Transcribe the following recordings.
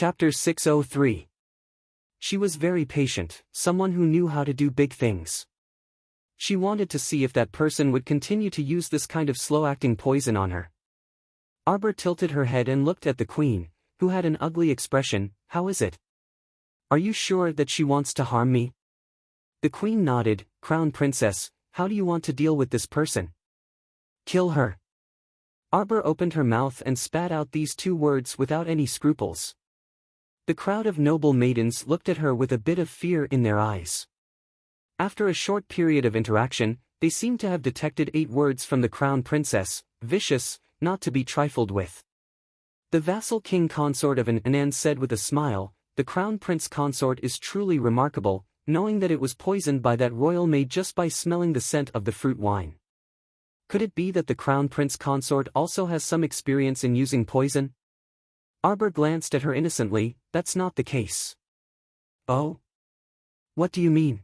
Chapter 603. She was very patient, someone who knew how to do big things. She wanted to see if that person would continue to use this kind of slow-acting poison on her. Arbor tilted her head and looked at the queen, who had an ugly expression. "How is it? Are you sure that she wants to harm me?" The queen nodded. "Crown Princess, how do you want to deal with this person?" "Kill her." Arbor opened her mouth and spat out these two words without any scruples. The crowd of noble maidens looked at her with a bit of fear in their eyes. After a short period of interaction, they seemed to have detected 8 words from the Crown Princess: vicious, not to be trifled with. The vassal king consort of an Anan said with a smile, "The Crown Prince consort is truly remarkable, knowing that it was poisoned by that royal maid just by smelling the scent of the fruit wine. Could it be that the Crown Prince consort also has some experience in using poison?" Arbor glanced at her innocently. "That's not the case." "Oh? What do you mean?"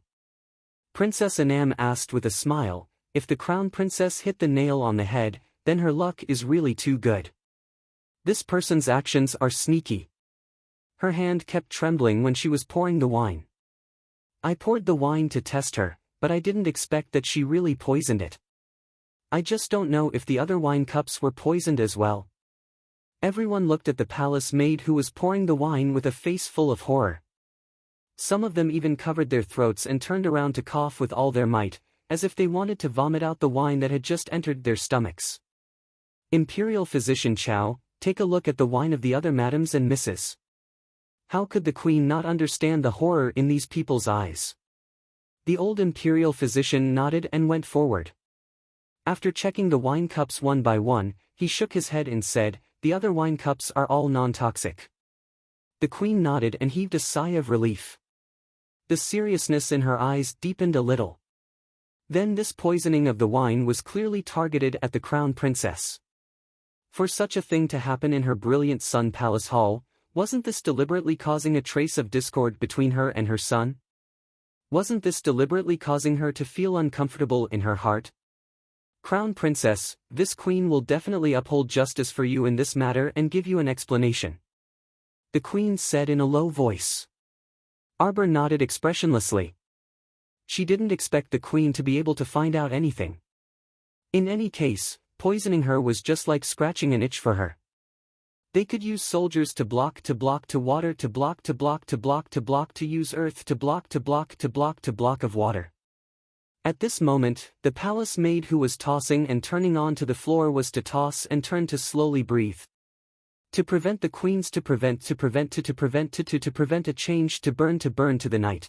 Princess Anam asked with a smile. "If the Crown Princess hit the nail on the head, then her luck is really too good. This person's actions are sneaky." Her hand kept trembling when she was pouring the wine. "I poured the wine to test her, but I didn't expect that she really poisoned it. I just don't know if the other wine cups were poisoned as well." Everyone looked at the palace maid who was pouring the wine with a face full of horror. Some of them even covered their throats and turned around to cough with all their might, as if they wanted to vomit out the wine that had just entered their stomachs. "Imperial Physician Chow, take a look at the wine of the other madams and misses." How could the queen not understand the horror in these people's eyes? The old imperial physician nodded and went forward. After checking the wine cups one by one, he shook his head and said, "The other wine cups are all non-toxic." The queen nodded and heaved a sigh of relief. The seriousness in her eyes deepened a little. Then this poisoning of the wine was clearly targeted at the Crown Princess. For such a thing to happen in her brilliant Sun Palace Hall, wasn't this deliberately causing a trace of discord between her and her son? Wasn't this deliberately causing her to feel uncomfortable in her heart? "Crown Princess, this queen will definitely uphold justice for you in this matter and give you an explanation," the queen said in a low voice. Arbor nodded expressionlessly. She didn't expect the queen to be able to find out anything. In any case, poisoning her was just like scratching an itch for her. They could use soldiers to block, to water, to block, to use earth, to block of water. At this moment, the palace maid who was tossing and turning onto the floor was to toss and turn to slowly breathe. To prevent the queens to prevent a change to burn to the night.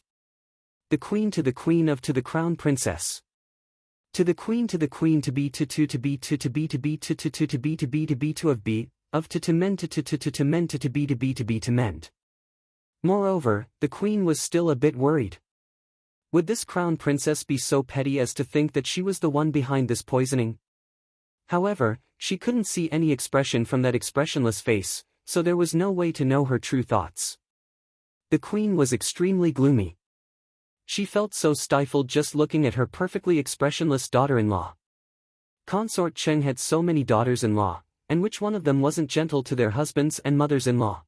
The queen to the queen of to the Crown Princess. To the queen to be to be to of be, of to mend to mend to be to mend. Moreover, the queen was still a bit worried. Would this Crown Princess be so petty as to think that she was the one behind this poisoning? However, she couldn't see any expression from that expressionless face, so there was no way to know her true thoughts. The queen was extremely gloomy. She felt so stifled just looking at her perfectly expressionless daughter-in-law. Consort Cheng had so many daughters-in-law, and which one of them wasn't gentle to their husbands and mothers-in-law?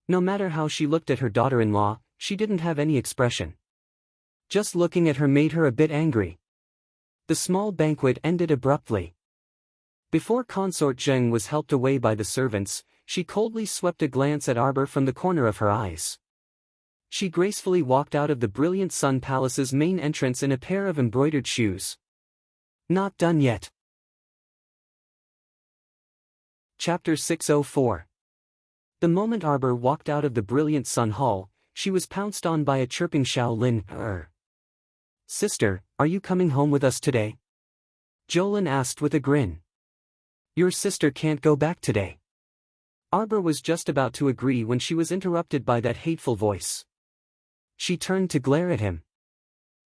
No matter how she looked at her daughter-in-law, she didn't have any expression. Just looking at her made her a bit angry. The small banquet ended abruptly. Before Consort Zheng was helped away by the servants, she coldly swept a glance at Arbor from the corner of her eyes. She gracefully walked out of the brilliant Sun Palace's main entrance in a pair of embroidered shoes. Not done yet. Chapter 604. The moment Arbor walked out of the brilliant Sun Hall, she was pounced on by a chirping Shaolin. "Sister, are you coming home with us today?" Jolin asked with a grin. "Your sister can't go back today." Arbor was just about to agree when she was interrupted by that hateful voice. She turned to glare at him.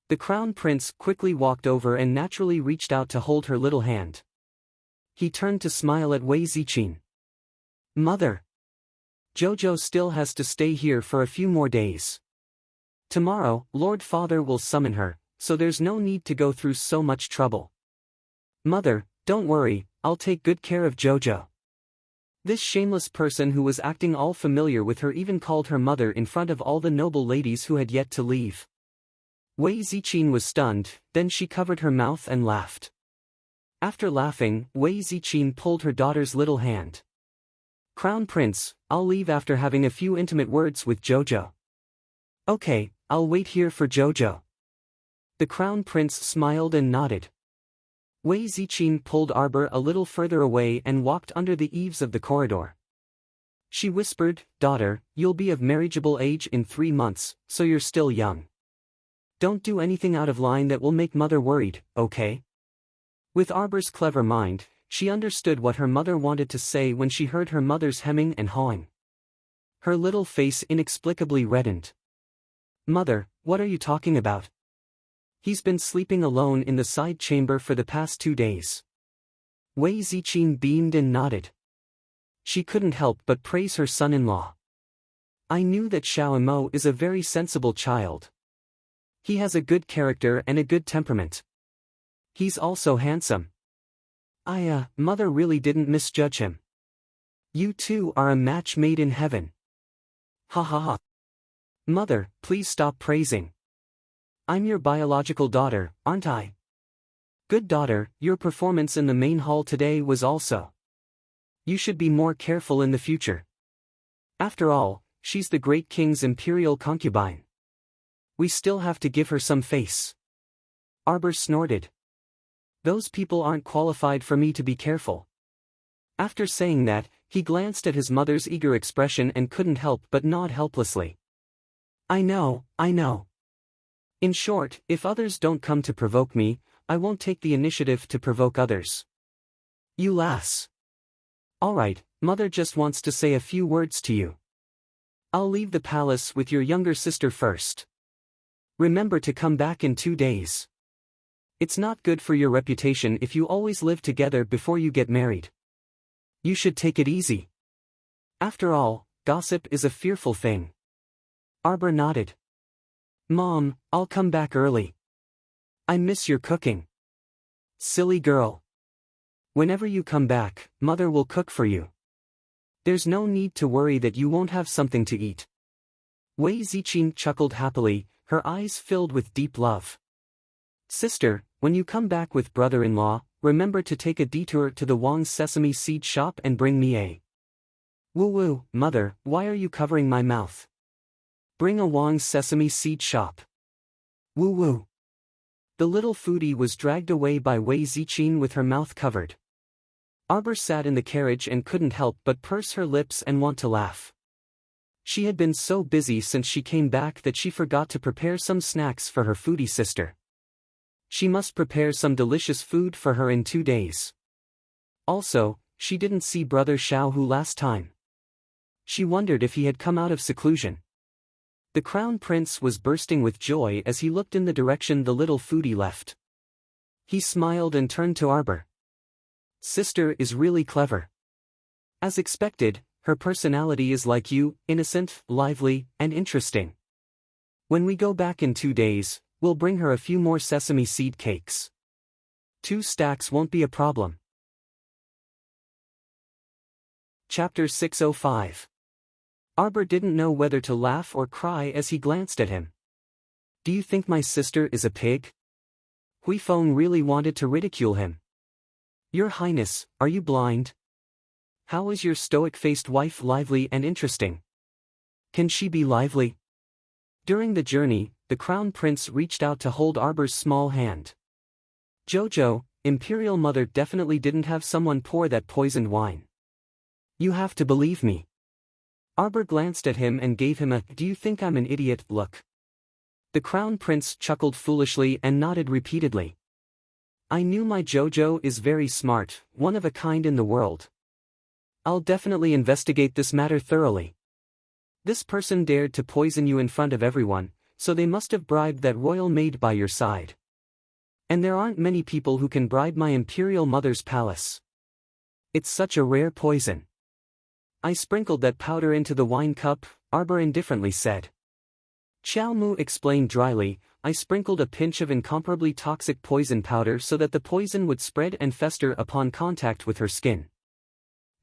The Crown Prince quickly walked over and naturally reached out to hold her little hand. He turned to smile at Wei Ziqin. "Mother. Jojo still has to stay here for a few more days. Tomorrow, Lord Father will summon her, so there's no need to go through so much trouble. Mother, don't worry, I'll take good care of Jojo." This shameless person who was acting all familiar with her even called her mother in front of all the noble ladies who had yet to leave. Wei Ziqin was stunned, then she covered her mouth and laughed. After laughing, Wei Ziqin pulled her daughter's little hand. "Crown Prince, I'll leave after having a few intimate words with Jojo." "Okay, I'll wait here for Jojo." The Crown Prince smiled and nodded. Wei Ziqin pulled Arbor a little further away and walked under the eaves of the corridor. She whispered, "Daughter, you'll be of marriageable age in 3 months, so you're still young. Don't do anything out of line that will make mother worried, okay?" With Arbor's clever mind, she understood what her mother wanted to say when she heard her mother's hemming and hawing. Her little face inexplicably reddened. "Mother, what are you talking about? He's been sleeping alone in the side chamber for the past 2 days." Wei Ziqin beamed and nodded. She couldn't help but praise her son-in-law. "I knew that Xiao Mo is a very sensible child. He has a good character and a good temperament. He's also handsome. Mother really didn't misjudge him. You two are a match made in heaven." "Ha ha ha. Mother, please stop praising. I'm your biological daughter, aren't I?" "Good daughter, your performance in the main hall today was also. You should be more careful in the future. After all, she's the great king's imperial concubine. We still have to give her some face." Arbor snorted. "Those people aren't qualified for me to be careful." After saying that, he glanced at his mother's eager expression and couldn't help but nod helplessly. I know. In short, if others don't come to provoke me, I won't take the initiative to provoke others." "You lass. Alright, mother just wants to say a few words to you. I'll leave the palace with your younger sister first. Remember to come back in 2 days. It's not good for your reputation if you always live together before you get married. You should take it easy. After all, gossip is a fearful thing." Arbor nodded. "Mom, I'll come back early. I miss your cooking." "Silly girl. Whenever you come back, mother will cook for you. There's no need to worry that you won't have something to eat." Wei Ziqin chuckled happily, her eyes filled with deep love. "Sister, when you come back with brother-in-law, remember to take a detour to the Wang's sesame seed shop and bring me a..." "Woo-woo, mother, why are you covering my mouth? Bring a Wang's sesame seed shop. Woo-woo." The little foodie was dragged away by Wei Ziqin with her mouth covered. Arbor sat in the carriage and couldn't help but purse her lips and want to laugh. She had been so busy since she came back that she forgot to prepare some snacks for her foodie sister. She must prepare some delicious food for her in 2 days. Also, she didn't see brother Xiaohu last time. She wondered if he had come out of seclusion. The Crown Prince was bursting with joy as he looked in the direction the little foodie left. He smiled and turned to Arbor. "Sister is really clever. As expected, her personality is like you, innocent, lively, and interesting. When we go back in 2 days, we'll bring her a few more sesame seed cakes. 2 stacks won't be a problem." Chapter 605. Arbor didn't know whether to laugh or cry as he glanced at him. "Do you think my sister is a pig?" Hui Feng really wanted to ridicule him. "Your Highness, are you blind? How is your stoic-faced wife lively and interesting? Can she be lively?" During the journey, the Crown Prince reached out to hold Arbor's small hand. "Jojo, Imperial Mother definitely didn't have someone pour that poisoned wine. You have to believe me." Arbor glanced at him and gave him a "do you think I'm an idiot" look. The Crown Prince chuckled foolishly and nodded repeatedly. "I knew my Jojo is very smart, one of a kind in the world. I'll definitely investigate this matter thoroughly. This person dared to poison you in front of everyone, so they must have bribed that royal maid by your side. And there aren't many people who can bribe my Imperial Mother's palace. It's such a rare poison." "I sprinkled that powder into the wine cup," Arbor indifferently said. Xiao Mu explained dryly, "I sprinkled a pinch of incomparably toxic poison powder so that the poison would spread and fester upon contact with her skin.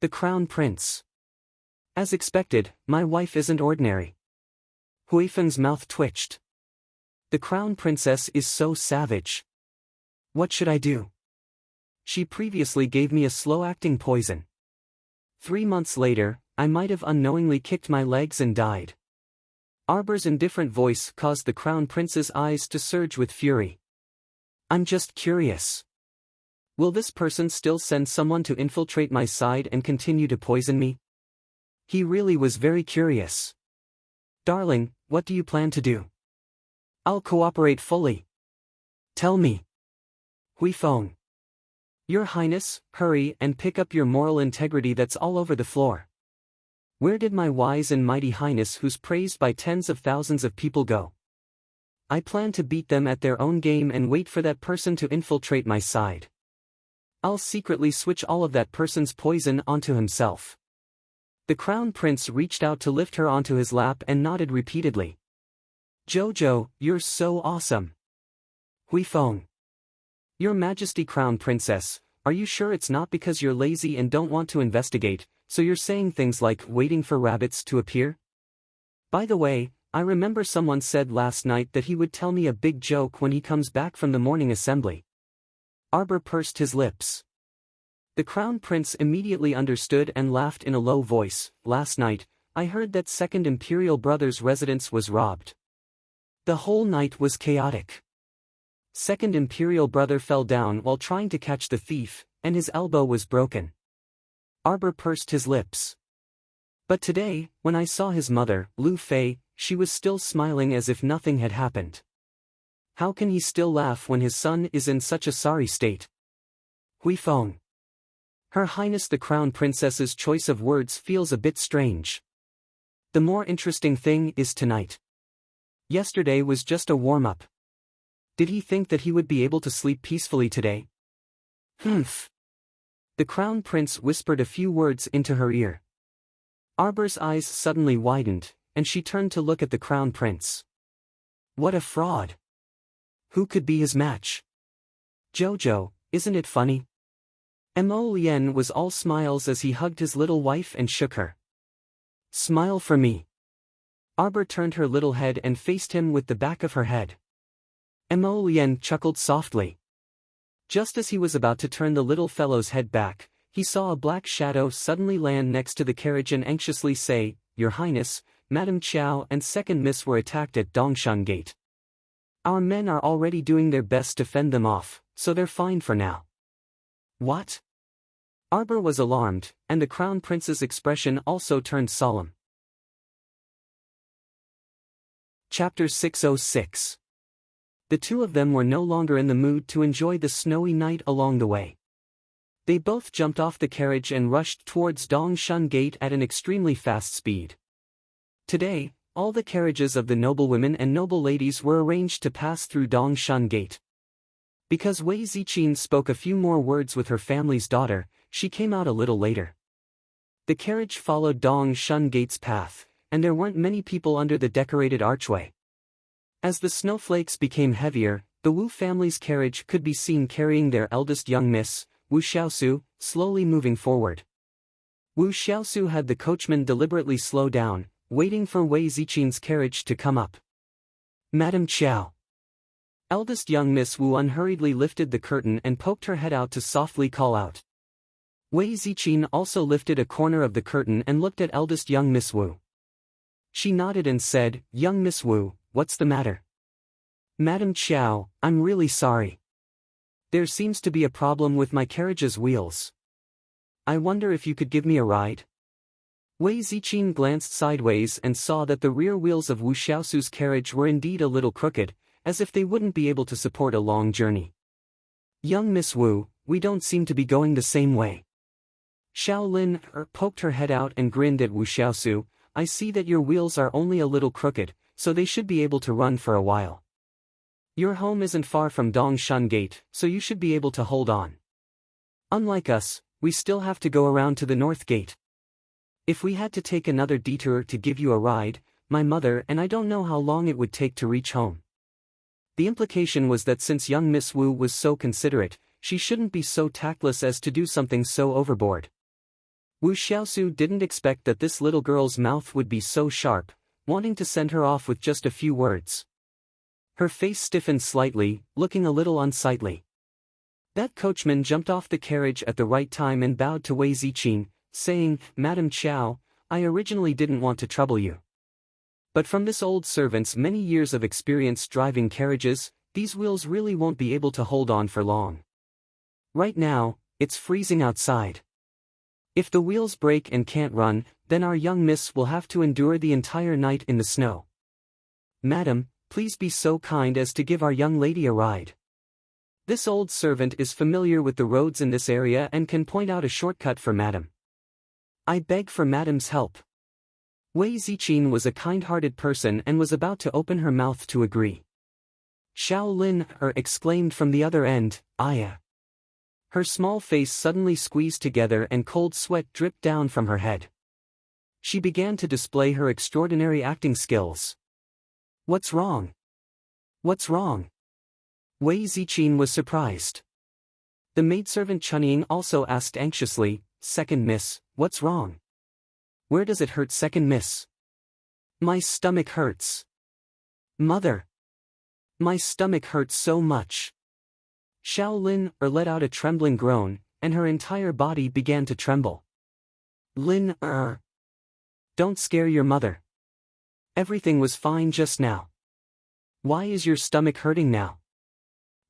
The Crown Prince. As expected, my wife isn't ordinary. Huifeng's mouth twitched. The Crown Princess is so savage. What should I do? She previously gave me a slow-acting poison. 3 months later, I might have unknowingly kicked my legs and died. Arbor's indifferent voice caused the Crown Prince's eyes to surge with fury. I'm just curious. Will this person still send someone to infiltrate my side and continue to poison me? He really was very curious. Darling, what do you plan to do? I'll cooperate fully. Tell me. Huifeng. Your Highness, hurry and pick up your moral integrity that's all over the floor. Where did my wise and mighty Highness who's praised by tens of thousands of people go? I plan to beat them at their own game and wait for that person to infiltrate my side. I'll secretly switch all of that person's poison onto himself. The Crown Prince reached out to lift her onto his lap and nodded repeatedly. Jojo, you're so awesome. Huifeng. Your Majesty Crown Princess, are you sure it's not because you're lazy and don't want to investigate, so you're saying things like waiting for rabbits to appear? By the way, I remember someone said last night that he would tell me a big joke when he comes back from the morning assembly. Arbor pursed his lips. The Crown Prince immediately understood and laughed in a low voice. Last night, I heard that Second Imperial Brother's residence was robbed. The whole night was chaotic. Second Imperial Brother fell down while trying to catch the thief, and his elbow was broken. Arbor pursed his lips. But today, when I saw his mother, Lu Fei, she was still smiling as if nothing had happened. How can he still laugh when his son is in such a sorry state? Huifeng. Her Highness the Crown Princess's choice of words feels a bit strange. The more interesting thing is tonight. Yesterday was just a warm-up. Did he think that he would be able to sleep peacefully today? Humph. The Crown Prince whispered a few words into her ear. Arbor's eyes suddenly widened, and she turned to look at the Crown Prince. What a fraud. Who could be his match? Jojo, isn't it funny? Mo Lien was all smiles as he hugged his little wife and shook her. Smile for me. Arbor turned her little head and faced him with the back of her head. Mo Lien chuckled softly. Just as he was about to turn the little fellow's head back, he saw a black shadow suddenly land next to the carriage and anxiously say, Your Highness, Madame Qiao and Second Miss were attacked at Dongshan Gate. Our men are already doing their best to fend them off, so they're fine for now. What? Arbor was alarmed, and the Crown Prince's expression also turned solemn. Chapter 606. The two of them were no longer in the mood to enjoy the snowy night along the way. They both jumped off the carriage and rushed towards Dongshan Gate at an extremely fast speed. Today, all the carriages of the noblewomen and noble ladies were arranged to pass through Dongshan Gate. Because Wei Ziqin spoke a few more words with her family's daughter, she came out a little later. The carriage followed Dongshan Gate's path, and there weren't many people under the decorated archway. As the snowflakes became heavier, the Wu family's carriage could be seen carrying their eldest young miss, Wu Xiaosu, slowly moving forward. Wu Xiaosu had the coachman deliberately slow down, waiting for Wei Ziqin's carriage to come up. Madame Qiao. Eldest young Miss Wu unhurriedly lifted the curtain and poked her head out to softly call out. Wei Ziqin also lifted a corner of the curtain and looked at eldest young Miss Wu. She nodded and said, Young Miss Wu, what's the matter? Madame Qiao, I'm really sorry. There seems to be a problem with my carriage's wheels. I wonder if you could give me a ride? Wei Ziqin glanced sideways and saw that the rear wheels of Wu Xiaosu's carriage were indeed a little crooked, as if they wouldn't be able to support a long journey. Young Miss Wu, we don't seem to be going the same way. Xiao Lin poked her head out and grinned at Wu Xiaosu. I see that your wheels are only a little crooked, so they should be able to run for a while. Your home isn't far from Dongshan Gate, so you should be able to hold on. Unlike us, we still have to go around to the North Gate. If we had to take another detour to give you a ride, my mother and I don't know how long it would take to reach home. The implication was that since young Miss Wu was so considerate, she shouldn't be so tactless as to do something so overboard. Wu Xiaosu didn't expect that this little girl's mouth would be so sharp, wanting to send her off with just a few words. Her face stiffened slightly, looking a little unsightly. That coachman jumped off the carriage at the right time and bowed to Wei Ziqing, saying, "Madam Chow, I originally didn't want to trouble you. But from this old servant's many years of experience driving carriages, these wheels really won't be able to hold on for long. Right now, it's freezing outside. If the wheels break and can't run, then our young miss will have to endure the entire night in the snow. Madam, please be so kind as to give our young lady a ride. This old servant is familiar with the roads in this area and can point out a shortcut for madam. I beg for madam's help." Wei Ziqing was a kind-hearted person and was about to open her mouth to agree. Xiao Lin exclaimed from the other end, "Aya." Her small face suddenly squeezed together and cold sweat dripped down from her head. She began to display her extraordinary acting skills. "What's wrong? What's wrong?" Wei Ziqing was surprised. The maidservant Chunying also asked anxiously, "Second miss, what's wrong? Where does it hurt, second miss?" "My stomach hurts. Mother. My stomach hurts so much." Xiao Lin let out a trembling groan, and her entire body began to tremble. "Lin, don't scare your mother. Everything was fine just now. Why is your stomach hurting now?"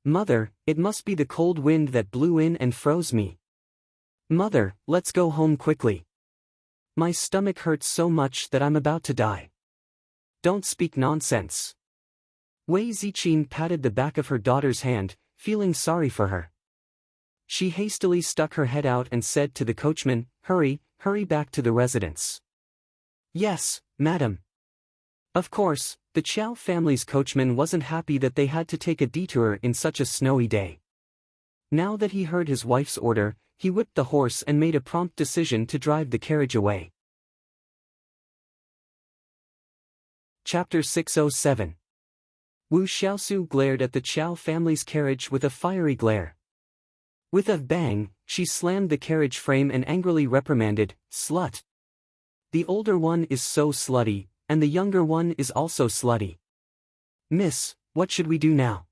"Mother, it must be the cold wind that blew in and froze me. Mother, let's go home quickly. My stomach hurts so much that I'm about to die." "Don't speak nonsense." Wei Ziqing patted the back of her daughter's hand, feeling sorry for her. She hastily stuck her head out and said to the coachman, "Hurry, hurry back to the residence." "Yes, madam." Of course, the Chow family's coachman wasn't happy that they had to take a detour in such a snowy day. Now that he heard his wife's order, he whipped the horse and made a prompt decision to drive the carriage away. Chapter 607. Wu Xiaosu glared at the Chow family's carriage with a fiery glare. With a bang, she slammed the carriage frame and angrily reprimanded, "Slut! The older one is so slutty, and the younger one is also slutty. Miss, what should we do now?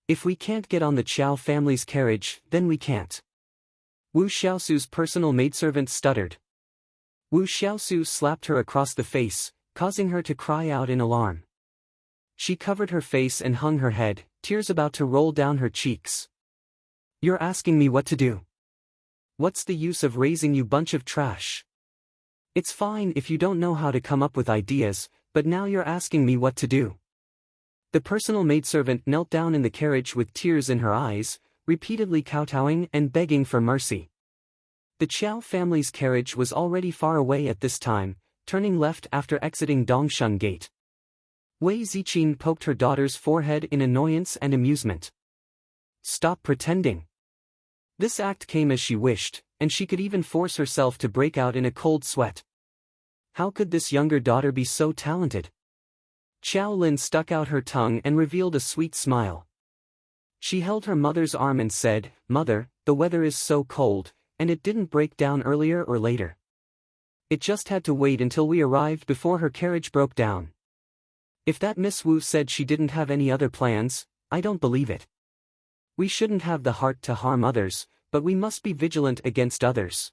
If we can't get on the Chow family's carriage, then we can't." Wu Xiaosu's personal maidservant stuttered. Wu Xiaosu slapped her across the face, causing her to cry out in alarm. She covered her face and hung her head, tears about to roll down her cheeks. "You're asking me what to do? What's the use of raising you bunch of trash? It's fine if you don't know how to come up with ideas, but now you're asking me what to do." The personal maidservant knelt down in the carriage with tears in her eyes, repeatedly kowtowing and begging for mercy. The Chow family's carriage was already far away at this time, turning left after exiting Dongsheng Gate. Wei Ziqing poked her daughter's forehead in annoyance and amusement. "Stop pretending." This act came as she wished, and she could even force herself to break out in a cold sweat. How could this younger daughter be so talented? Xiao Lin stuck out her tongue and revealed a sweet smile. She held her mother's arm and said, "Mother, the weather is so cold, and it didn't break down earlier or later. It just had to wait until we arrived before her carriage broke down. If that Miss Wu said she didn't have any other plans, I don't believe it. We shouldn't have the heart to harm others, but we must be vigilant against others.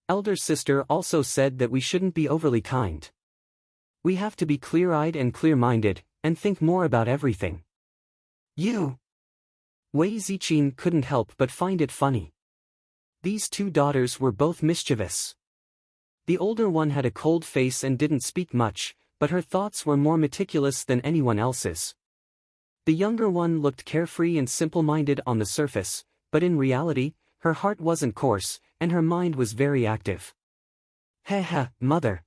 Elder sister also said that we shouldn't be overly kind. We have to be clear-eyed and clear-minded, and think more about everything." "You!" Wei Ziqing couldn't help but find it funny. These two daughters were both mischievous. The older one had a cold face and didn't speak much, but her thoughts were more meticulous than anyone else's. The younger one looked carefree and simple-minded on the surface, but in reality, her heart wasn't coarse, and her mind was very active. "Heh, mother.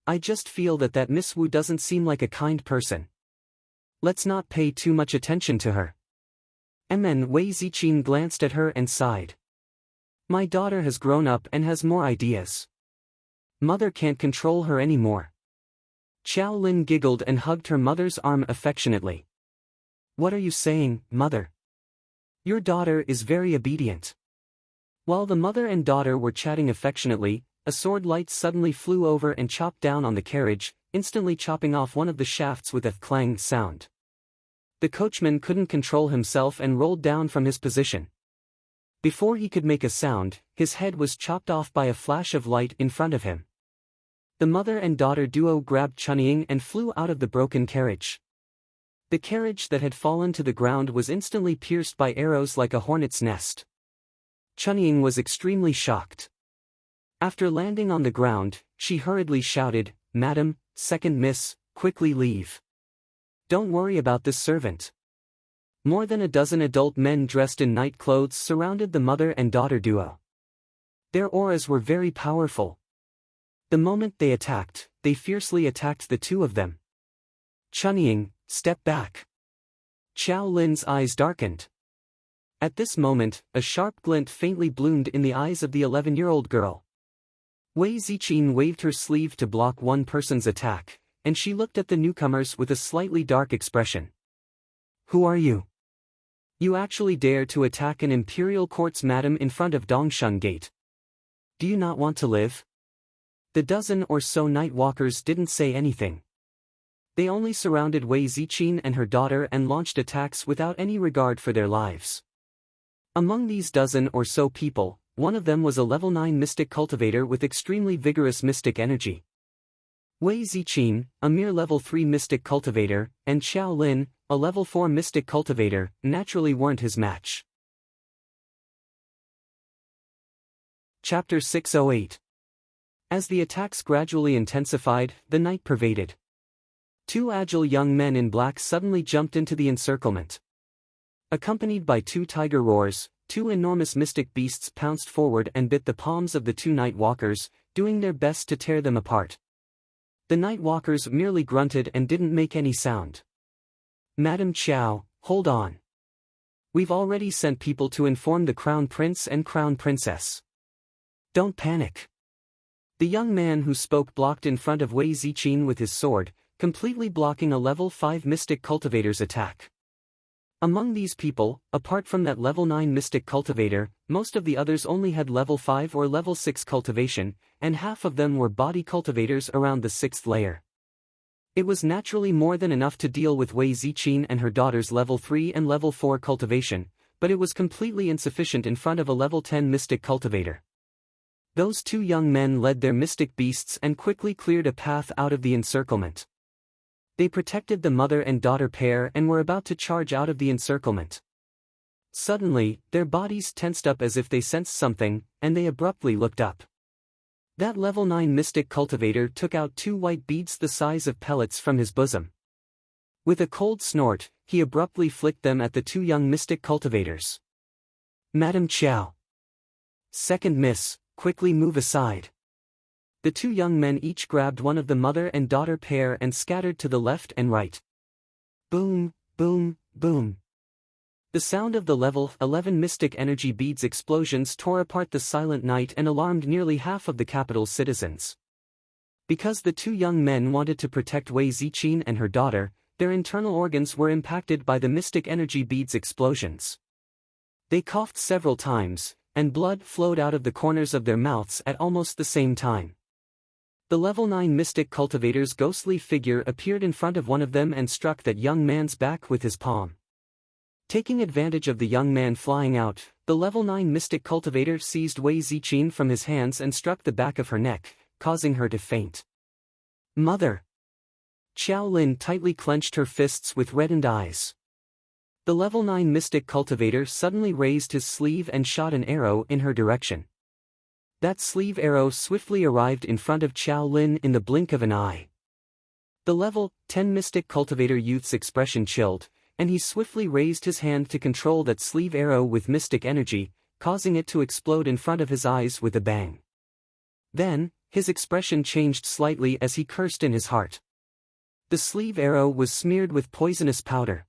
I just feel that Miss Wu doesn't seem like a kind person. Let's not pay too much attention to her." Wei Ziqing glanced at her and sighed. "My daughter has grown up and has more ideas. Mother can't control her anymore." Xiao Lin giggled and hugged her mother's arm affectionately. "What are you saying, mother? Your daughter is very obedient." While the mother and daughter were chatting affectionately, a sword light suddenly flew over and chopped down on the carriage, instantly chopping off one of the shafts with a clang sound. The coachman couldn't control himself and rolled down from his position. Before he could make a sound, his head was chopped off by a flash of light in front of him. The mother and daughter duo grabbed Chunying and flew out of the broken carriage. The carriage that had fallen to the ground was instantly pierced by arrows like a hornet's nest. Chunying was extremely shocked. After landing on the ground, she hurriedly shouted, "Madam, second miss, quickly leave. Don't worry about this servant." More than a dozen adult men dressed in night clothes surrounded the mother and daughter duo. Their auras were very powerful. The moment they attacked, they fiercely attacked the two of them. "Chunying, step back." Xiao Lin's eyes darkened. At this moment, a sharp glint faintly bloomed in the eyes of the 11-year-old girl. Wei Ziqin waved her sleeve to block one person's attack, and she looked at the newcomers with a slightly dark expression. "Who are you? You actually dare to attack an imperial court's madam in front of Dongshun Gate? Do you not want to live?" The dozen or so night walkers didn't say anything. They only surrounded Wei Ziqin and her daughter and launched attacks without any regard for their lives. Among these dozen or so people, one of them was a level 9 mystic cultivator with extremely vigorous mystic energy. Wei Ziqin, a mere level 3 mystic cultivator, and Xiao Lin, a level 4 mystic cultivator, naturally weren't his match. Chapter 608. As the attacks gradually intensified, the night pervaded. Two agile young men in black suddenly jumped into the encirclement. Accompanied by two tiger roars, two enormous mystic beasts pounced forward and bit the palms of the two night walkers, doing their best to tear them apart. The night walkers merely grunted and didn't make any sound. "Madam Qiao, hold on. We've already sent people to inform the Crown Prince and Crown Princess. Don't panic." The young man who spoke blocked in front of Wei Ziqin with his sword, completely blocking a level 5 mystic cultivator's attack. Among these people, apart from that level 9 mystic cultivator, most of the others only had level 5 or level 6 cultivation, and half of them were body cultivators around the 6th layer. It was naturally more than enough to deal with Wei Ziqin and her daughter's level 3 and level 4 cultivation, but it was completely insufficient in front of a level 10 mystic cultivator. Those two young men led their mystic beasts and quickly cleared a path out of the encirclement. They protected the mother and daughter pair and were about to charge out of the encirclement. Suddenly, their bodies tensed up as if they sensed something, and they abruptly looked up. That level 9 mystic cultivator took out two white beads the size of pellets from his bosom. With a cold snort, he abruptly flicked them at the two young mystic cultivators. "Madam Qiao. Second miss, quickly move aside." The two young men each grabbed one of the mother and daughter pair and scattered to the left and right. Boom, boom, boom. The sound of the level 11 mystic energy beads explosions tore apart the silent night and alarmed nearly half of the capital's citizens. Because the two young men wanted to protect Wei Ziqin and her daughter, their internal organs were impacted by the mystic energy beads explosions. They coughed several times, and blood flowed out of the corners of their mouths at almost the same time. The level 9 mystic cultivator's ghostly figure appeared in front of one of them and struck that young man's back with his palm. Taking advantage of the young man flying out, the level 9 mystic cultivator seized Wei Ziqin from his hands and struck the back of her neck, causing her to faint. "Mother!" Xiao Lin tightly clenched her fists with reddened eyes. The level 9 mystic cultivator suddenly raised his sleeve and shot an arrow in her direction. That sleeve arrow swiftly arrived in front of Xiao Lin in the blink of an eye. The level 10 mystic cultivator youth's expression chilled, and he swiftly raised his hand to control that sleeve arrow with mystic energy, causing it to explode in front of his eyes with a bang. Then, his expression changed slightly as he cursed in his heart. The sleeve arrow was smeared with poisonous powder.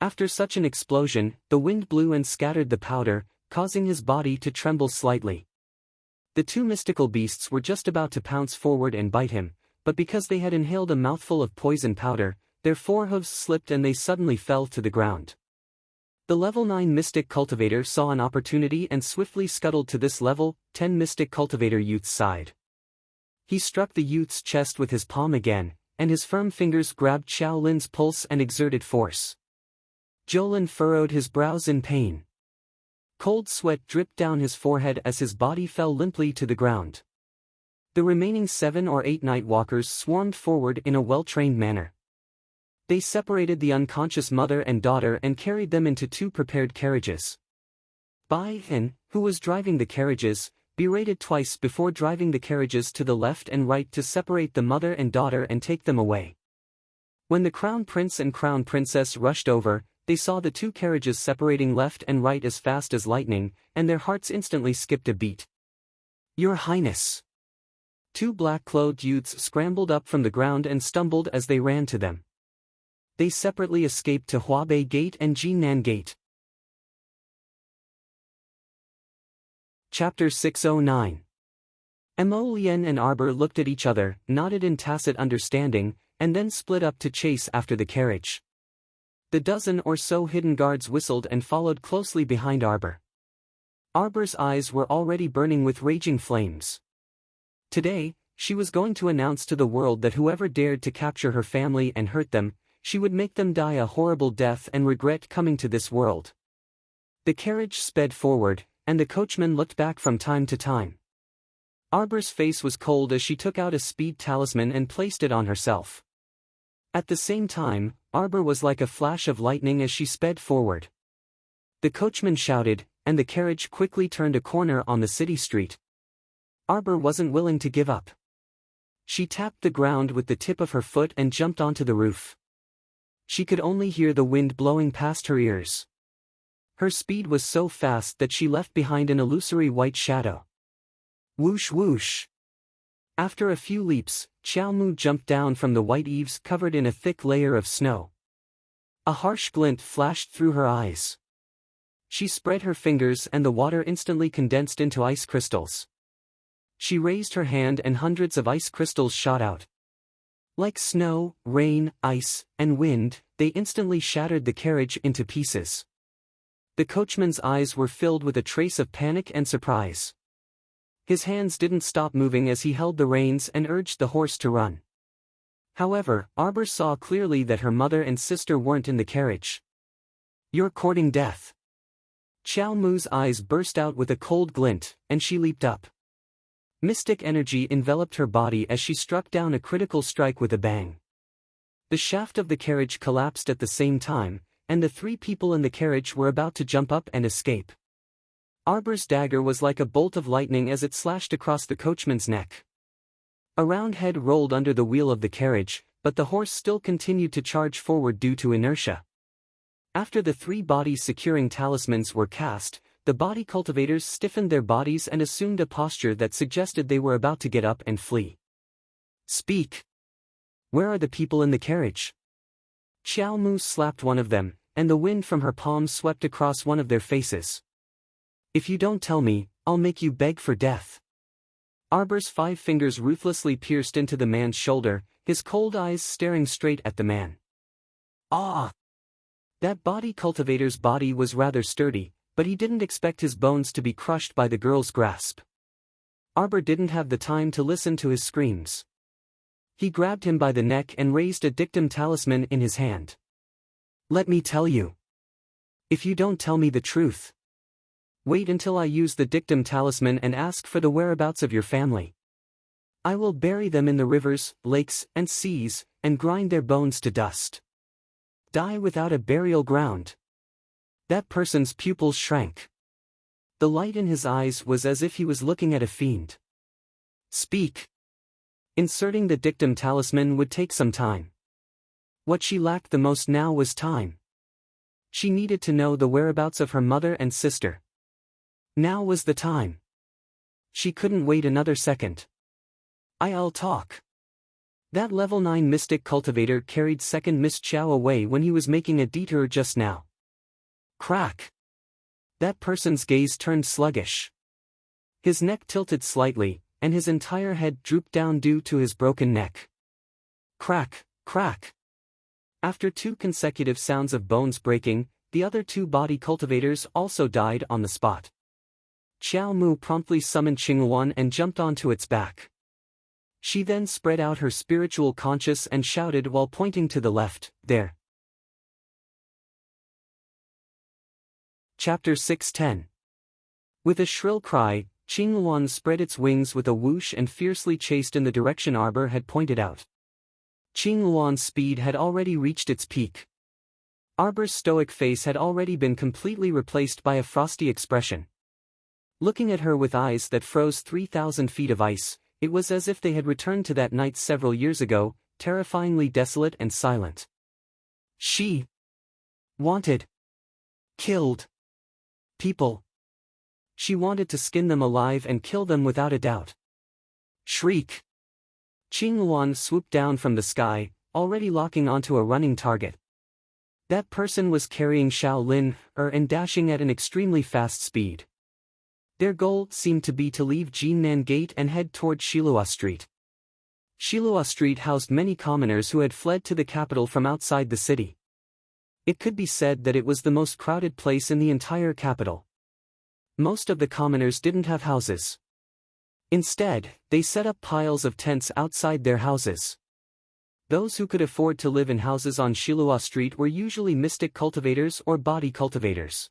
After such an explosion, the wind blew and scattered the powder, causing his body to tremble slightly. The two mystical beasts were just about to pounce forward and bite him, but because they had inhaled a mouthful of poison powder, their forehooves slipped and they suddenly fell to the ground. The level 9 Mystic Cultivator saw an opportunity and swiftly scuttled to this level 10 Mystic Cultivator youth's side. He struck the youth's chest with his palm again, and his firm fingers grabbed Xiao Lin's pulse and exerted force. Jolin furrowed his brows in pain. Cold sweat dripped down his forehead as his body fell limply to the ground. The remaining 7 or 8 Nightwalkers swarmed forward in a well-trained manner. They separated the unconscious mother and daughter and carried them into 2 prepared carriages. Bai Hin, who was driving the carriages, berated twice before driving the carriages to the left and right to separate the mother and daughter and take them away. When the Crown Prince and Crown Princess rushed over, they saw the 2 carriages separating left and right as fast as lightning, and their hearts instantly skipped a beat. "Your Highness!" 2 black-clothed youths scrambled up from the ground and stumbled as they ran to them. They separately escaped to Huabei Gate and Jinan Gate. Chapter 609. Mo Lien and Arbor looked at each other, nodded in tacit understanding, and then split up to chase after the carriage. The dozen or so hidden guards whistled and followed closely behind Arbor. Arbor's eyes were already burning with raging flames. Today, she was going to announce to the world that whoever dared to capture her family and hurt them, she would make them die a horrible death and regret coming to this world. The carriage sped forward, and the coachman looked back from time to time. Arbor's face was cold as she took out a speed talisman and placed it on herself. At the same time, Arbor was like a flash of lightning as she sped forward. The coachman shouted, and the carriage quickly turned a corner on the city street. Arbor wasn't willing to give up. She tapped the ground with the tip of her foot and jumped onto the roof. She could only hear the wind blowing past her ears. Her speed was so fast that she left behind an illusory white shadow. Whoosh whoosh. After a few leaps, Xiao Mu jumped down from the white eaves covered in a thick layer of snow. A harsh glint flashed through her eyes. She spread her fingers and the water instantly condensed into ice crystals. She raised her hand and hundreds of ice crystals shot out. Like snow, rain, ice, and wind, they instantly shattered the carriage into pieces. The coachman's eyes were filled with a trace of panic and surprise. His hands didn't stop moving as he held the reins and urged the horse to run. However, Arbor saw clearly that her mother and sister weren't in the carriage. "You're courting death." Xiao Mu's eyes burst out with a cold glint, and she leaped up. Mystic energy enveloped her body as she struck down a critical strike with a bang. The shaft of the carriage collapsed at the same time, and the 3 people in the carriage were about to jump up and escape. Arbor's dagger was like a bolt of lightning as it slashed across the coachman's neck. A round head rolled under the wheel of the carriage, but the horse still continued to charge forward due to inertia. After the 3 body-securing talismans were cast, the body cultivators stiffened their bodies and assumed a posture that suggested they were about to get up and flee. "Speak! Where are the people in the carriage?" Xiao Mu slapped one of them, and the wind from her palm swept across one of their faces. "If you don't tell me, I'll make you beg for death." Arbor's 5 fingers ruthlessly pierced into the man's shoulder, his cold eyes staring straight at the man. Ah! That body cultivator's body was rather sturdy, but he didn't expect his bones to be crushed by the girl's grasp. Arbor didn't have the time to listen to his screams. He grabbed him by the neck and raised a dictum talisman in his hand. "Let me tell you. If you don't tell me the truth, wait until I use the dictum talisman and ask for the whereabouts of your family. I will bury them in the rivers, lakes, and seas, and grind their bones to dust. Die without a burial ground." That person's pupils shrank. The light in his eyes was as if he was looking at a fiend. "Speak." Inserting the dictum talisman would take some time. What she lacked the most now was time. She needed to know the whereabouts of her mother and sister. Now was the time. She couldn't wait another second. "I'll talk." That level 9 Mystic Cultivator carried second Miss Chow away when he was making a detour just now. Crack! That person's gaze turned sluggish. His neck tilted slightly, and his entire head drooped down due to his broken neck. Crack, crack. After 2 consecutive sounds of bones breaking, the other 2 body cultivators also died on the spot. Xiao Mu promptly summoned Qingluan and jumped onto its back. She then spread out her spiritual conscious and shouted while pointing to the left, "There." Chapter 6:10. With a shrill cry, Qingluan spread its wings with a whoosh and fiercely chased in the direction Arbor had pointed out. Qingluan's speed had already reached its peak. Arbor's stoic face had already been completely replaced by a frosty expression. Looking at her with eyes that froze 3,000 feet of ice, it was as if they had returned to that night several years ago, terrifyingly desolate and silent. She wanted, killed people. She wanted to skin them alive and kill them without a doubt. Shriek! Qingluan swooped down from the sky, already locking onto a running target. That person was carrying Shaolin, and dashing at an extremely fast speed. Their goal seemed to be to leave Jinnan Gate and head toward Shilua Street. Shilua Street housed many commoners who had fled to the capital from outside the city. It could be said that it was the most crowded place in the entire capital. Most of the commoners didn't have houses. Instead, they set up piles of tents outside their houses. Those who could afford to live in houses on Shilua Street were usually mystic cultivators or body cultivators.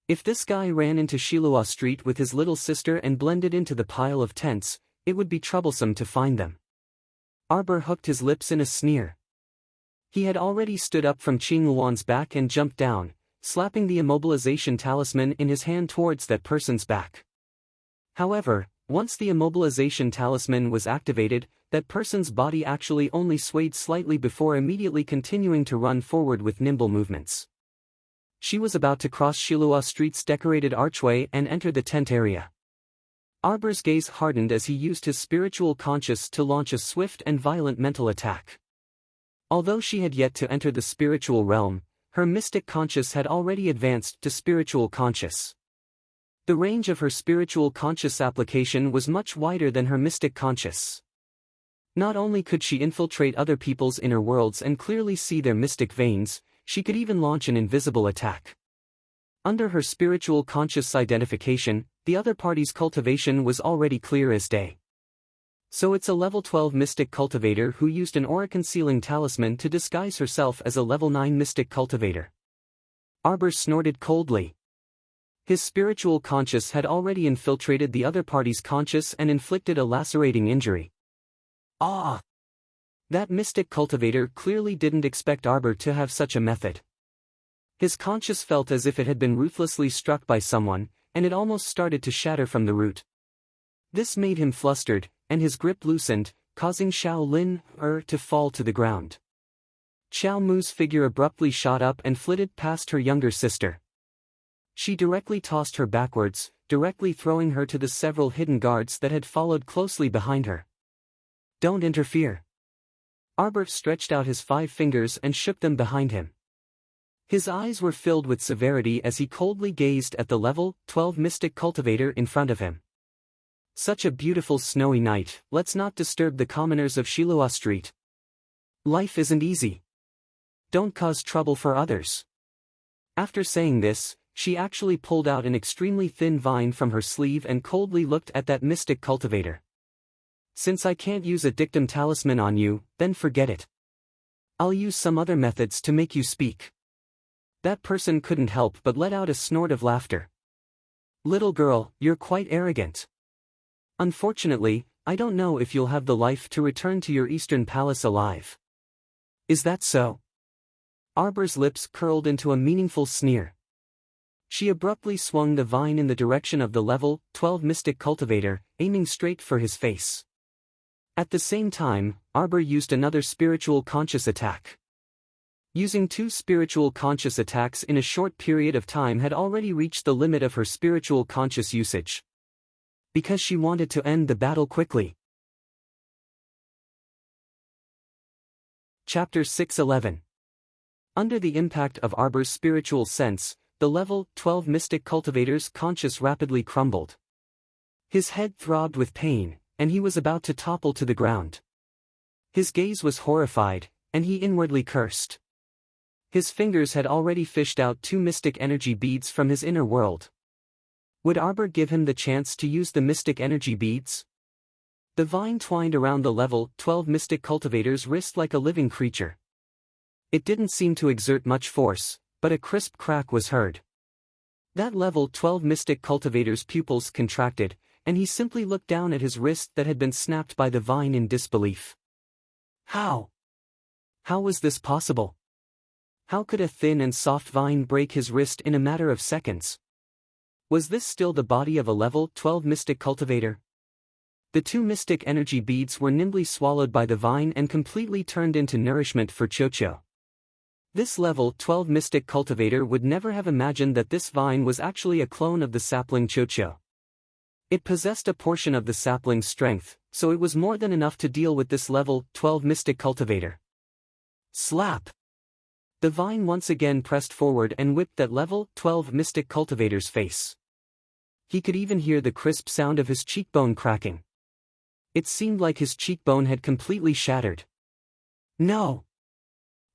If this guy ran into Shilua Street with his little sister and blended into the pile of tents, it would be troublesome to find them. Arbor hooked his lips in a sneer. He had already stood up from Qingluan's back and jumped down, slapping the immobilization talisman in his hand towards that person's back. However, once the immobilization talisman was activated, that person's body actually only swayed slightly before immediately continuing to run forward with nimble movements. She was about to cross Shilua Street's decorated archway and enter the tent area. Arbor's gaze hardened as he used his spiritual conscious to launch a swift and violent mental attack. Although she had yet to enter the spiritual realm, her mystic conscious had already advanced to spiritual conscious. The range of her spiritual conscious application was much wider than her mystic conscious. Not only could she infiltrate other people's inner worlds and clearly see their mystic veins, she could even launch an invisible attack. Under her spiritual conscious identification, the other party's cultivation was already clear as day. So it's a level 12 mystic cultivator who used an aura-concealing talisman to disguise herself as a level 9 mystic cultivator. Arbor snorted coldly. His spiritual conscious had already infiltrated the other party's conscious and inflicted a lacerating injury. Ah! That mystic cultivator clearly didn't expect Arbor to have such a method. His conscience felt as if it had been ruthlessly struck by someone, and it almost started to shatter from the root. This made him flustered, and his grip loosened, causing Shaolin to fall to the ground. Xiao Mu's figure abruptly shot up and flitted past her younger sister. She directly tossed her backwards, directly throwing her to the several hidden guards that had followed closely behind her. "Don't interfere." Arbor stretched out his 5 fingers and shook them behind him. His eyes were filled with severity as he coldly gazed at the level 12 mystic cultivator in front of him. "Such a beautiful snowy night, let's not disturb the commoners of Shilua Street. Life isn't easy. Don't cause trouble for others." After saying this, she actually pulled out an extremely thin vine from her sleeve and coldly looked at that mystic cultivator. "Since I can't use a dictum talisman on you, then forget it. I'll use some other methods to make you speak." That person couldn't help but let out a snort of laughter. "Little girl, you're quite arrogant. Unfortunately, I don't know if you'll have the life to return to your eastern palace alive." "Is that so?" Arbor's lips curled into a meaningful sneer. She abruptly swung the vine in the direction of the level 12 mystic cultivator, aiming straight for his face. At the same time, Arbor used another spiritual conscious attack. Using 2 spiritual conscious attacks in a short period of time had already reached the limit of her spiritual conscious usage. Because she wanted to end the battle quickly. Chapter 6:11. Under the impact of Arbor's spiritual sense, the level 12 mystic cultivator's conscious rapidly crumbled. His head throbbed with pain, and he was about to topple to the ground. His gaze was horrified, and he inwardly cursed. His fingers had already fished out 2 mystic energy beads from his inner world. Would Arbor give him the chance to use the mystic energy beads? The vine twined around the level 12 mystic cultivator's wrist like a living creature. It didn't seem to exert much force, but a crisp crack was heard. That level 12 mystic cultivator's pupils contracted, and he simply looked down at his wrist that had been snapped by the vine in disbelief. How? How was this possible? How could a thin and soft vine break his wrist in a matter of seconds? Was this still the body of a level 12 mystic cultivator? The 2 mystic energy beads were nimbly swallowed by the vine and completely turned into nourishment for Chocho. This level 12 mystic cultivator would never have imagined that this vine was actually a clone of the sapling Chocho. It possessed a portion of the sapling's strength, so it was more than enough to deal with this level 12 mystic cultivator. Slap! The vine once again pressed forward and whipped that level 12 mystic cultivator's face. He could even hear the crisp sound of his cheekbone cracking. It seemed like his cheekbone had completely shattered. No!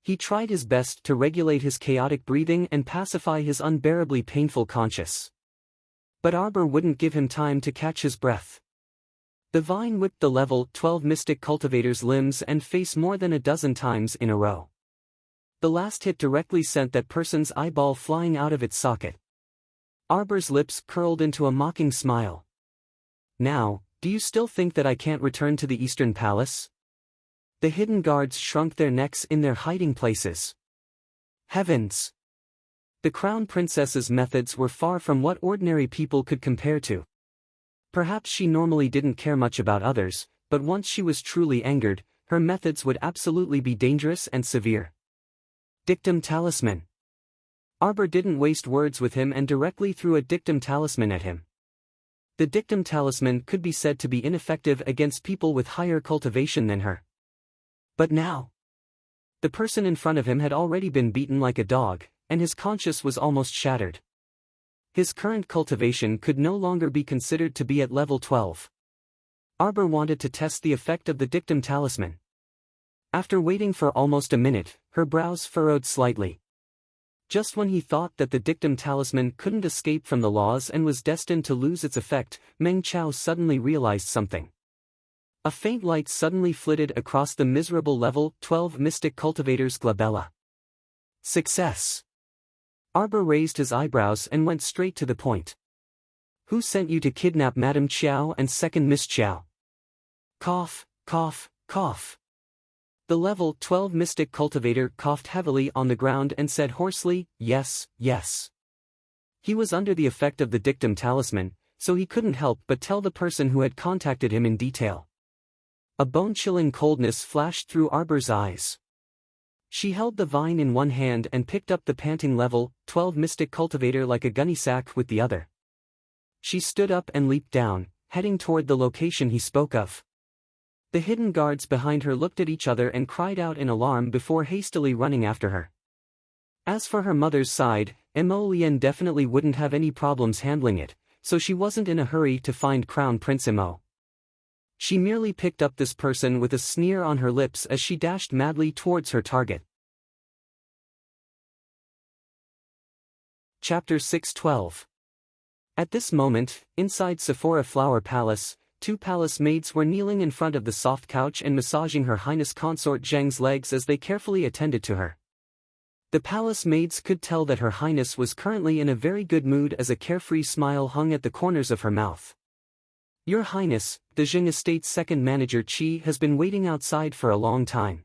He tried his best to regulate his chaotic breathing and pacify his unbearably painful conscience. But Arbor wouldn't give him time to catch his breath. The vine whipped the level 12 mystic cultivator's limbs and face more than a dozen times in a row. The last hit directly sent that person's eyeball flying out of its socket. Arbor's lips curled into a mocking smile. Now, do you still think that I can't return to the Eastern Palace? The hidden guards shrunk their necks in their hiding places. Heavens! The Crown Princess's methods were far from what ordinary people could compare to. Perhaps she normally didn't care much about others, but once she was truly angered, her methods would absolutely be dangerous and severe. Dictum Talisman. Arbor didn't waste words with him and directly threw a Dictum Talisman at him. The Dictum Talisman could be said to be ineffective against people with higher cultivation than her. But now, the person in front of him had already been beaten like a dog, and his conscience was almost shattered. His current cultivation could no longer be considered to be at level 12. Arbor wanted to test the effect of the Dictum Talisman. After waiting for almost a minute, her brows furrowed slightly. Just when he thought that the Dictum Talisman couldn't escape from the laws and was destined to lose its effect, Meng Chao suddenly realized something. A faint light suddenly flitted across the miserable level 12 mystic cultivator's glabella. Success! Arbor raised his eyebrows and went straight to the point. Who sent you to kidnap Madame Qiao and second Miss Qiao? Cough, cough, cough. The level 12 mystic cultivator coughed heavily on the ground and said hoarsely, yes, yes. He was under the effect of the Dictum Talisman, so he couldn't help but tell the person who had contacted him in detail. A bone-chilling coldness flashed through Arbor's eyes. She held the vine in one hand and picked up the panting level 12 mystic cultivator like a gunny sack with the other. She stood up and leaped down, heading toward the location he spoke of. The hidden guards behind her looked at each other and cried out in alarm before hastily running after her. As for her mother's side, Mo Lian definitely wouldn't have any problems handling it, so she wasn't in a hurry to find Crown Prince Mo. She merely picked up this person with a sneer on her lips as she dashed madly towards her target. Chapter 6:12. At this moment, inside Sephora Flower Palace, 2 palace maids were kneeling in front of the soft couch and massaging Her Highness Consort Zheng's legs as they carefully attended to her. The palace maids could tell that Her Highness was currently in a very good mood as a carefree smile hung at the corners of her mouth. Your Highness, the Zheng Estate's second manager Qi has been waiting outside for a long time.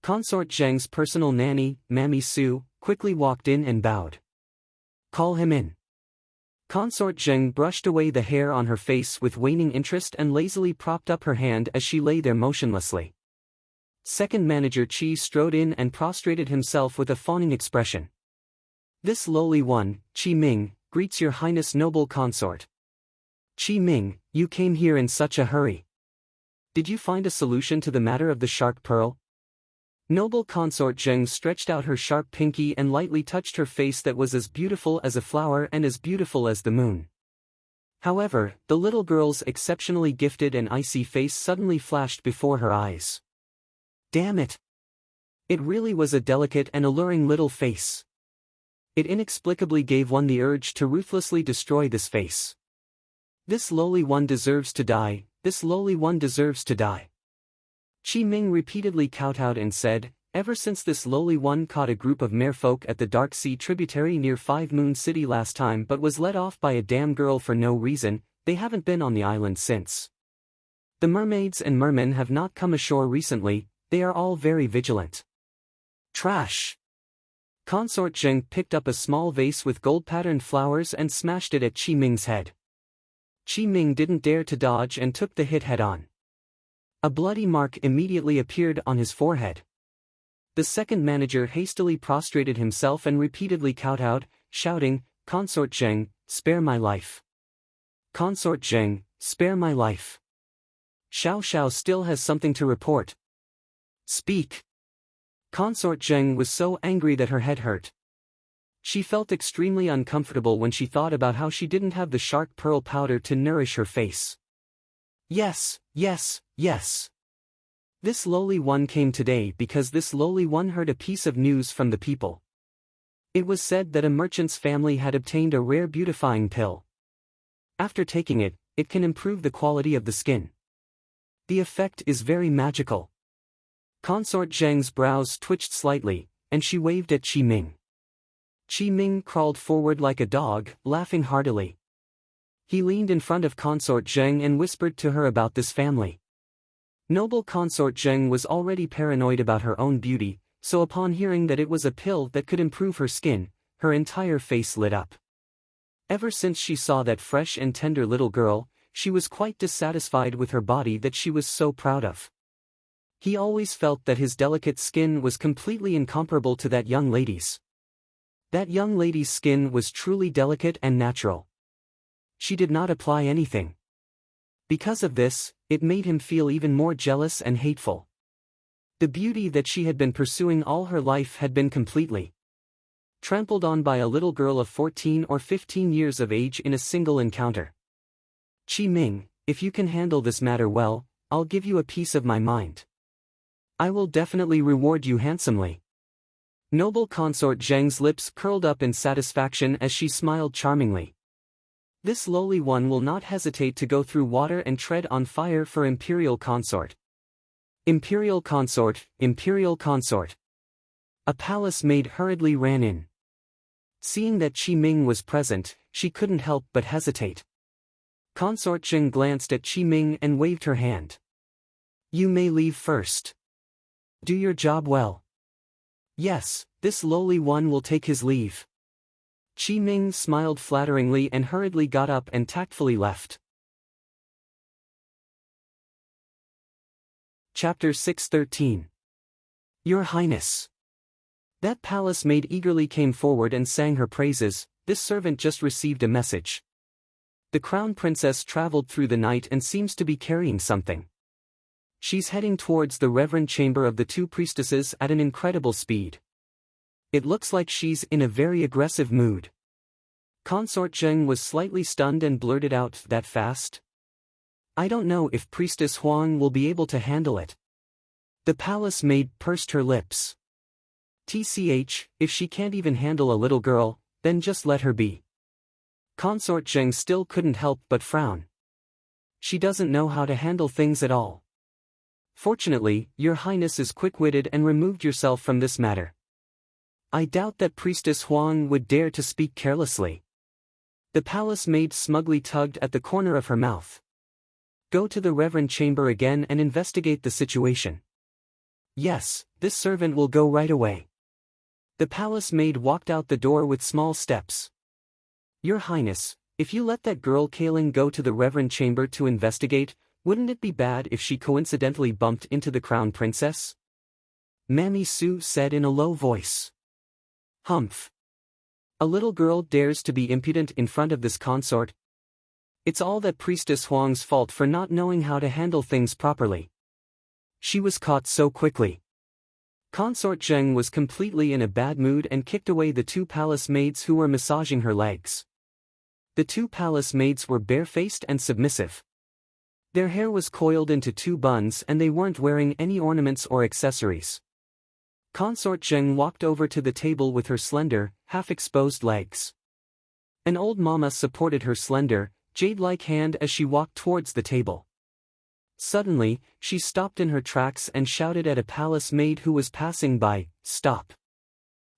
Consort Zheng's personal nanny, Mammy Su, quickly walked in and bowed. Call him in. Consort Zheng brushed away the hair on her face with waning interest and lazily propped up her hand as she lay there motionlessly. Second manager Qi strode in and prostrated himself with a fawning expression. This lowly one, Qi Ming, greets your Highness noble consort. Qi Ming, you came here in such a hurry. Did you find a solution to the matter of the shark pearl? Noble consort Zheng stretched out her sharp pinky and lightly touched her face that was as beautiful as a flower and as beautiful as the moon. However, the little girl's exceptionally gifted and icy face suddenly flashed before her eyes. Damn it! It really was a delicate and alluring little face. It inexplicably gave one the urge to ruthlessly destroy this face. This lowly one deserves to die, this lowly one deserves to die. Qi Ming repeatedly kowtowed and said, ever since this lowly one caught a group of merfolk at the Dark Sea tributary near Five Moon City last time but was let off by a damn girl for no reason, they haven't been on the island since. The mermaids and mermen have not come ashore recently, they are all very vigilant. Trash! Consort Zheng picked up a small vase with gold-patterned flowers and smashed it at Qi Ming's head. Qi Ming didn't dare to dodge and took the hit head-on. A bloody mark immediately appeared on his forehead. The second manager hastily prostrated himself and repeatedly kowtowed, shouting, Consort Zheng, spare my life. Consort Zheng, spare my life. Xiao Xiao still has something to report. Speak. Consort Zheng was so angry that her head hurt. She felt extremely uncomfortable when she thought about how she didn't have the shark pearl powder to nourish her face. Yes, yes, yes. This lowly one came today because this lowly one heard a piece of news from the people. It was said that a merchant's family had obtained a rare beautifying pill. After taking it, it can improve the quality of the skin. The effect is very magical. Consort Zheng's brows twitched slightly, and she waved at Qi Ming. Qi Ming crawled forward like a dog, laughing heartily. He leaned in front of Consort Zheng and whispered to her about this family. Noble Consort Zheng was already paranoid about her own beauty, so upon hearing that it was a pill that could improve her skin, her entire face lit up. Ever since she saw that fresh and tender little girl, she was quite dissatisfied with her body that she was so proud of. He always felt that his delicate skin was completely incomparable to that young lady's. That young lady's skin was truly delicate and natural. She did not apply anything. Because of this, it made him feel even more jealous and hateful. The beauty that she had been pursuing all her life had been completely trampled on by a little girl of 14 or 15 years of age in a single encounter. Qi Ming, if you can handle this matter well, I'll give you a piece of my mind. I will definitely reward you handsomely. Noble Consort Zheng's lips curled up in satisfaction as she smiled charmingly. This lowly one will not hesitate to go through water and tread on fire for Imperial Consort. Imperial Consort, Imperial Consort. A palace maid hurriedly ran in. Seeing that Qi Ming was present, she couldn't help but hesitate. Consort Zheng glanced at Qi Ming and waved her hand. You may leave first. Do your job well. Yes, this lowly one will take his leave. Qi Ming smiled flatteringly and hurriedly got up and tactfully left. Chapter 613. Your Highness. That palace maid eagerly came forward and sang her praises. This servant just received a message. The crown princess traveled through the night and seems to be carrying something. She's heading towards the reverend chamber of the two priestesses at an incredible speed. It looks like she's in a very aggressive mood. Consort Zheng was slightly stunned and blurted out, that fast? I don't know if Priestess Huang will be able to handle it. The palace maid pursed her lips. TCH, if she can't even handle a little girl, then just let her be. Consort Zheng still couldn't help but frown. She doesn't know how to handle things at all. Fortunately, your highness is quick-witted and removed yourself from this matter. I doubt that Priestess Huang would dare to speak carelessly. The palace maid smugly tugged at the corner of her mouth. Go to the reverend chamber again and investigate the situation. Yes, this servant will go right away. The palace maid walked out the door with small steps. Your highness, if you let that girl Kaling go to the reverend chamber to investigate, wouldn't it be bad if she coincidentally bumped into the crown princess? Mammy Su said in a low voice. Humph. A little girl dares to be impudent in front of this consort? It's all that Priestess Huang's fault for not knowing how to handle things properly. She was caught so quickly. Consort Zheng was completely in a bad mood and kicked away the two palace maids who were massaging her legs. The two palace maids were barefaced and submissive. Their hair was coiled into two buns and they weren't wearing any ornaments or accessories. Consort Zheng walked over to the table with her slender, half-exposed legs. An old mama supported her slender, jade-like hand as she walked towards the table. Suddenly, she stopped in her tracks and shouted at a palace maid who was passing by, "Stop!"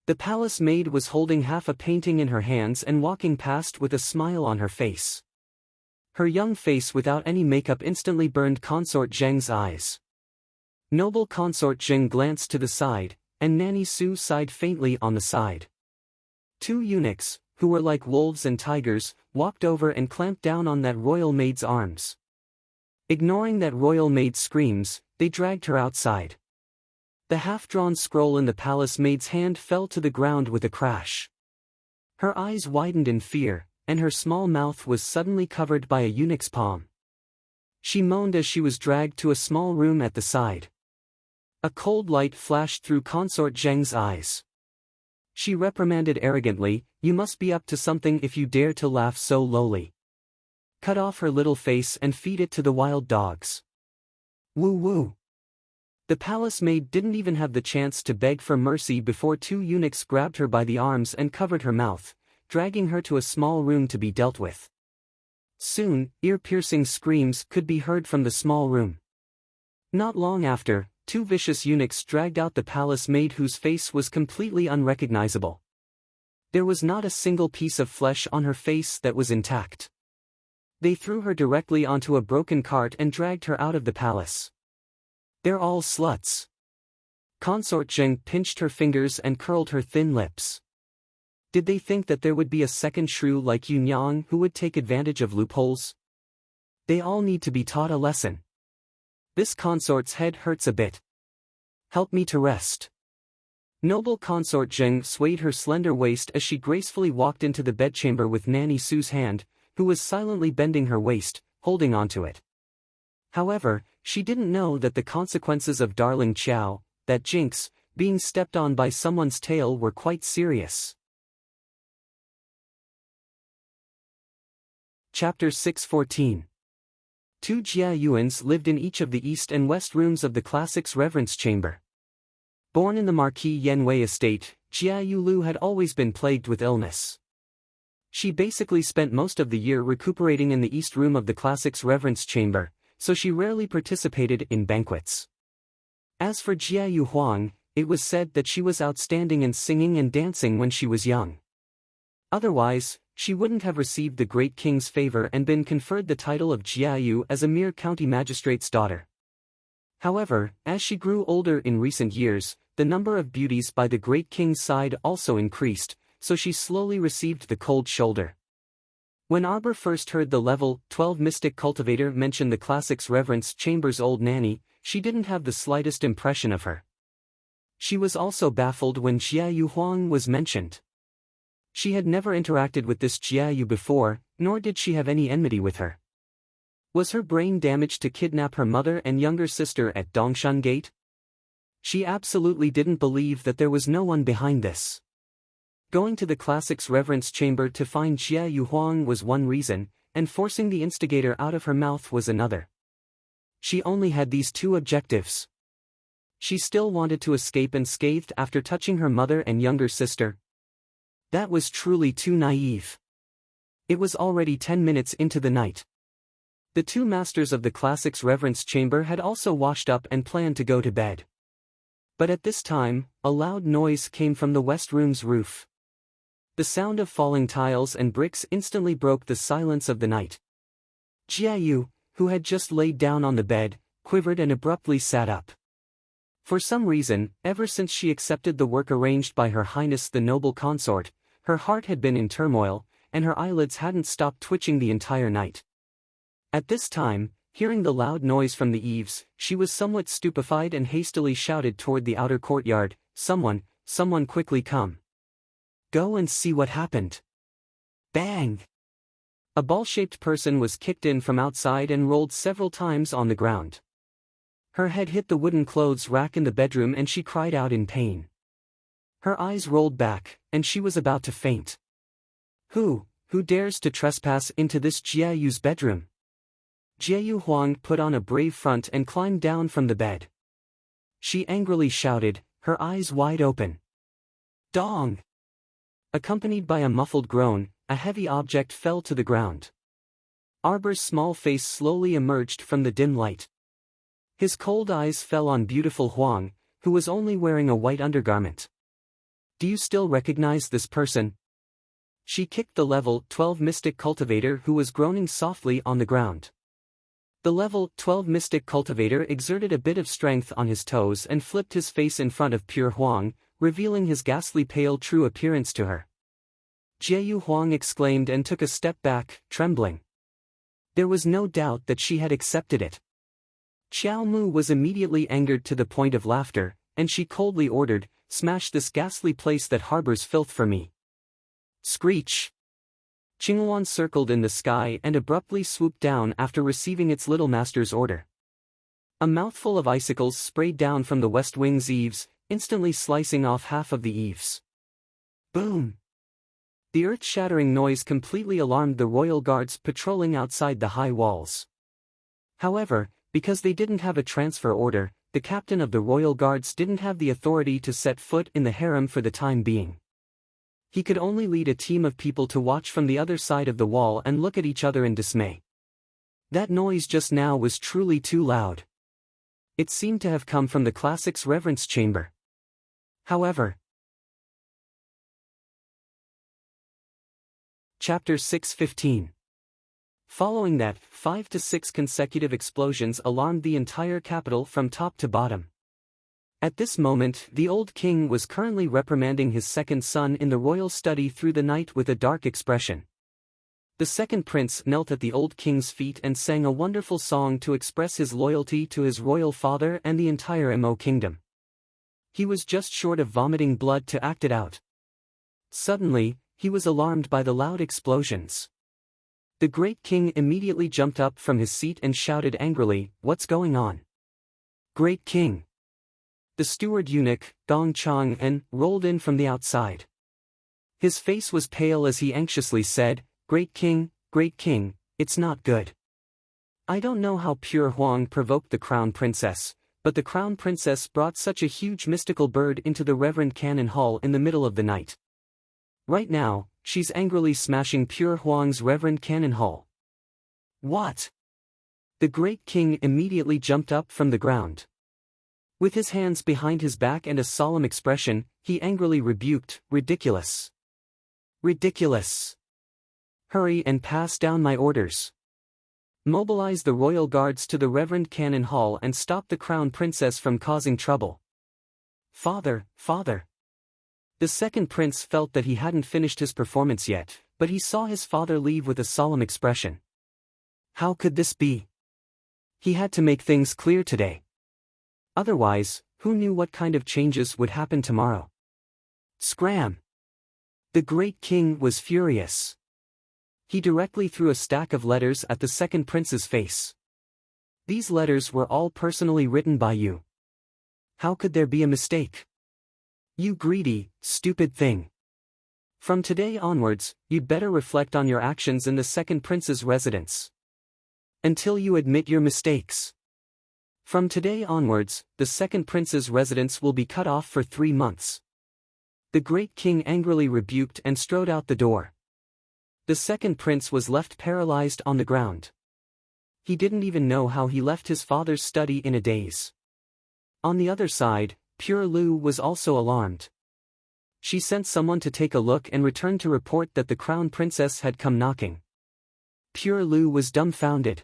The palace maid was holding half a painting in her hands and walking past with a smile on her face. Her young face without any makeup instantly burned Consort Zheng's eyes. Noble Consort Zheng glanced to the side, and Nanny Su sighed faintly on the side. Two eunuchs, who were like wolves and tigers, walked over and clamped down on that royal maid's arms. Ignoring that royal maid's screams, they dragged her outside. The half-drawn scroll in the palace maid's hand fell to the ground with a crash. Her eyes widened in fear, and her small mouth was suddenly covered by a eunuch's palm. She moaned as she was dragged to a small room at the side. A cold light flashed through Consort Zheng's eyes. She reprimanded arrogantly, "You must be up to something if you dare to laugh so lowly. Cut off her little face and feed it to the wild dogs." Woo woo. The palace maid didn't even have the chance to beg for mercy before two eunuchs grabbed her by the arms and covered her mouth, dragging her to a small room to be dealt with. Soon, ear-piercing screams could be heard from the small room. Not long after, two vicious eunuchs dragged out the palace maid whose face was completely unrecognizable. There was not a single piece of flesh on her face that was intact. They threw her directly onto a broken cart and dragged her out of the palace. "They're all sluts." Consort Zheng pinched her fingers and curled her thin lips. Did they think that there would be a second shrew like Yunyang who would take advantage of loopholes? They all need to be taught a lesson. This consort's head hurts a bit. Help me to rest. Noble Consort Zheng swayed her slender waist as she gracefully walked into the bedchamber with Nanny Su's hand, who was silently bending her waist, holding onto it. However, she didn't know that the consequences of Darling Qiao, that jinx, being stepped on by someone's tail were quite serious. Chapter 614. Two Jia Yuans lived in each of the east and west rooms of the classics reverence chamber. Born in the Marquis Yanwei estate, Jia Yulu had always been plagued with illness. She basically spent most of the year recuperating in the east room of the classics reverence chamber, so she rarely participated in banquets. As for Jia Yu Huang, it was said that she was outstanding in singing and dancing when she was young. Otherwise, she wouldn't have received the great king's favor and been conferred the title of Jia Yu as a mere county magistrate's daughter. However, as she grew older in recent years, the number of beauties by the great king's side also increased, so she slowly received the cold shoulder. When Arbor first heard the level 12 mystic cultivator mention the classics reverence chamber's old nanny, she didn't have the slightest impression of her. She was also baffled when Jia Yu Huang was mentioned. She had never interacted with this Jia Yu before, nor did she have any enmity with her. Was her brain damaged to kidnap her mother and younger sister at Dongshan Gate? She absolutely didn't believe that there was no one behind this. Going to the classics reverence chamber to find Jia Yu Huang was one reason, and forcing the instigator out of her mouth was another. She only had these two objectives. She still wanted to escape unscathed after touching her mother and younger sister. That was truly too naive. It was already 10 minutes into the night. The two masters of the classics reverence chamber had also washed up and planned to go to bed. But at this time, a loud noise came from the west room's roof. The sound of falling tiles and bricks instantly broke the silence of the night. Jia Yu, who had just laid down on the bed, quivered and abruptly sat up. For some reason, ever since she accepted the work arranged by Her Highness the Noble Consort, her heart had been in turmoil, and her eyelids hadn't stopped twitching the entire night. At this time, hearing the loud noise from the eaves, she was somewhat stupefied and hastily shouted toward the outer courtyard, someone quickly come. Go and see what happened." Bang! A ball-shaped person was kicked in from outside and rolled several times on the ground. Her head hit the wooden clothes rack in the bedroom and she cried out in pain. Her eyes rolled back, and she was about to faint. Who dares to trespass into this Jia Yu's bedroom? Jia Yu Huang put on a brave front and climbed down from the bed. She angrily shouted, her eyes wide open. Dong! Accompanied by a muffled groan, a heavy object fell to the ground. Arbor's small face slowly emerged from the dim light. His cold eyes fell on beautiful Huang, who was only wearing a white undergarment. Do you still recognize this person? She kicked the level 12 mystic cultivator who was groaning softly on the ground. The level 12 mystic cultivator exerted a bit of strength on his toes and flipped his face in front of pure Huang, revealing his ghastly pale true appearance to her. Jieyu Huang exclaimed and took a step back, trembling. There was no doubt that she had accepted it. Xiao Mu was immediately angered to the point of laughter, and she coldly ordered, "Smash this ghastly place that harbors filth for me." Screech! Qinghuan circled in the sky and abruptly swooped down after receiving its little master's order. A mouthful of icicles sprayed down from the west wing's eaves, instantly slicing off half of the eaves. Boom! The earth-shattering noise completely alarmed the royal guards patrolling outside the high walls. However, because they didn't have a transfer order, the captain of the royal guards didn't have the authority to set foot in the harem for the time being. He could only lead a team of people to watch from the other side of the wall and look at each other in dismay. That noise just now was truly too loud. It seemed to have come from the classic's reverence chamber. However, Chapter 6:15. Following that, 5 to 6 consecutive explosions alarmed the entire capital from top to bottom. At this moment, the old king was currently reprimanding his second son in the royal study through the night with a dark expression. The second prince knelt at the old king's feet and sang a wonderful song to express his loyalty to his royal father and the entire Mo kingdom. He was just short of vomiting blood to act it out. Suddenly, he was alarmed by the loud explosions. The great king immediately jumped up from his seat and shouted angrily, "What's going on?" "Great king!" The steward eunuch, Dong Chang'an, rolled in from the outside. His face was pale as he anxiously said, Great king, it's not good. I don't know how pure Huang provoked the crown princess, but the crown princess brought such a huge mystical bird into the reverend cannon hall in the middle of the night. Right now, she's angrily smashing pure Huang's reverend cannon hall. What? The great king immediately jumped up from the ground. With his hands behind his back and a solemn expression, he angrily rebuked, "Ridiculous! Ridiculous! Hurry and pass down my orders. Mobilize the royal guards to the reverend cannon hall and stop the crown princess from causing trouble." Father! The second prince felt that he hadn't finished his performance yet, but he saw his father leave with a solemn expression. How could this be? He had to make things clear today. Otherwise, who knew what kind of changes would happen tomorrow? Scram! The great king was furious. He directly threw a stack of letters at the second prince's face. These letters were all personally written by you. How could there be a mistake? You greedy, stupid thing. From today onwards, you'd better reflect on your actions in the second prince's residence. Until you admit your mistakes. From today onwards, the second prince's residence will be cut off for 3 months. The great king angrily rebuked and strode out the door. The second prince was left paralyzed on the ground. He didn't even know how he left his father's study in a daze. On the other side, Pure Lu was also alarmed. She sent someone to take a look and returned to report that the crown princess had come knocking. Pure Lu was dumbfounded.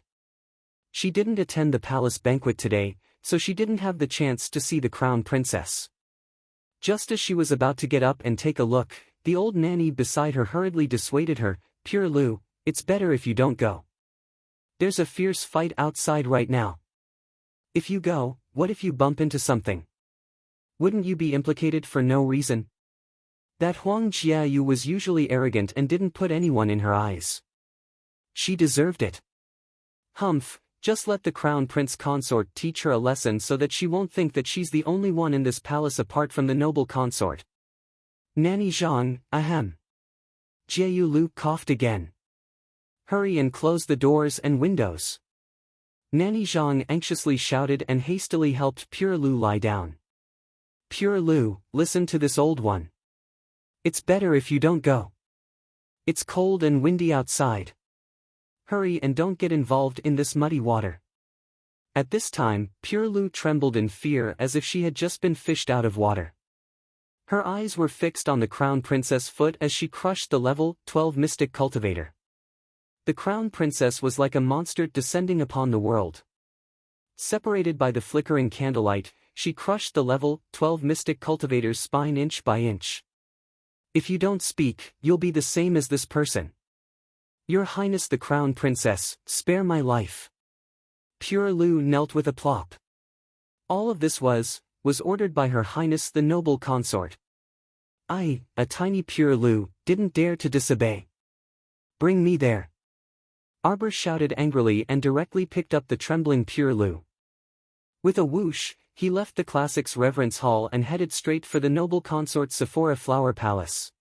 She didn't attend the palace banquet today, so she didn't have the chance to see the crown princess. Just as she was about to get up and take a look, the old nanny beside her hurriedly dissuaded her, "Pure Lu, it's better if you don't go. There's a fierce fight outside right now. If you go, what if you bump into something? Wouldn't you be implicated for no reason?" That Huang Jiayu was usually arrogant and didn't put anyone in her eyes. She deserved it. Humph, just let the crown prince consort teach her a lesson so that she won't think that she's the only one in this palace apart from the noble consort. Nanny Zhang, ahem. Jiayu Lu coughed again. Hurry and close the doors and windows. Nanny Zhang anxiously shouted and hastily helped Pure Lu lie down. Pure Lu, listen to this old one. It's better if you don't go. It's cold and windy outside. Hurry and don't get involved in this muddy water. At this time, Pure Lu trembled in fear as if she had just been fished out of water. Her eyes were fixed on the Crown Princess' foot as she crushed the level 12 Mystic Cultivator. The Crown Princess was like a monster descending upon the world. Separated by the flickering candlelight, she crushed the level 12 Mystic Cultivator's spine inch by inch. If you don't speak, you'll be the same as this person. Your Highness the Crown Princess, spare my life. Pure Lu knelt with a plop. All of this was ordered by Her Highness the Noble Consort. I, a tiny Pure Lu, didn't dare to disobey. Bring me there. Arbor shouted angrily and directly picked up the trembling Pure Lu. With a whoosh, he left the Classics Reverence Hall and headed straight for the Noble Consort's Sephora Flower Palace.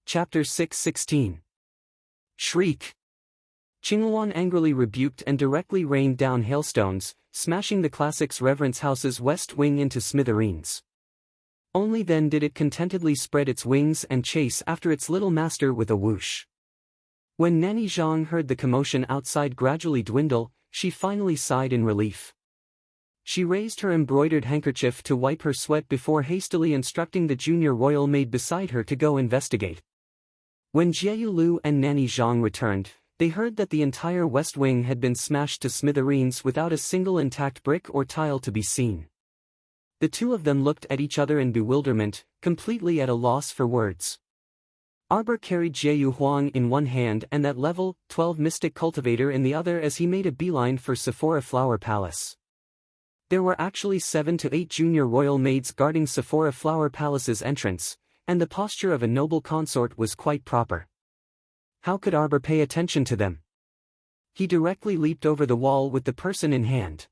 Chapter 6:16. Shriek. Qingluan angrily rebuked and directly rained down hailstones, smashing the Classics Reverence House's west wing into smithereens. Only then did it contentedly spread its wings and chase after its little master with a whoosh. When Nanny Zhang heard the commotion outside gradually dwindle, she finally sighed in relief. She raised her embroidered handkerchief to wipe her sweat before hastily instructing the junior royal maid beside her to go investigate. When Jieyu Lu and Nanny Zhang returned, they heard that the entire west wing had been smashed to smithereens without a single intact brick or tile to be seen. The two of them looked at each other in bewilderment, completely at a loss for words. Arbor carried Jieyu Huang in one hand and that level 12 Mystic Cultivator in the other as he made a beeline for Sephora Flower Palace. There were actually 7 to 8 junior royal maids guarding Sephora Flower Palace's entrance, and the posture of a noble consort was quite proper. How could Arbor pay attention to them? He directly leaped over the wall with the person in hand.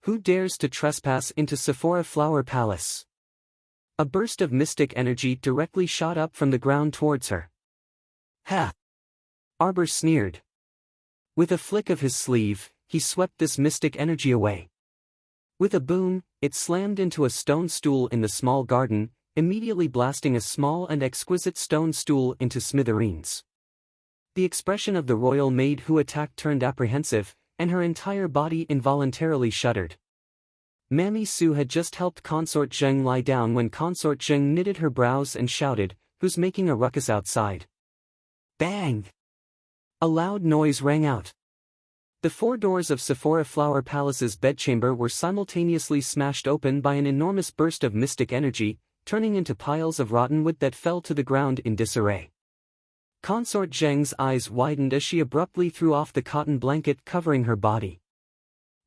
Who dares to trespass into Sephora Flower Palace? A burst of mystic energy directly shot up from the ground towards her. Ha! Arbor sneered. With a flick of his sleeve, he swept this mystic energy away. With a boom, it slammed into a stone stool in the small garden, immediately blasting a small and exquisite stone stool into smithereens. The expression of the royal maid who attacked turned apprehensive, and her entire body involuntarily shuddered. Mammy Su had just helped Consort Zheng lie down when Consort Zheng knitted her brows and shouted, "Who's making a ruckus outside?" Bang! A loud noise rang out. The 4 doors of Sephora Flower Palace's bedchamber were simultaneously smashed open by an enormous burst of mystic energy, turning into piles of rotten wood that fell to the ground in disarray. Consort Zheng's eyes widened as she abruptly threw off the cotton blanket covering her body.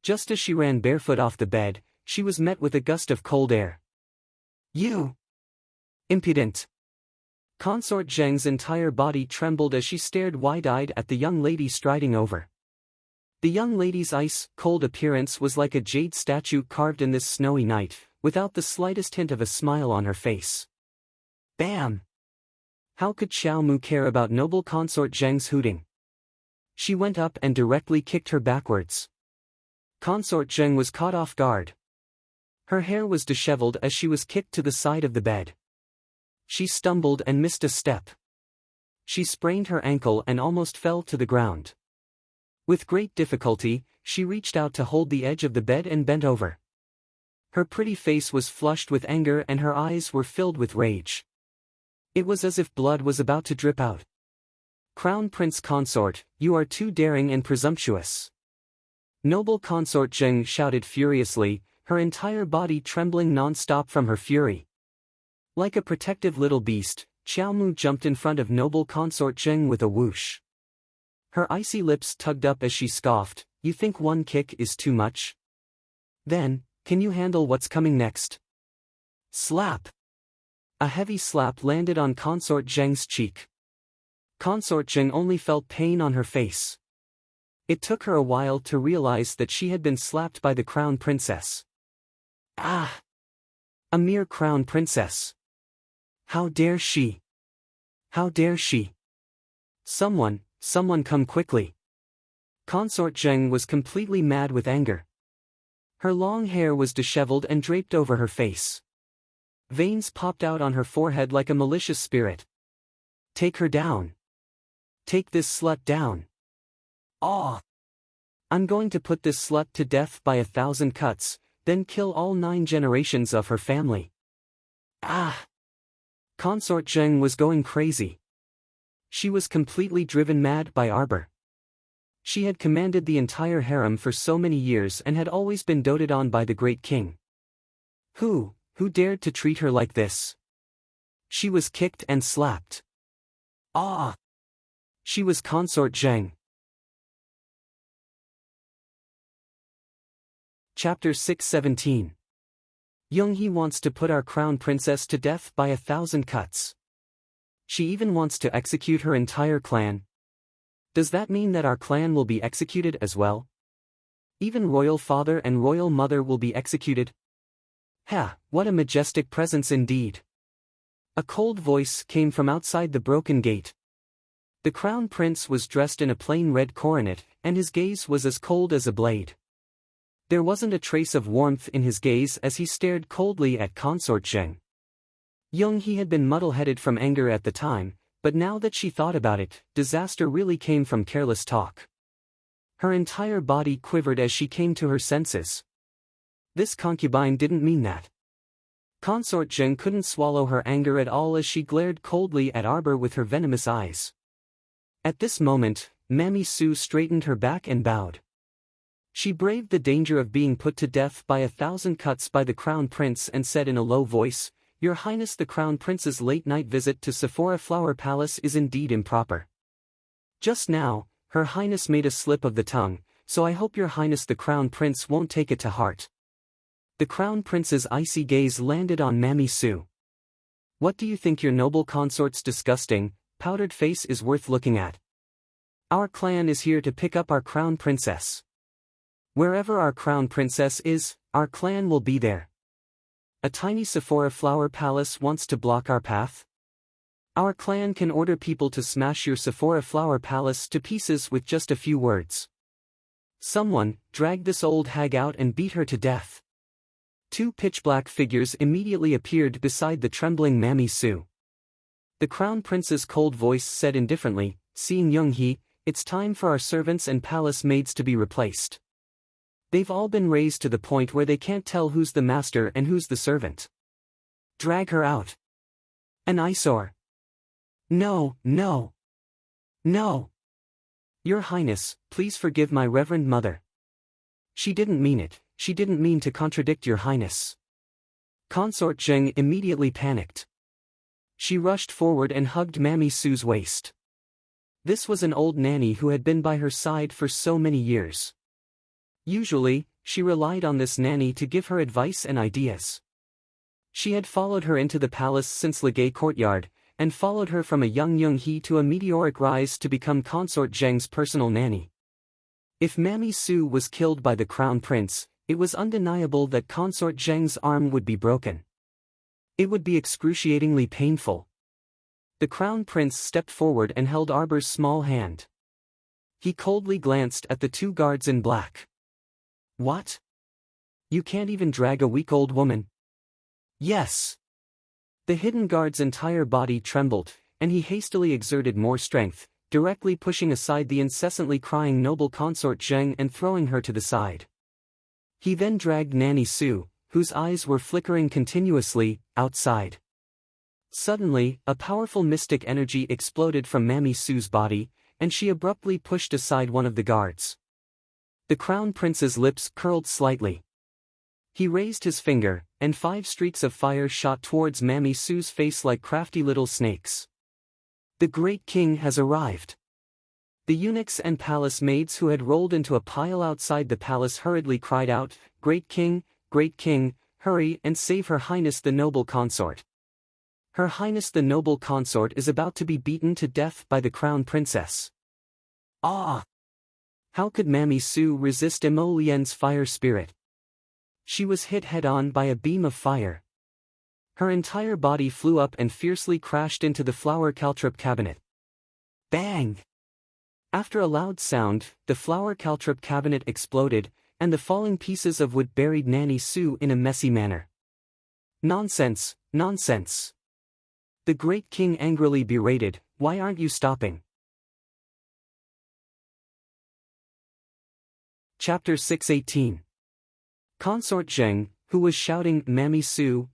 Just as she ran barefoot off the bed, she was met with a gust of cold air. You! Impudent! Consort Zheng's entire body trembled as she stared wide-eyed at the young lady striding over. The young lady's ice-cold appearance was like a jade statue carved in this snowy night, without the slightest hint of a smile on her face. Bam! How could Xiao Mu care about noble Consort Zheng's hooting? She went up and directly kicked her backwards. Consort Zheng was caught off guard. Her hair was disheveled as she was kicked to the side of the bed. She stumbled and missed a step. She sprained her ankle and almost fell to the ground. With great difficulty, she reached out to hold the edge of the bed and bent over. Her pretty face was flushed with anger and her eyes were filled with rage. It was as if blood was about to drip out. Crown Prince Consort, you are too daring and presumptuous. Noble Consort Zheng shouted furiously, her entire body trembling non-stop from her fury. Like a protective little beast, Xiao Mu jumped in front of Noble Consort Zheng with a whoosh. Her icy lips tugged up as she scoffed, "You think one kick is too much? Then, can you handle what's coming next?" Slap! A heavy slap landed on Consort Zheng's cheek. Consort Zheng only felt pain on her face. It took her a while to realize that she had been slapped by the Crown Princess. Ah! A mere Crown Princess. How dare she? How dare she? Someone come quickly. Consort Zheng was completely mad with anger. Her long hair was disheveled and draped over her face. Veins popped out on her forehead like a malicious spirit. Take her down. Take this slut down. Ah! I'm going to put this slut to death by 1,000 cuts, then kill all 9 generations of her family. Ah! Consort Zheng was going crazy. She was completely driven mad by Arbor. She had commanded the entire harem for so many years and had always been doted on by the great king. Who dared to treat her like this? She was kicked and slapped. Ah! She was Consort Zheng. Chapter 617. Young-hee wants to put our crown princess to death by 1,000 cuts. She even wants to execute her entire clan. Does that mean that our clan will be executed as well? Even royal father and royal mother will be executed? Ha, what a majestic presence indeed. A cold voice came from outside the broken gate. The crown prince was dressed in a plain red coronet, and his gaze was as cold as a blade. There wasn't a trace of warmth in his gaze as he stared coldly at Consort Zheng. Young-hee had been muddle-headed from anger at the time, but now that she thought about it, disaster really came from careless talk. Her entire body quivered as she came to her senses. This concubine didn't mean that. Consort Zheng couldn't swallow her anger at all as she glared coldly at Arbor with her venomous eyes. At this moment, Mammy Sue straightened her back and bowed. She braved the danger of being put to death by 1,000 cuts by the crown prince and said in a low voice, "Your Highness, the crown prince's late-night visit to Sephora Flower Palace is indeed improper. Just now, Her Highness made a slip of the tongue, so I hope Your Highness the crown prince won't take it to heart." The crown prince's icy gaze landed on Mammy Sue. "What do you think, your noble consort's disgusting, powdered face is worth looking at? Our clan is here to pick up our crown princess. Wherever our crown princess is, our clan will be there. A tiny Sephora Flower Palace wants to block our path? Our clan can order people to smash your Sephora Flower Palace to pieces with just a few words. Someone, drag this old hag out and beat her to death." 2 pitch-black figures immediately appeared beside the trembling Mammy Sue. The crown prince's cold voice said indifferently, "Seeing Young-hee, it's time for our servants and palace maids to be replaced. They've all been raised to the point where they can't tell who's the master and who's the servant. Drag her out. An eyesore. No, no. No. Your Highness, please forgive my reverend mother. She didn't mean it, she didn't mean to contradict Your Highness." Consort Zheng immediately panicked. She rushed forward and hugged Mammy Sue's waist. This was an old nanny who had been by her side for so many years. Usually, she relied on this nanny to give her advice and ideas. She had followed her into the palace since Legay Courtyard, and followed her from a young Young-hee to a meteoric rise to become Consort Zheng's personal nanny. If Mammy Sue was killed by the crown prince, it was undeniable that Consort Zheng's arm would be broken. It would be excruciatingly painful. The crown prince stepped forward and held Arbor's small hand. He coldly glanced at the 2 guards in black. "What? You can't even drag a weak old woman?" "Yes." The hidden guard's entire body trembled, and he hastily exerted more strength, directly pushing aside the incessantly crying noble Consort Zheng and throwing her to the side. He then dragged Nanny Sue, whose eyes were flickering continuously, outside. Suddenly, a powerful mystic energy exploded from Mammy Sue's body, and she abruptly pushed aside one of the guards. The crown prince's lips curled slightly. He raised his finger, and 5 streaks of fire shot towards Mammy Sue's face like crafty little snakes. "The great king has arrived." The eunuchs and palace maids who had rolled into a pile outside the palace hurriedly cried out, Great king, hurry and save Her Highness the noble consort. Her Highness the noble consort is about to be beaten to death by the crown princess." Ah! How could Mammy Sue resist Emolien's fire spirit? She was hit head-on by a beam of fire. Her entire body flew up and fiercely crashed into the flower caltrip cabinet. Bang! After a loud sound, the flower caltrip cabinet exploded, and the falling pieces of wood buried Nanny Sue in a messy manner. Nonsense, nonsense! The great king angrily berated, "Why aren't you stopping?" Chapter 6:18. Consort Zheng, who was shouting Mammy Sue,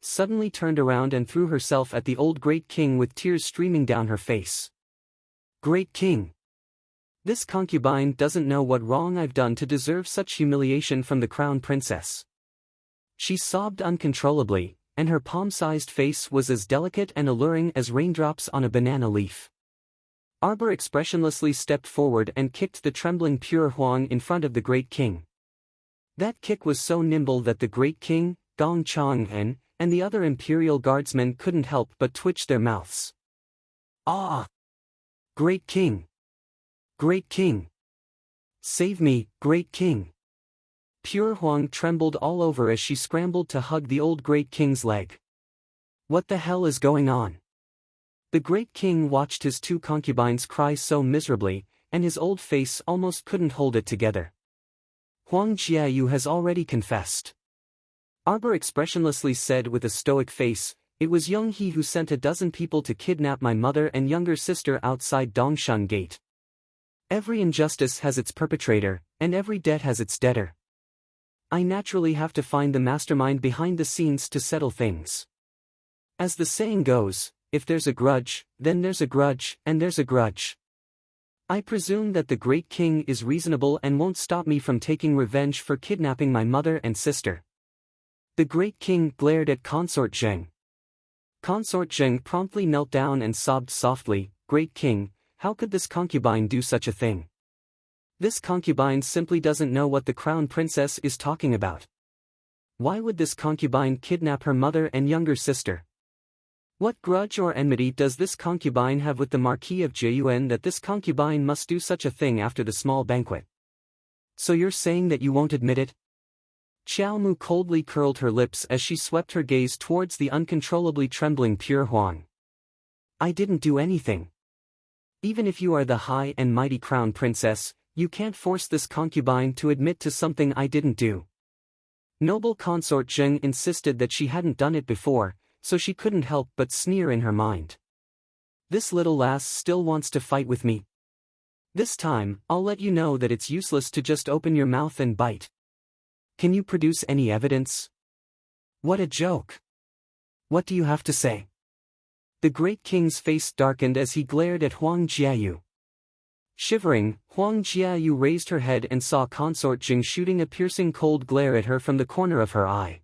suddenly turned around and threw herself at the old great king with tears streaming down her face. "Great king! This concubine doesn't know what wrong I've done to deserve such humiliation from the crown princess." She sobbed uncontrollably, and her palm-sized face was as delicate and alluring as raindrops on a banana leaf. Arbor expressionlessly stepped forward and kicked the trembling Pure Huang in front of the great king. That kick was so nimble that the great king, Gong Chang'an, and the other imperial guardsmen couldn't help but twitch their mouths. "Ah! Great king! Great king! Save me, great king!" Pure Huang trembled all over as she scrambled to hug the old great king's leg. "What the hell is going on?" The great king watched his two concubines cry so miserably, and his old face almost couldn't hold it together. "Huang Jiayu has already confessed," Arbor expressionlessly said with a stoic face. "It was Young He who sent a dozen people to kidnap my mother and younger sister outside Dongshan Gate. Every injustice has its perpetrator, and every debt has its debtor. I naturally have to find the mastermind behind the scenes to settle things. As the saying goes, if there's a grudge, then there's a grudge, and there's a grudge. I presume that the great king is reasonable and won't stop me from taking revenge for kidnapping my mother and sister." The great king glared at Consort Zheng. Consort Zheng promptly knelt down and sobbed softly, "Great king, how could this concubine do such a thing? This concubine simply doesn't know what the crown princess is talking about. Why would this concubine kidnap her mother and younger sister? What grudge or enmity does this concubine have with the Marquis of Jiyuan that this concubine must do such a thing after the small banquet? So you're saying that you won't admit it?" Xiao Mu coldly curled her lips as she swept her gaze towards the uncontrollably trembling Pure Huang. "I didn't do anything. Even if you are the high and mighty crown princess, you can't force this concubine to admit to something I didn't do." Noble Consort Zheng insisted that she hadn't done it before, so she couldn't help but sneer in her mind. "This little lass still wants to fight with me. This time, I'll let you know that it's useless to just open your mouth and bite. Can you produce any evidence? What a joke. What do you have to say?" The great king's face darkened as he glared at Huang Jiayu. Shivering, Huang Jiayu raised her head and saw Consort Zheng shooting a piercing cold glare at her from the corner of her eye.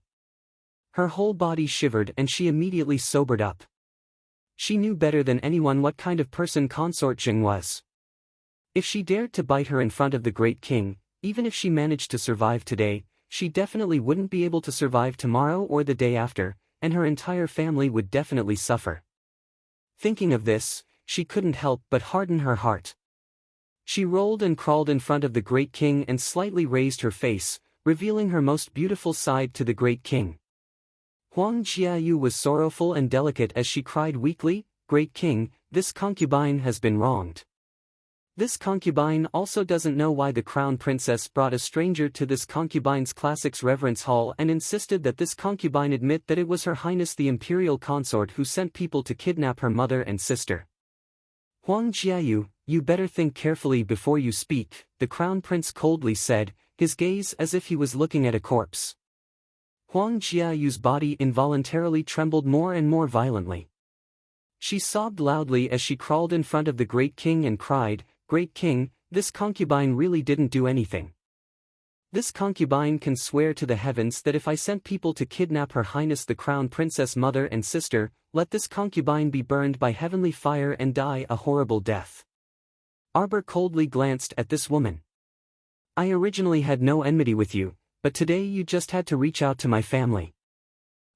Her whole body shivered and she immediately sobered up. She knew better than anyone what kind of person Consort Zheng was. If she dared to bite her in front of the great king, even if she managed to survive today, she definitely wouldn't be able to survive tomorrow or the day after, and her entire family would definitely suffer. Thinking of this, she couldn't help but harden her heart. She rolled and crawled in front of the great king and slightly raised her face, revealing her most beautiful side to the great king. Huang Jiayu was sorrowful and delicate as she cried weakly, "Great king, this concubine has been wronged. This concubine also doesn't know why the crown princess brought a stranger to this concubine's classics reverence hall and insisted that this concubine admit that it was Her Highness the imperial consort who sent people to kidnap her mother and sister. Huang Jiayu, you better think carefully before you speak," the crown prince coldly said, his gaze as if he was looking at a corpse. Huang Jiayu's body involuntarily trembled more and more violently. She sobbed loudly as she crawled in front of the great king and cried, "Great king, this concubine really didn't do anything. This concubine can swear to the heavens that if I sent people to kidnap Her Highness the Crown Princess mother and sister, let this concubine be burned by heavenly fire and die a horrible death." Arbor coldly glanced at this woman. "I originally had no enmity with you, but today you just had to reach out to my family.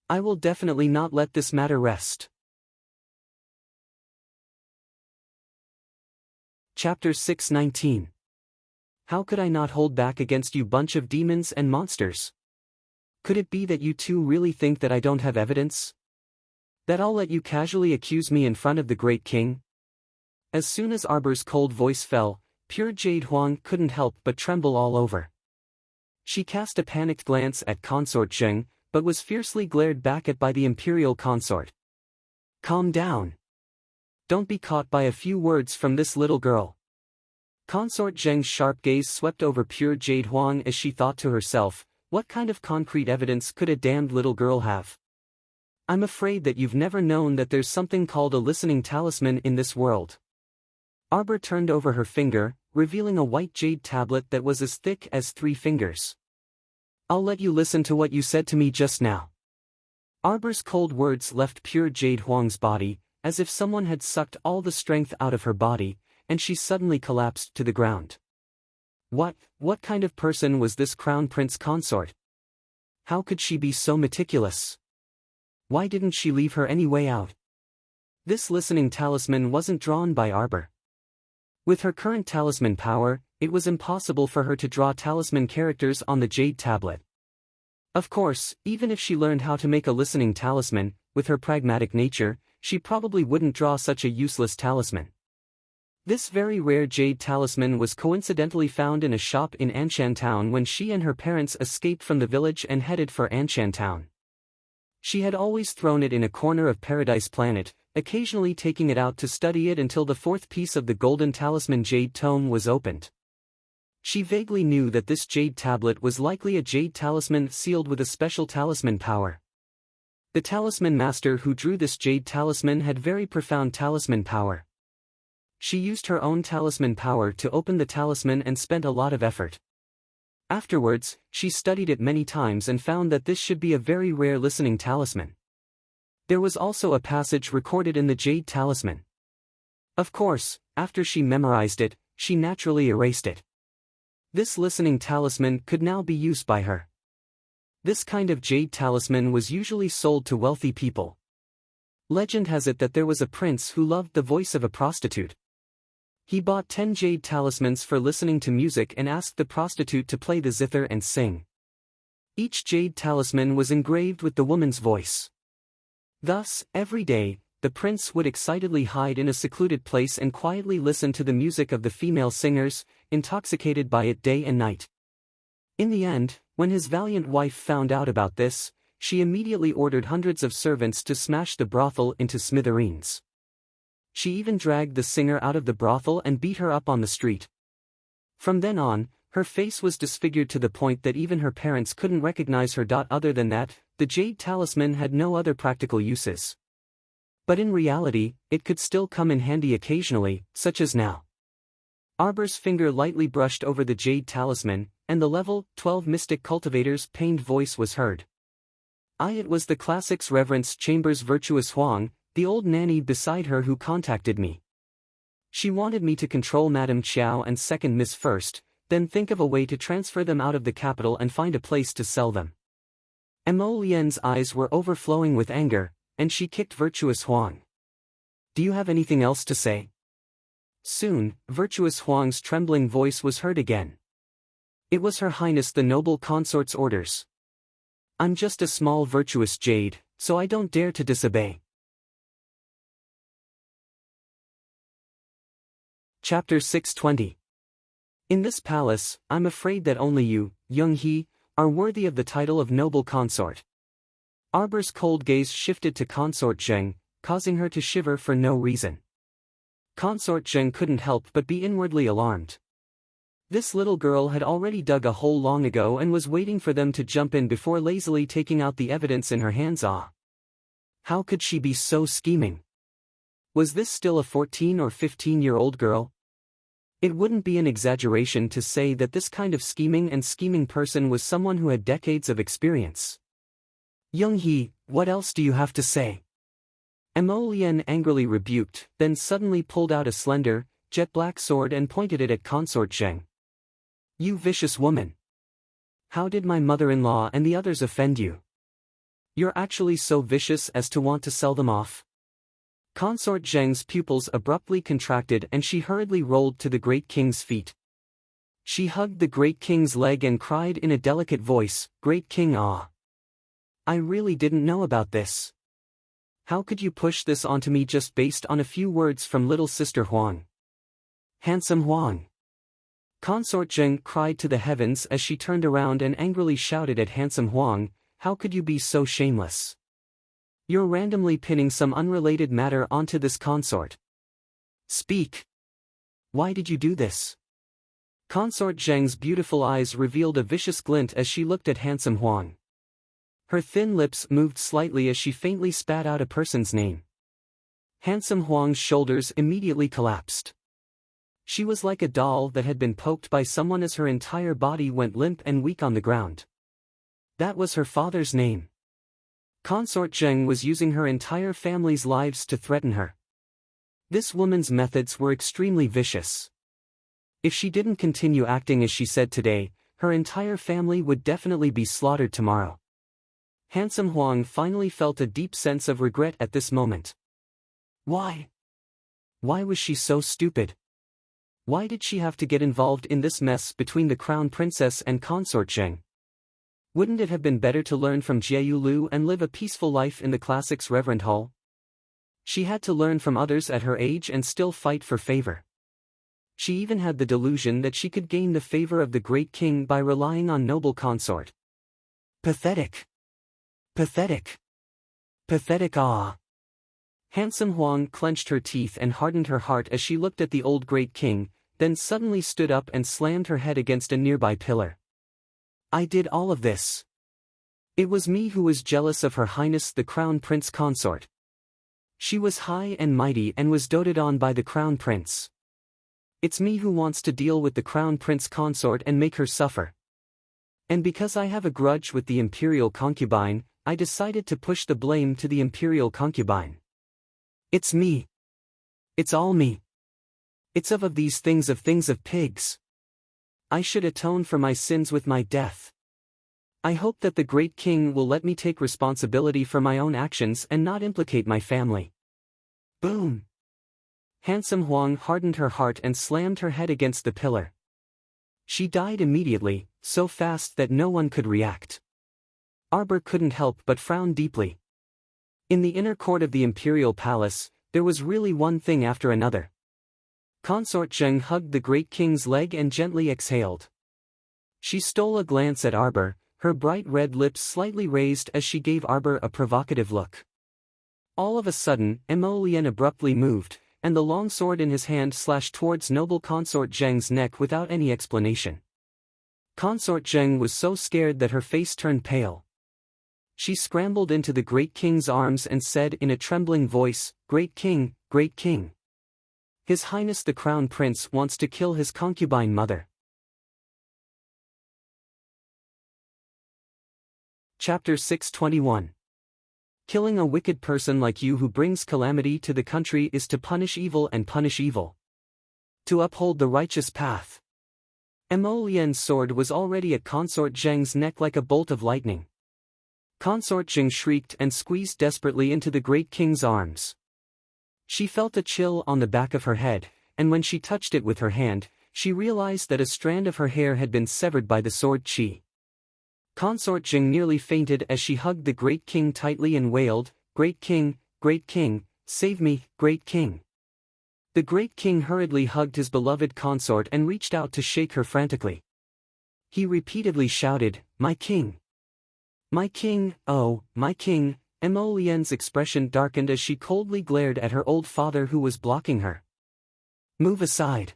I will definitely not let this matter rest." Chapter 6:19. How could I not hold back against you bunch of demons and monsters? Could it be that you two really think that I don't have evidence? That I'll let you casually accuse me in front of the great king? As soon as Arbor's cold voice fell, pure Jade Huang couldn't help but tremble all over. She cast a panicked glance at Consort Zheng, but was fiercely glared back at by the imperial consort. Calm down. Don't be caught by a few words from this little girl. Consort Zheng's sharp gaze swept over pure Jade Huang as she thought to herself, what kind of concrete evidence could a damned little girl have? I'm afraid that you've never known that there's something called a listening talisman in this world. Arbor turned over her finger, revealing a white jade tablet that was as thick as 3 fingers. I'll let you listen to what you said to me just now. Arbor's cold words left pure Jade Huang's body, as if someone had sucked all the strength out of her body, and she suddenly collapsed to the ground. What kind of person was this Crown Prince Consort? How could she be so meticulous? Why didn't she leave her any way out? This listening talisman wasn't drawn by Arbor. With her current talisman power, it was impossible for her to draw talisman characters on the jade tablet. Of course, even if she learned how to make a listening talisman, with her pragmatic nature, she probably wouldn't draw such a useless talisman. This very rare jade talisman was coincidentally found in a shop in Anshan Town when she and her parents escaped from the village and headed for Anshan Town. She had always thrown it in a corner of Paradise Planet, occasionally taking it out to study it until the 4th piece of the Golden Talisman Jade Tome was opened. She vaguely knew that this jade tablet was likely a jade talisman sealed with a special talisman power. The talisman master who drew this jade talisman had very profound talisman power. She used her own talisman power to open the talisman and spent a lot of effort. Afterwards, she studied it many times and found that this should be a very rare listening talisman. There was also a passage recorded in the jade talisman. Of course, after she memorized it, she naturally erased it. This listening talisman could now be used by her. This kind of jade talisman was usually sold to wealthy people. Legend has it that there was a prince who loved the voice of a prostitute. He bought 10 jade talismans for listening to music and asked the prostitute to play the zither and sing. Each jade talisman was engraved with the woman's voice. Thus, every day, the prince would excitedly hide in a secluded place and quietly listen to the music of the female singers, intoxicated by it day and night. In the end, when his valiant wife found out about this, she immediately ordered hundreds of servants to smash the brothel into smithereens. She even dragged the singer out of the brothel and beat her up on the street. From then on, her face was disfigured to the point that even her parents couldn't recognize her. Other than that, the jade talisman had no other practical uses. But in reality, it could still come in handy occasionally, such as now. Arbor's finger lightly brushed over the jade talisman, and the level 12 mystic cultivator's pained voice was heard. It was the classics Reverence Chambers Virtuous Huang, the old nanny beside her, who contacted me. She wanted me to control Madame Qiao and second Miss first, then think of a way to transfer them out of the capital and find a place to sell them. Mo Lian's eyes were overflowing with anger, and she kicked Virtuous Huang. Do you have anything else to say? Soon, Virtuous Huang's trembling voice was heard again. It was Her Highness the Noble Consort's orders. I'm just a small virtuous jade, so I don't dare to disobey. Chapter 620. In this palace, I'm afraid that only you, Young He, are worthy of the title of noble consort. Arbor's cold gaze shifted to Consort Zheng, causing her to shiver for no reason. Consort Zheng couldn't help but be inwardly alarmed. This little girl had already dug a hole long ago and was waiting for them to jump in before lazily taking out the evidence in her hands. How could she be so scheming? Was this still a 14 or 15-year-old girl? It wouldn't be an exaggeration to say that this kind of scheming person was someone who had decades of experience. Young He, what else do you have to say? Mo Lian angrily rebuked, then suddenly pulled out a slender, jet-black sword and pointed it at Consort Zheng. You vicious woman! How did my mother-in-law and the others offend you? You're actually so vicious as to want to sell them off? Consort Zheng's pupils abruptly contracted and she hurriedly rolled to the Great King's feet. She hugged the Great King's leg and cried in a delicate voice, Great King, I really didn't know about this. How could you push this onto me just based on a few words from little sister Huang? Handsome Huang. Consort Zheng cried to the heavens as she turned around and angrily shouted at handsome Huang, "How could you be so shameless? You're randomly pinning some unrelated matter onto this consort. Speak. Why did you do this?" Consort Zheng's beautiful eyes revealed a vicious glint as she looked at handsome Huang. Her thin lips moved slightly as she faintly spat out a person's name. Handsome Huang's shoulders immediately collapsed. She was like a doll that had been poked by someone as her entire body went limp and weak on the ground. That was her father's name. Consort Zheng was using her entire family's lives to threaten her. This woman's methods were extremely vicious. If she didn't continue acting as she said today, her entire family would definitely be slaughtered tomorrow. Handsome Huang finally felt a deep sense of regret at this moment. Why? Why was she so stupid? Why did she have to get involved in this mess between the crown princess and Consort Zheng? Wouldn't it have been better to learn from Jieyu Lu and live a peaceful life in the classics' reverend hall? She had to learn from others at her age and still fight for favor. She even had the delusion that she could gain the favor of the great king by relying on noble consort. Pathetic. Pathetic. Pathetic. Ah. Handsome Huang clenched her teeth and hardened her heart as she looked at the old great king, then suddenly stood up and slammed her head against a nearby pillar. I did all of this. It was me who was jealous of Her Highness the Crown Prince Consort. She was high and mighty and was doted on by the Crown Prince. It's me who wants to deal with the Crown Prince Consort and make her suffer. And because I have a grudge with the imperial concubine, I decided to push the blame to the imperial concubine. It's me. It's all me. It's of these things of pigs. I should atone for my sins with my death. I hope that the great king will let me take responsibility for my own actions and not implicate my family. Boom. Handsome Huang hardened her heart and slammed her head against the pillar. She died immediately, so fast that no one could react. Arbor couldn't help but frown deeply. In the inner court of the imperial palace, there was really one thing after another. Consort Zheng hugged the great king's leg and gently exhaled. She stole a glance at Arbor, her bright red lips slightly raised as she gave Arbor a provocative look. All of a sudden, Mo Lian abruptly moved, and the long sword in his hand slashed towards noble Consort Zheng's neck without any explanation. Consort Zheng was so scared that her face turned pale. She scrambled into the great king's arms and said in a trembling voice, Great King, Great King. His Highness the Crown Prince wants to kill his concubine mother. Chapter 621. Killing a wicked person like you who brings calamity to the country is to punish evil and punish evil. To uphold the righteous path. Mo Lian's sword was already at Consort Zheng's neck like a bolt of lightning. Consort Zheng shrieked and squeezed desperately into the great king's arms. She felt a chill on the back of her head, and when she touched it with her hand, she realized that a strand of her hair had been severed by the sword chi. Consort Zheng nearly fainted as she hugged the great king tightly and wailed, Great King, save me, Great King. The great king hurriedly hugged his beloved consort and reached out to shake her frantically. He repeatedly shouted, My king! My king, oh, my king! Mo Lian's expression darkened as she coldly glared at her old father who was blocking her. Move aside.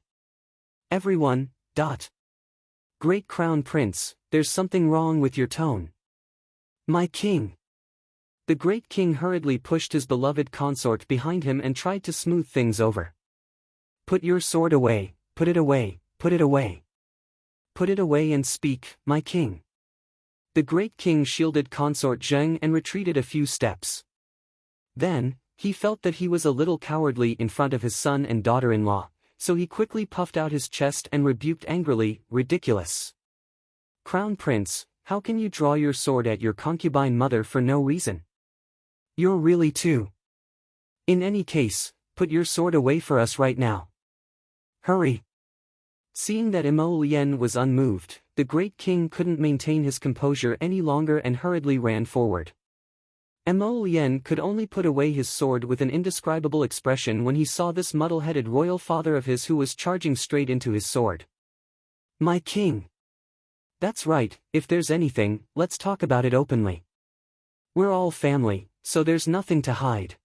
Everyone. Great Crown Prince, there's something wrong with your tone. My king. The great king hurriedly pushed his beloved consort behind him and tried to smooth things over. Put your sword away, put it away, put it away. Put it away and speak, my king. The great king shielded Consort Zheng and retreated a few steps. Then, he felt that he was a little cowardly in front of his son and daughter-in-law, so he quickly puffed out his chest and rebuked angrily, Ridiculous. Crown Prince, how can you draw your sword at your concubine mother for no reason? You're really too. In any case, put your sword away for us right now. Hurry. Seeing that Mo Lian was unmoved, the great king couldn't maintain his composure any longer and hurriedly ran forward. Mo Lian could only put away his sword with an indescribable expression when he saw this muddle-headed royal father of his who was charging straight into his sword. My king. That's right, if there's anything, let's talk about it openly. We're all family, so there's nothing to hide.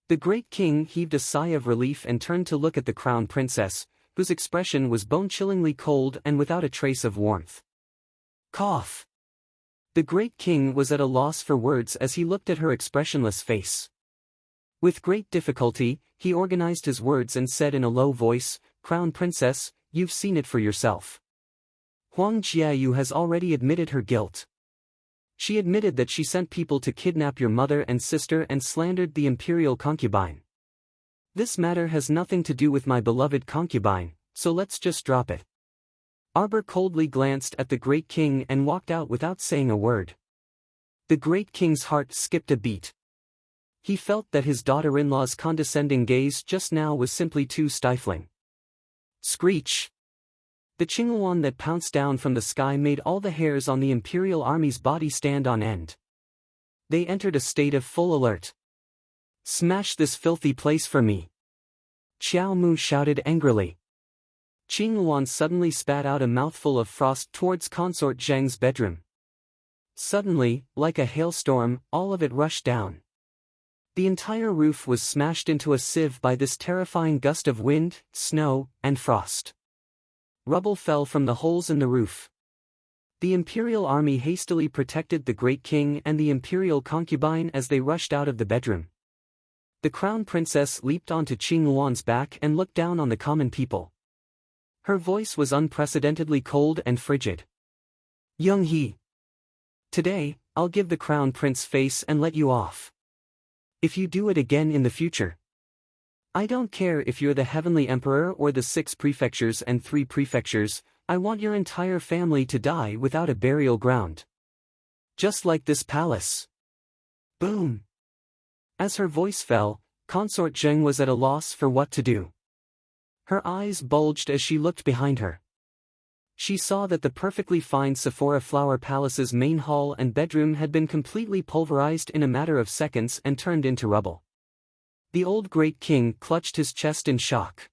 The great king heaved a sigh of relief and turned to look at the crown princess, whose expression was bone-chillingly cold and without a trace of warmth. Cough. The great king was at a loss for words as he looked at her expressionless face. With great difficulty, he organized his words and said in a low voice, "Crown princess, you've seen it for yourself. Huang Jiayu has already admitted her guilt. She admitted that she sent people to kidnap your mother and sister and slandered the imperial concubine. This matter has nothing to do with my beloved concubine, so let's just drop it." Arbor coldly glanced at the great king and walked out without saying a word. The great king's heart skipped a beat. He felt that his daughter-in-law's condescending gaze just now was simply too stifling. Screech! The Qingluan that pounced down from the sky made all the hairs on the imperial army's body stand on end. They entered a state of full alert. "Smash this filthy place for me!" Qiao Mu shouted angrily. Qingluan suddenly spat out a mouthful of frost towards Consort Zheng's bedroom. Suddenly, like a hailstorm, all of it rushed down. The entire roof was smashed into a sieve by this terrifying gust of wind, snow, and frost. Rubble fell from the holes in the roof. The imperial army hastily protected the great king and the imperial concubine as they rushed out of the bedroom. The crown princess leaped onto Qingluan's back and looked down on the common people. Her voice was unprecedentedly cold and frigid. "Young He. Today, I'll give the crown prince face and let you off. If you do it again in the future, I don't care if you're the heavenly emperor or the 6 prefectures and 3 prefectures, I want your entire family to die without a burial ground. Just like this palace." Boom! As her voice fell, Consort Zheng was at a loss for what to do. Her eyes bulged as she looked behind her. She saw that the perfectly fine Sephora Flower Palace's main hall and bedroom had been completely pulverized in a matter of seconds and turned into rubble. The old great king clutched his chest in shock.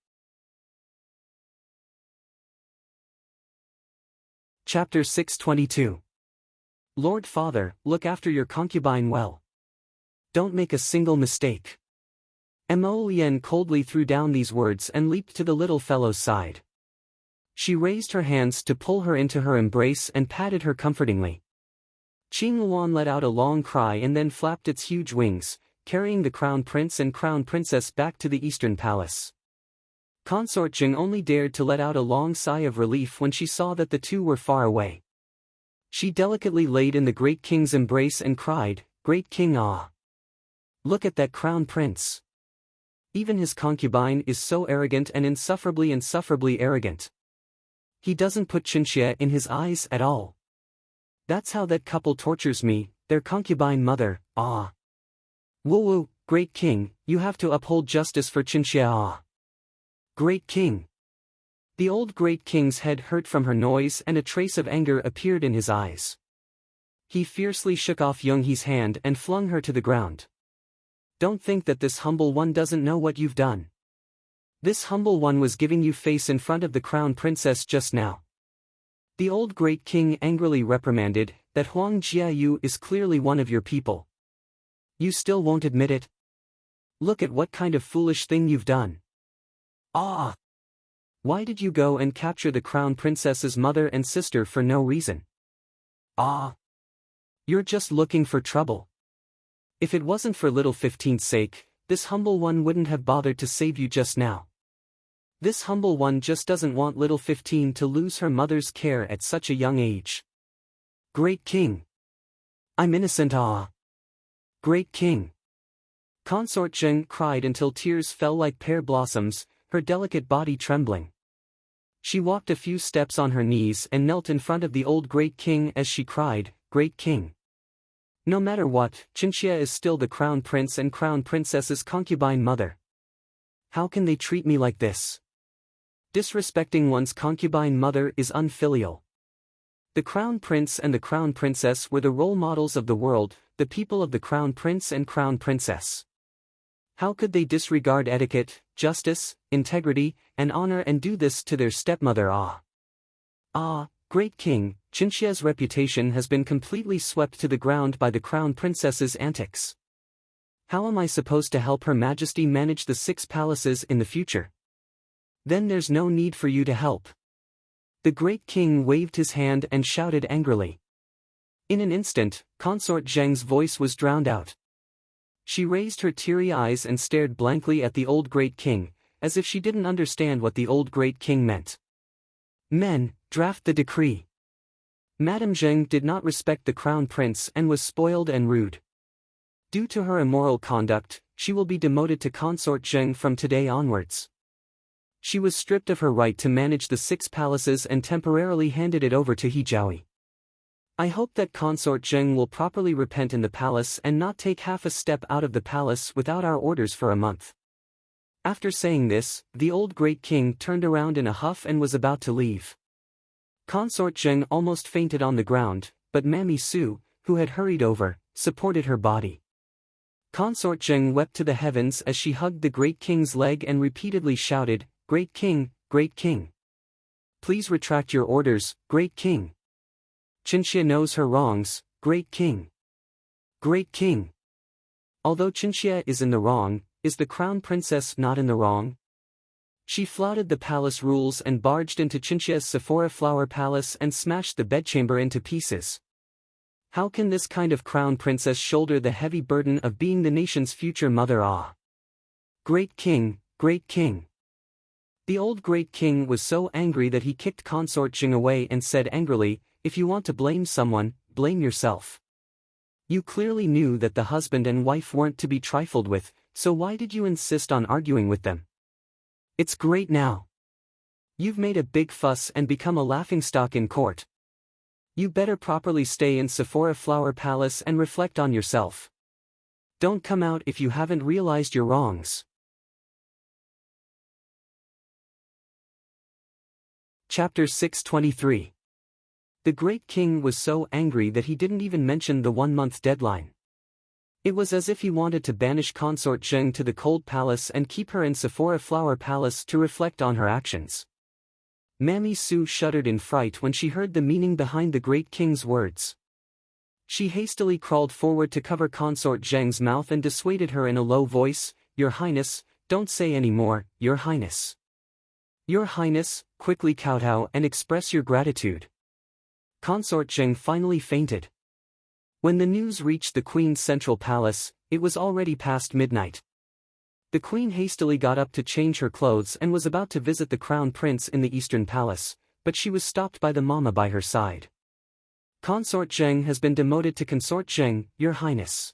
Chapter 622. Lord Father, look after your concubine well. Don't make a single mistake. Mo Lien coldly threw down these words and leaped to the little fellow's side. She raised her hands to pull her into her embrace and patted her comfortingly. Qingluan let out a long cry and then flapped its huge wings, carrying the crown prince and crown princess back to the eastern palace. Consort Zheng only dared to let out a long sigh of relief when she saw that the two were far away. She delicately laid in the great king's embrace and cried, "Great king, ah! Look at that crown prince. Even his concubine is so arrogant and insufferably arrogant. He doesn't put Qinxie in his eyes at all. That's how that couple tortures me, their concubine mother, ah! Woo, great king, you have to uphold justice for Qinxie, ah! Great king!" The old great king's head hurt from her noise and a trace of anger appeared in his eyes. He fiercely shook off Younghee's hand and flung her to the ground. "Don't think that this humble one doesn't know what you've done. This humble one was giving you face in front of the crown princess just now." The old great king angrily reprimanded, "That Huang Jiayu is clearly one of your people. You still won't admit it? Look at what kind of foolish thing you've done. Ah! Why did you go and capture the crown princess's mother and sister for no reason? Ah! You're just looking for trouble. If it wasn't for little 15's sake, this humble one wouldn't have bothered to save you just now. This humble one just doesn't want little 15 to lose her mother's care at such a young age. Great king! I'm innocent, ah! Great king!" Consort Zheng cried until tears fell like pear blossoms, her delicate body trembling. She walked a few steps on her knees and knelt in front of the old great king as she cried, "Great king! No matter what, Qinxie is still the crown prince and crown princess's concubine mother. How can they treat me like this? Disrespecting one's concubine mother is unfilial. The crown prince and the crown princess were the role models of the world, the people of the crown prince and crown princess. How could they disregard etiquette, justice, integrity, and honor and do this to their stepmother, ah? Ah, great king, Qinxia's reputation has been completely swept to the ground by the crown princess's antics. How am I supposed to help Her Majesty manage the 6 palaces in the future? Then there's no need for you to help. The great king waved his hand and shouted angrily. In an instant, Consort Zheng's voice was drowned out. She raised her teary eyes and stared blankly at the old great king, as if she didn't understand what the old great king meant. Men, draft the decree. Madame Zheng did not respect the crown prince and was spoiled and rude. Due to her immoral conduct, she will be demoted to Consort Zheng from today onwards. She was stripped of her right to manage the 6 palaces and temporarily handed it over to He Jiaoyi. I hope that Consort Zheng will properly repent in the palace and not take half a step out of the palace without our orders for a month. After saying this, the old great king turned around in a huff and was about to leave. Consort Zheng almost fainted on the ground, but Mammy Su, who had hurried over, supported her body. Consort Zheng wept to the heavens as she hugged the great king's leg and repeatedly shouted, "Great king, great king. Please retract your orders, great king. Qinxia knows her wrongs, great king. Great king." Although Qinxia is in the wrong, is the crown princess not in the wrong? She flouted the palace rules and barged into Qinxia's Sephora Flower Palace and smashed the bedchamber into pieces. How can this kind of crown princess shoulder the heavy burden of being the nation's future mother? Ah! Great king, great king. The old great king was so angry that he kicked Consort Zheng away and said angrily, "If you want to blame someone, blame yourself. You clearly knew that the husband and wife weren't to be trifled with, so why did you insist on arguing with them? It's great now. You've made a big fuss and become a laughingstock in court. You better properly stay in Sephora Flower Palace and reflect on yourself. Don't come out if you haven't realized your wrongs." Chapter 623. The great king was so angry that he didn't even mention the 1-month deadline. It was as if he wanted to banish Consort Zheng to the cold palace and keep her in Sephora Flower Palace to reflect on her actions. Mammy Su shuddered in fright when she heard the meaning behind the great king's words. She hastily crawled forward to cover Consort Zheng's mouth and dissuaded her in a low voice, "Your Highness, don't say any more, Your Highness. Your Highness, quickly kowtow and express your gratitude." Consort Zheng finally fainted. When the news reached the Queen's central palace, it was already past midnight. The Queen hastily got up to change her clothes and was about to visit the Crown Prince in the Eastern Palace, but she was stopped by the Mama by her side. "Consort Zheng has been demoted to Consort Zheng, Your Highness."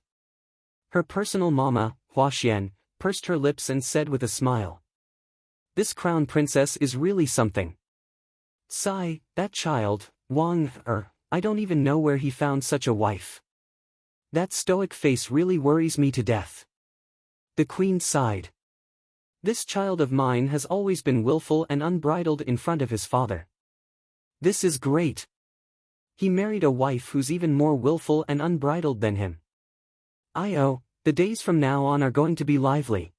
Her personal Mama, Hua Xian, pursed her lips and said with a smile, "This Crown Princess is really something. Sigh, that child, Wang, I don't even know where he found such a wife. That stoic face really worries me to death." The Queen sighed. "This child of mine has always been willful and unbridled in front of his father. This is great. He married a wife who's even more willful and unbridled than him. The days from now on are going to be lively."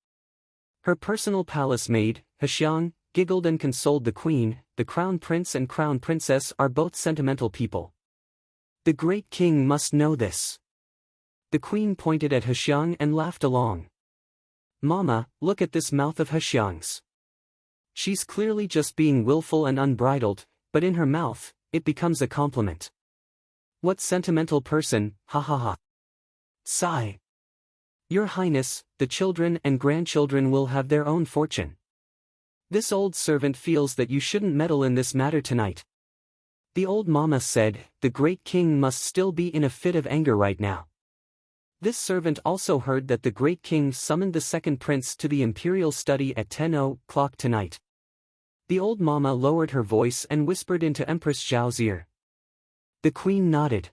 Her personal palace maid, Hexiang, giggled and consoled the Queen. The Crown Prince and Crown Princess are both sentimental people. The great king must know this. The Queen pointed at Hexiang and laughed along. "Mama, look at this mouth of Hexiang's. She's clearly just being willful and unbridled, but in her mouth, it becomes a compliment. What sentimental person, ha ha ha." Sigh. "Your Highness, the children and grandchildren will have their own fortune. This old servant feels that you shouldn't meddle in this matter tonight." The old Mama said, "The great king must still be in a fit of anger right now." This servant also heard that the great king summoned the second prince to the imperial study at 10 o'clock tonight. The old Mama lowered her voice and whispered into Empress Zhao's ear. The Queen nodded.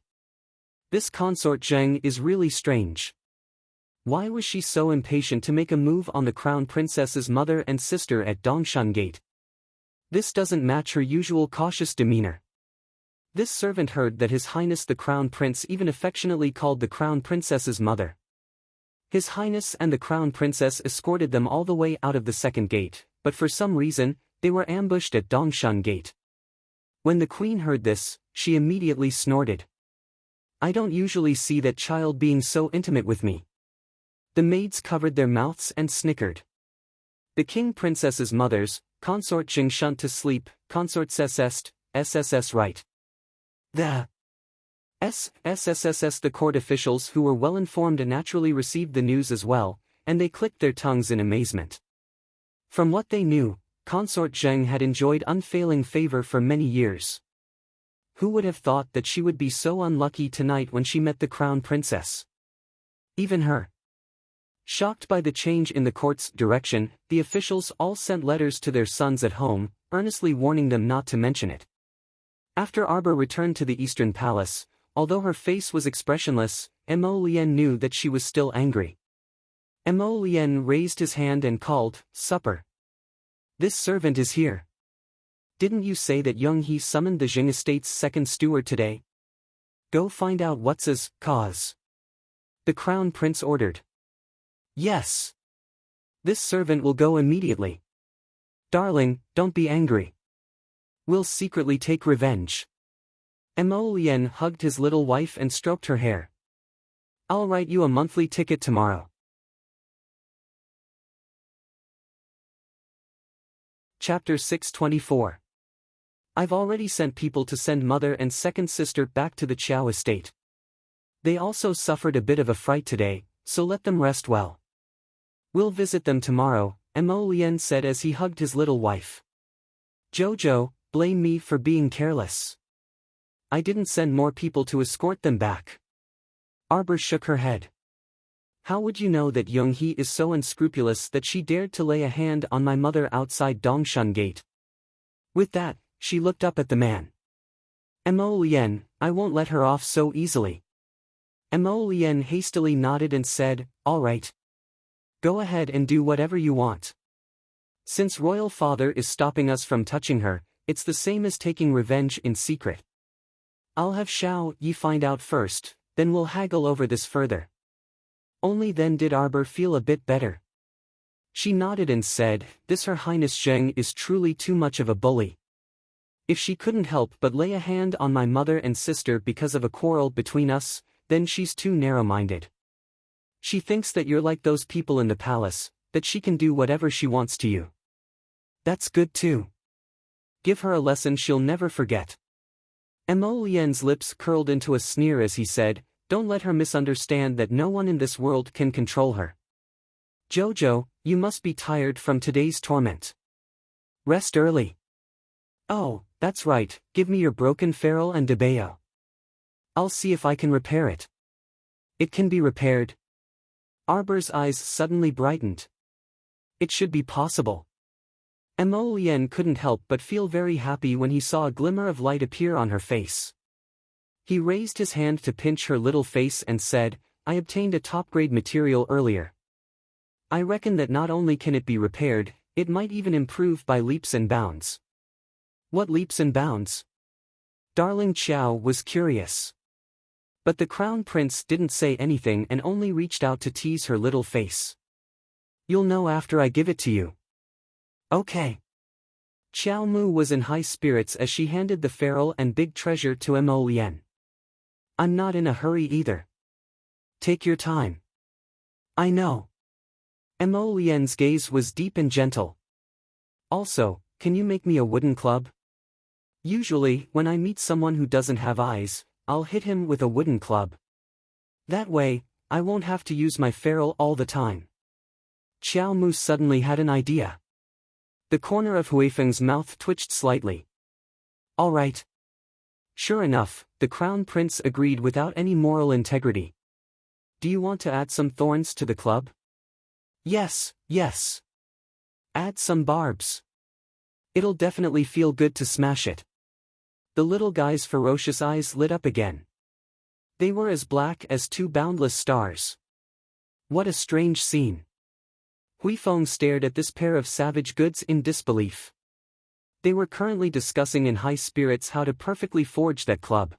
This Consort Zheng is really strange. Why was she so impatient to make a move on the Crown Princess's mother and sister at Dongshan Gate? This doesn't match her usual cautious demeanor. This servant heard that His Highness the Crown Prince even affectionately called the Crown Princess's mother. His Highness and the Crown Princess escorted them all the way out of the second gate, but for some reason, they were ambushed at Dongshan Gate. When the queen heard this, she immediately snorted. I don't usually see that child being so intimate with me. The maids covered their mouths and snickered. The king princess's mothers, consort Jing shunt to sleep, consort sessest, sss right. The SSSS. The court officials who were well informed naturally received the news as well, and they clicked their tongues in amazement. From what they knew, Consort Zheng had enjoyed unfailing favor for many years. Who would have thought that she would be so unlucky tonight when she met the crown princess? Even her. Shocked by the change in the court's direction, the officials all sent letters to their sons at home, earnestly warning them not to mention it. After Arbor returned to the Eastern Palace, although her face was expressionless, Mo Lien knew that she was still angry. Mo Lien raised his hand and called, "Supper. This servant is here. Didn't you say that Young He summoned the Jing estate's second steward today? Go find out what's his cause." The crown prince ordered. Yes. This servant will go immediately. Darling, don't be angry. We'll secretly take revenge. Mo Lien hugged his little wife and stroked her hair. I'll write you a monthly ticket tomorrow. Chapter 624. I've already sent people to send mother and second sister back to the Qiao estate. They also suffered a bit of a fright today, so let them rest well. We'll visit them tomorrow, Mo Lien said as he hugged his little wife. Jojo, blame me for being careless. I didn't send more people to escort them back. Arbor shook her head. How would you know that Young He is so unscrupulous that she dared to lay a hand on my mother outside Dongshan Gate? With that, she looked up at the man. Mo Lien, I won't let her off so easily. Mo Lien hastily nodded and said, all right. Go ahead and do whatever you want. Since royal father is stopping us from touching her, it's the same as taking revenge in secret. I'll have Xiao Yi find out first, then we'll haggle over this further. Only then did Arbor feel a bit better. She nodded and said, this Her Highness Zheng is truly too much of a bully. If she couldn't help but lay a hand on my mother and sister because of a quarrel between us, then she's too narrow-minded. She thinks that you're like those people in the palace, that she can do whatever she wants to you. That's good too. Give her a lesson she'll never forget. Mo Lien's lips curled into a sneer as he said, don't let her misunderstand that no one in this world can control her. Jojo, you must be tired from today's torment. Rest early. Oh, that's right, give me your broken ferrule and debeo. I'll see if I can repair it. It can be repaired. Arbor's eyes suddenly brightened. It should be possible. Mo Lien couldn't help but feel very happy when he saw a glimmer of light appear on her face. He raised his hand to pinch her little face and said, I obtained a top-grade material earlier. I reckon that not only can it be repaired, it might even improve by leaps and bounds. What leaps and bounds? Darling Qiao was curious. But the crown prince didn't say anything and only reached out to tease her little face. You'll know after I give it to you. Okay. Qiao Mu was in high spirits as she handed the ferrule and big treasure to Mo Lien. I'm not in a hurry either. Take your time. I know. Mo Lien's gaze was deep and gentle. Also, can you make me a wooden club? Usually, when I meet someone who doesn't have eyes, I'll hit him with a wooden club. That way, I won't have to use my ferrule all the time. Qiao Mu suddenly had an idea. The corner of Huifeng's mouth twitched slightly. All right. Sure enough, the crown prince agreed without any moral integrity. Do you want to add some thorns to the club? Yes, yes. Add some barbs. It'll definitely feel good to smash it. The little guy's ferocious eyes lit up again. They were as black as two boundless stars. What a strange scene. Huifeng stared at this pair of savage goods in disbelief. They were currently discussing in high spirits how to perfectly forge that club.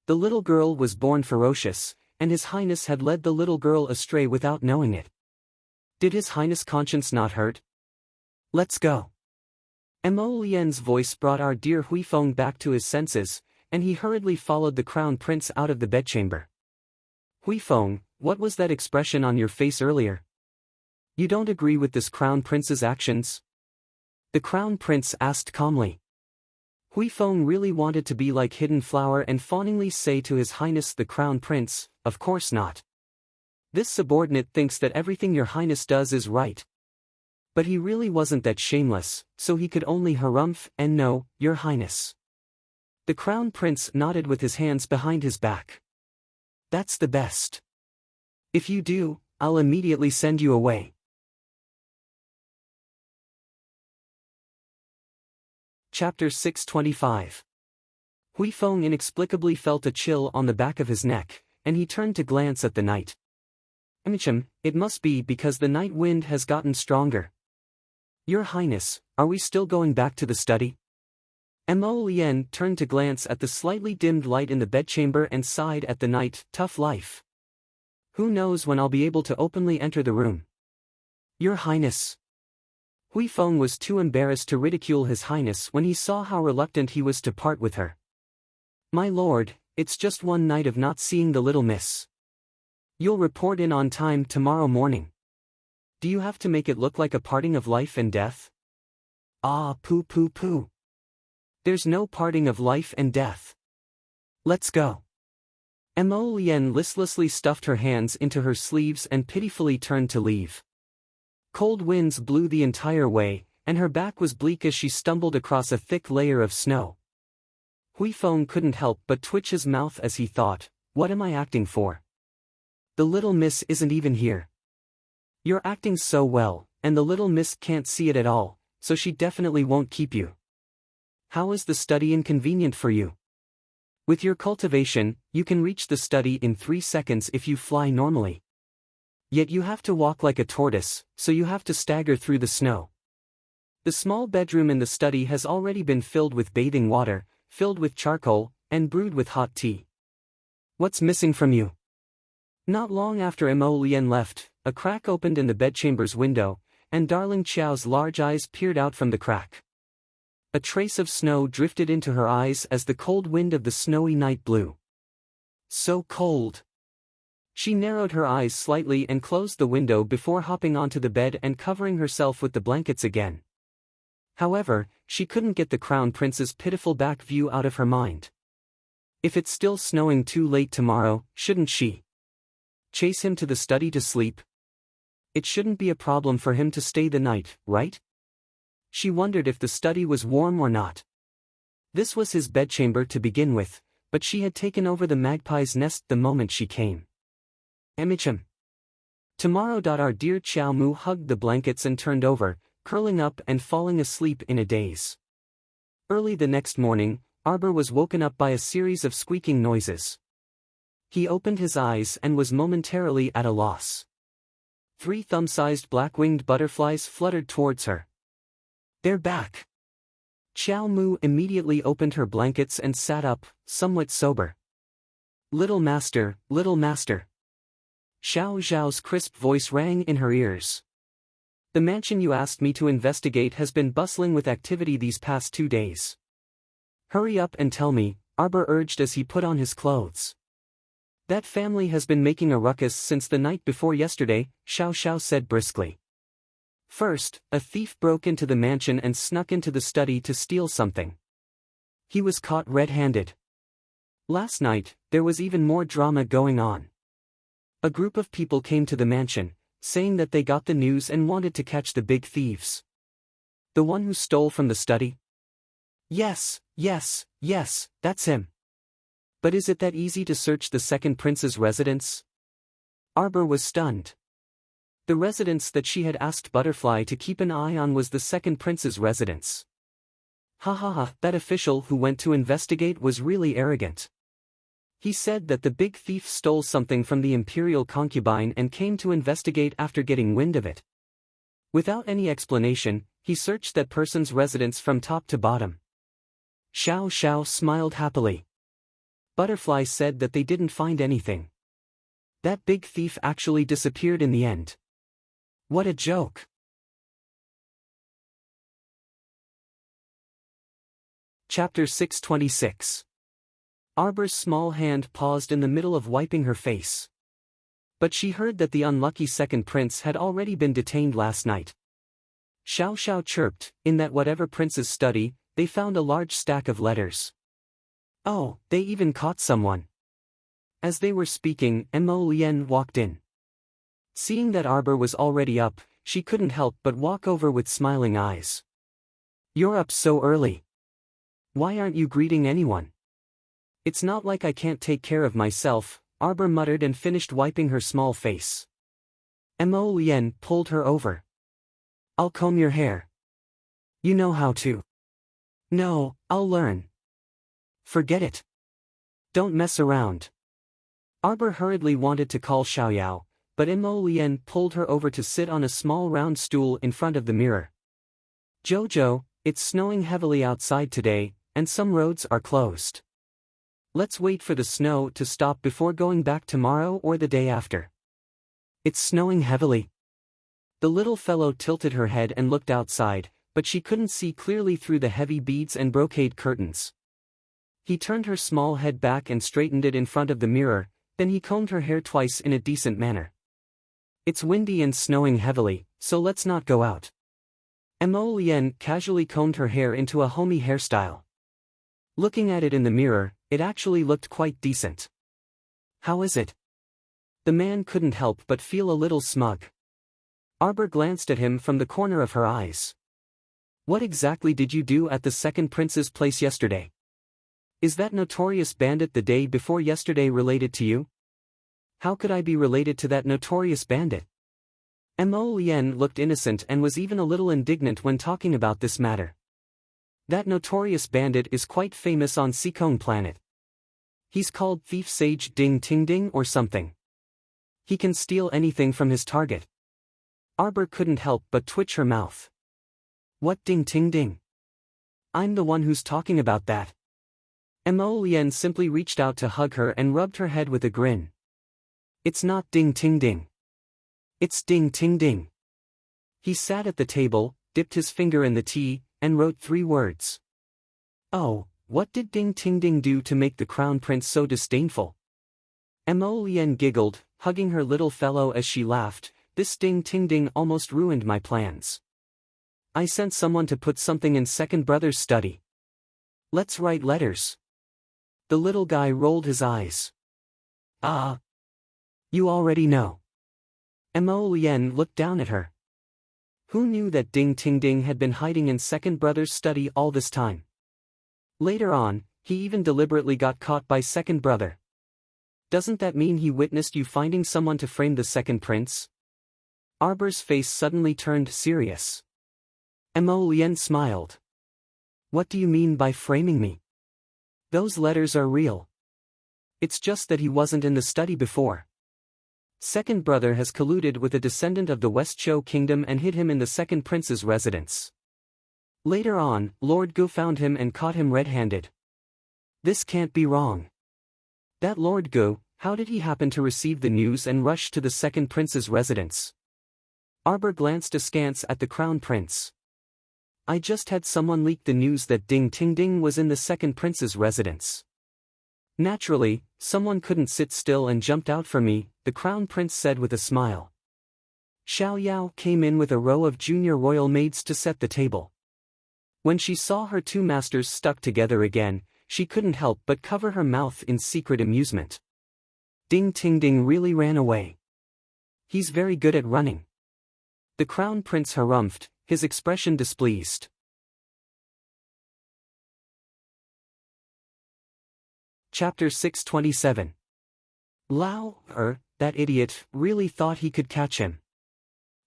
The little girl was born ferocious, and His Highness had led the little girl astray without knowing it. Did His Highness' conscience not hurt? Let's go. Mo Lian's voice brought our dear Huifeng back to his senses, and he hurriedly followed the crown prince out of the bedchamber. Huifeng, what was that expression on your face earlier? You don't agree with this crown prince's actions? The crown prince asked calmly. Huifeng really wanted to be like Hidden Flower and fawningly say to His Highness the Crown Prince, of course not. This subordinate thinks that everything your highness does is right. But he really wasn't that shameless, so he could only harumph and no, your highness. The crown prince nodded with his hands behind his back. That's the best. If you do, I'll immediately send you away. Chapter 625. Huifeng inexplicably felt a chill on the back of his neck, and he turned to glance at the night. It must be because the night wind has gotten stronger. Your Highness, are we still going back to the study? Mo Lian turned to glance at the slightly dimmed light in the bedchamber and sighed at the night. Tough life. Who knows when I'll be able to openly enter the room? Your Highness. Huifeng was too embarrassed to ridicule His Highness when he saw how reluctant he was to part with her. My lord, it's just one night of not seeing the little miss. You'll report in on time tomorrow morning. Do you have to make it look like a parting of life and death? Ah, pooh. There's no parting of life and death. Let's go. Mo Lian listlessly stuffed her hands into her sleeves and pitifully turned to leave. Cold winds blew the entire way, and her back was bleak as she stumbled across a thick layer of snow. Huifeng couldn't help but twitch his mouth as he thought, what am I acting for? The little miss isn't even here. You're acting so well, and the little miss can't see it at all, so she definitely won't keep you. How is the study inconvenient for you? With your cultivation, you can reach the study in 3 seconds if you fly normally. Yet you have to walk like a tortoise, so you have to stagger through the snow. The small bedroom in the study has already been filled with bathing water, filled with charcoal, and brewed with hot tea. What's missing from you? Not long after Mo Lian left, a crack opened in the bedchamber's window, and Darling Qiao's large eyes peered out from the crack. A trace of snow drifted into her eyes as the cold wind of the snowy night blew. So cold. She narrowed her eyes slightly and closed the window before hopping onto the bed and covering herself with the blankets again. However, she couldn't get the crown prince's pitiful back view out of her mind. If it's still snowing too late tomorrow, shouldn't she chase him to the study to sleep? It shouldn't be a problem for him to stay the night, right? She wondered if the study was warm or not. This was his bedchamber to begin with, but she had taken over the magpie's nest the moment she came. Tomorrow. Our dear Qiao Mu hugged the blankets and turned over, curling up and falling asleep in a daze. Early the next morning, Arbor was woken up by a series of squeaking noises. He opened his eyes and was momentarily at a loss. 3 thumb-sized black-winged butterflies fluttered towards her. They're back. Qiao Mu immediately opened her blankets and sat up, somewhat sober. Little master, little master. Xiao Zhao's crisp voice rang in her ears. The mansion you asked me to investigate has been bustling with activity these past 2 days. Hurry up and tell me, Arbor urged as he put on his clothes. That family has been making a ruckus since the night before yesterday, Xiao Xiao said briskly. First, a thief broke into the mansion and snuck into the study to steal something. He was caught red-handed. Last night, there was even more drama going on. A group of people came to the mansion, saying that they got the news and wanted to catch the big thieves. The one who stole from the study? Yes, that's him. But is it that easy to search the second prince's residence? Arbor was stunned. The residence that she had asked Butterfly to keep an eye on was the second prince's residence. That official who went to investigate was really arrogant. He said that the big thief stole something from the imperial concubine and came to investigate after getting wind of it. Without any explanation, he searched that person's residence from top to bottom. Xiao Xiao smiled happily. Butterfly said that they didn't find anything. That big thief actually disappeared in the end. What a joke. Chapter 626. Arbor's small hand paused in the middle of wiping her face. But she heard that the unlucky second prince had already been detained last night. Xiao Xiao chirped, in that whatever prince's study, they found a large stack of letters. Oh, they even caught someone. As they were speaking, Mo Lien walked in. Seeing that Arbor was already up, she couldn't help but walk over with smiling eyes. You're up so early. Why aren't you greeting anyone? It's not like I can't take care of myself, Arbor muttered and finished wiping her small face. Mo Lien pulled her over. I'll comb your hair. You know how to. No, I'll learn. Forget it. Don't mess around. Arbor hurriedly wanted to call Xiaoyao, but Mo Lien pulled her over to sit on a small round stool in front of the mirror. Jojo, it's snowing heavily outside today, and some roads are closed. Let's wait for the snow to stop before going back tomorrow or the day after. It's snowing heavily. The little fellow tilted her head and looked outside, but she couldn't see clearly through the heavy beads and brocade curtains. He turned her small head back and straightened it in front of the mirror, then he combed her hair twice in a decent manner. It's windy and snowing heavily, so let's not go out. Mo Lien casually combed her hair into a homey hairstyle. Looking at it in the mirror, it actually looked quite decent. How is it? The man couldn't help but feel a little smug. Arbor glanced at him from the corner of her eyes. What exactly did you do at the second prince's place yesterday? Is that notorious bandit the day before yesterday related to you? How could I be related to that notorious bandit? Mo Lien looked innocent and was even a little indignant when talking about this matter. That notorious bandit is quite famous on Sikong planet. He's called Thief Sage Ding Ting Ding or something. He can steal anything from his target. Arbor couldn't help but twitch her mouth. What Ding Ting Ding? I'm the one who's talking about that. Mo Lien simply reached out to hug her and rubbed her head with a grin. It's not Ding Ting Ding. It's Ding Ting Ding. He sat at the table, dipped his finger in the tea, and wrote 3 words. Oh, what did Ding Ting Ding do to make the crown prince so disdainful? Mo Lien giggled, hugging her little fellow as she laughed. This Ding Ting Ding almost ruined my plans. I sent someone to put something in second brother's study. Let's write letters. The little guy rolled his eyes. Ah. You already know. Mo Lien looked down at her. Who knew that Ding Ting Ding had been hiding in second brother's study all this time? Later on, he even deliberately got caught by second brother. Doesn't that mean he witnessed you finding someone to frame the second prince? Arbor's face suddenly turned serious. Mo Lien smiled. What do you mean by framing me? Those letters are real. It's just that he wasn't in the study before. Second brother has colluded with a descendant of the West Chou kingdom and hid him in the second prince's residence. Later on, Lord Gu found him and caught him red-handed. This can't be wrong. That Lord Gu, how did he happen to receive the news and rush to the second prince's residence? Arbor glanced askance at the crown prince. I just had someone leak the news that Ding Ting Ding was in the second prince's residence. Naturally, someone couldn't sit still and jumped out for me, the crown prince said with a smile. Xiaoyao came in with a row of junior royal maids to set the table. When she saw her 2 masters stuck together again, she couldn't help but cover her mouth in secret amusement. Ding Ting Ding really ran away. He's very good at running. The crown prince harumphed, his expression displeased. Chapter 627. Lao, that idiot, really thought he could catch him.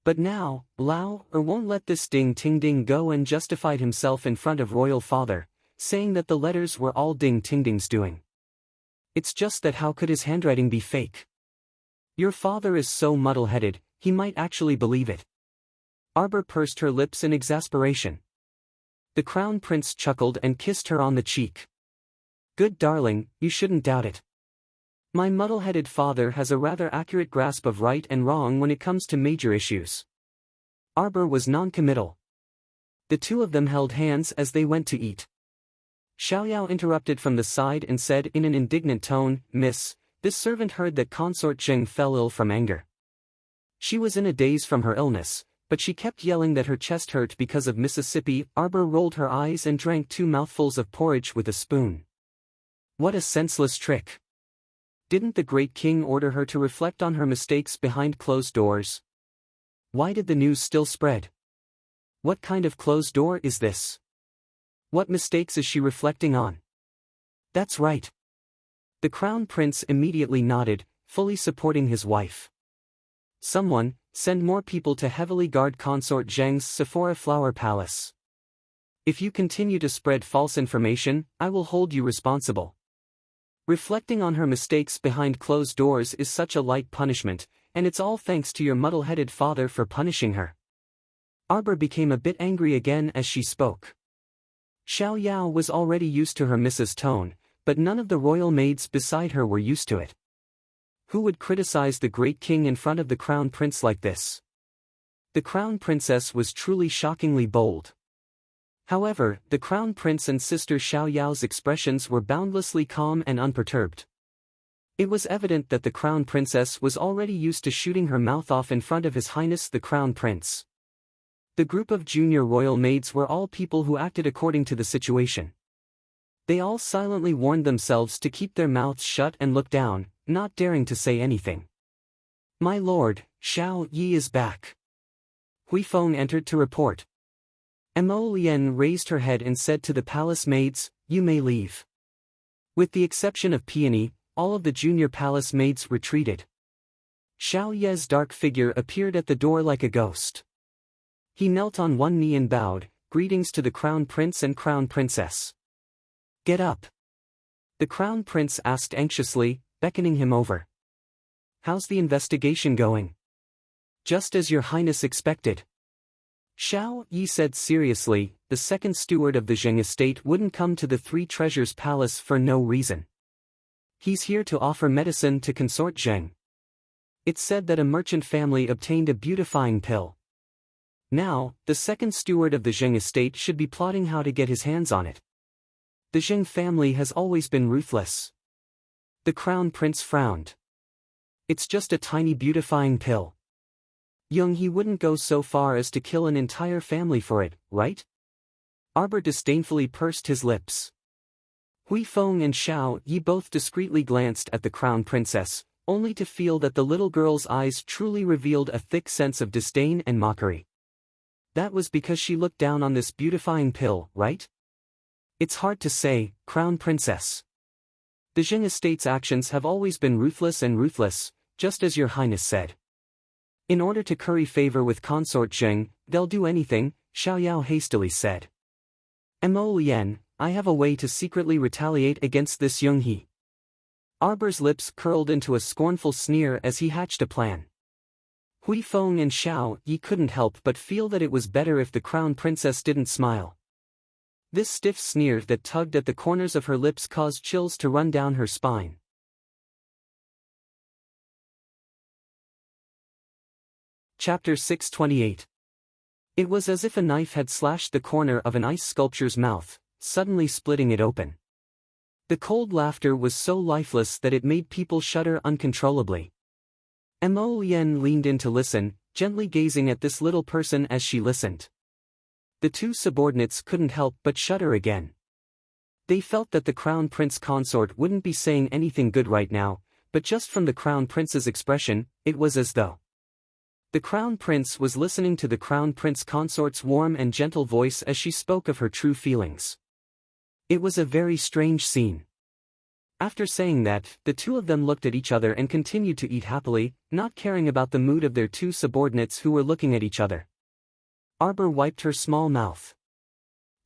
But now, Lao, won't let this Ding Ting Ding go and justified himself in front of royal father, saying that the letters were all Ding Ting Ding's doing. It's just that how could his handwriting be fake? Your father is so muddle-headed, he might actually believe it. Arbor pursed her lips in exasperation. The crown prince chuckled and kissed her on the cheek. Good darling, you shouldn't doubt it. My muddle-headed father has a rather accurate grasp of right and wrong when it comes to major issues. Arbor was non-committal. The 2 of them held hands as they went to eat. Xiaoyao interrupted from the side and said in an indignant tone, "Miss, this servant heard that Consort Zheng fell ill from anger. She was in a daze from her illness, but she kept yelling that her chest hurt because of Mississippi." Arbor rolled her eyes and drank 2 mouthfuls of porridge with a spoon. What a senseless trick. Didn't the great king order her to reflect on her mistakes behind closed doors? Why did the news still spread? What kind of closed door is this? What mistakes is she reflecting on? That's right. The crown prince immediately nodded, fully supporting his wife. Someone, send more people to heavily guard Consort Zheng's Sephora Flower Palace. If you continue to spread false information, I will hold you responsible. Reflecting on her mistakes behind closed doors is such a light punishment, and it's all thanks to your muddle-headed father for punishing her. Arbor became a bit angry again as she spoke. Xiaoyao was already used to her Mrs. tone, but none of the royal maids beside her were used to it. Who would criticize the great king in front of the crown prince like this? The crown princess was truly shockingly bold. However, the crown prince and sister Xiaoyao's expressions were boundlessly calm and unperturbed. It was evident that the crown princess was already used to shooting her mouth off in front of His Highness the Crown Prince. The group of junior royal maids were all people who acted according to the situation. They all silently warned themselves to keep their mouths shut and look down, not daring to say anything. "My lord, Xiao Yi is back." Hui Feng entered to report. Mo Lian raised her head and said to the palace maids, "You may leave." With the exception of Peony, all of the junior palace maids retreated. Xiao Ye's dark figure appeared at the door like a ghost. He knelt on one knee and bowed, "Greetings to the crown prince and crown princess." "Get up." The crown prince asked anxiously, beckoning him over. "How's the investigation going?" "Just as your highness expected." Xiao Yi said seriously, "The second steward of the Zheng estate wouldn't come to the Three Treasures Palace for no reason. He's here to offer medicine to Consort Zheng. It's said that a merchant family obtained a beautifying pill. Now, the second steward of the Zheng estate should be plotting how to get his hands on it. The Zheng family has always been ruthless." The crown prince frowned. "It's just a tiny beautifying pill. He wouldn't go so far as to kill an entire family for it, right?" Arbor disdainfully pursed his lips. Hui Feng and Xiao Yi both discreetly glanced at the crown princess, only to feel that the little girl's eyes truly revealed a thick sense of disdain and mockery. That was because she looked down on this beautifying pill, right? "It's hard to say, crown princess. The Zheng estate's actions have always been ruthless, just as your highness said. In order to curry favor with Consort Zheng, they'll do anything," Xiaoyao hastily said. "Mo Lian, I have a way to secretly retaliate against this young he." Arbor's lips curled into a scornful sneer as he hatched a plan. Hui Feng and Xiao Yi couldn't help but feel that it was better if the crown princess didn't smile. This stiff sneer that tugged at the corners of her lips caused chills to run down her spine. Chapter 628. It was as if a knife had slashed the corner of an ice sculpture's mouth, suddenly splitting it open. The cold laughter was so lifeless that it made people shudder uncontrollably. Mo Lian leaned in to listen, gently gazing at this little person as she listened. The two subordinates couldn't help but shudder again. They felt that the crown prince consort wouldn't be saying anything good right now, but just from the crown prince's expression, it was as though the crown prince was listening to the crown prince consort's warm and gentle voice as she spoke of her true feelings. It was a very strange scene. After saying that, the two of them looked at each other and continued to eat happily, not caring about the mood of their two subordinates who were looking at each other. Arbor wiped her small mouth.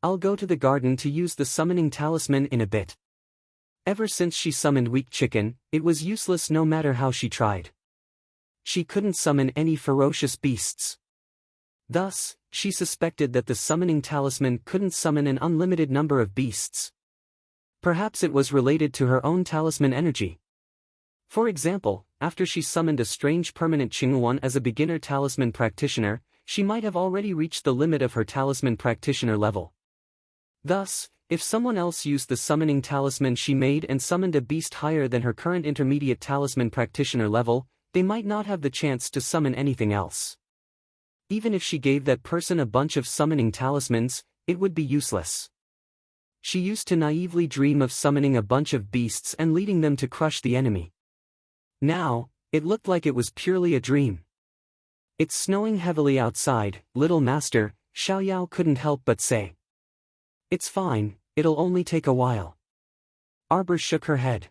"I'll go to the garden to use the summoning talisman in a bit." Ever since she summoned Weak Chicken, it was useless no matter how she tried. She couldn't summon any ferocious beasts. Thus, she suspected that the summoning talisman couldn't summon an unlimited number of beasts. Perhaps it was related to her own talisman energy. For example, after she summoned a strange permanent Qinghuan as a beginner talisman practitioner, she might have already reached the limit of her talisman practitioner level. Thus, if someone else used the summoning talisman she made and summoned a beast higher than her current intermediate talisman practitioner level, they might not have the chance to summon anything else. Even if she gave that person a bunch of summoning talismans, it would be useless. She used to naively dream of summoning a bunch of beasts and leading them to crush the enemy. Now, it looked like it was purely a dream. "It's snowing heavily outside, little master," Xiaoyao couldn't help but say. "It's fine, it'll only take a while." Arbor shook her head.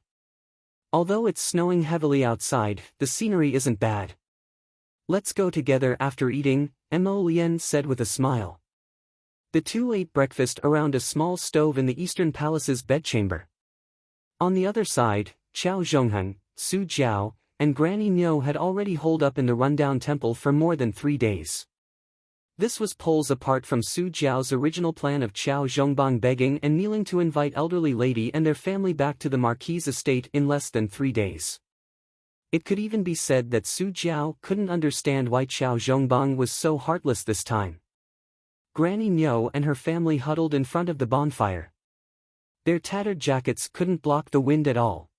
"Although it's snowing heavily outside, the scenery isn't bad. Let's go together after eating," Mo Lian said with a smile. The two ate breakfast around a small stove in the Eastern Palace's bedchamber. On the other side, Qiao Zhongheng, Su Jiao, and Granny Niu had already holed up in the rundown temple for more than 3 days. This was poles apart from Su Jiao's original plan of Qiao Zhongbang begging and kneeling to invite elderly lady and their family back to the Marquis' estate in less than 3 days. It could even be said that Su Jiao couldn't understand why Qiao Zhongbang was so heartless this time. Granny Niu and her family huddled in front of the bonfire. Their tattered jackets couldn't block the wind at all.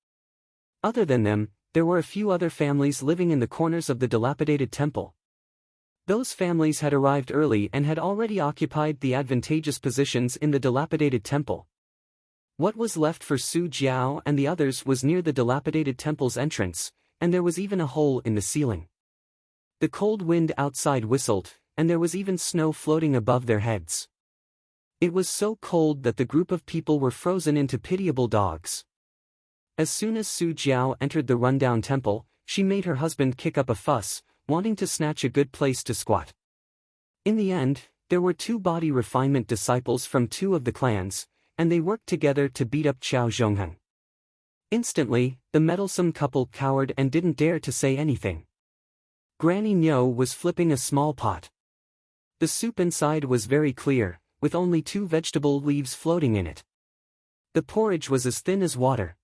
Other than them, there were a few other families living in the corners of the dilapidated temple. Those families had arrived early and had already occupied the advantageous positions in the dilapidated temple. What was left for Su Jiao and the others was near the dilapidated temple's entrance, and there was even a hole in the ceiling. The cold wind outside whistled, and there was even snow floating above their heads. It was so cold that the group of people were frozen into pitiable dogs. As soon as Su Jiao entered the rundown temple, she made her husband kick up a fuss, wanting to snatch a good place to squat. In the end, there were 2 body refinement disciples from 2 of the clans, and they worked together to beat up Qiao Zhongheng. Instantly, the meddlesome couple cowered and didn't dare to say anything. Granny Niu was flipping a small pot. The soup inside was very clear, with only 2 vegetable leaves floating in it. The porridge was as thin as water.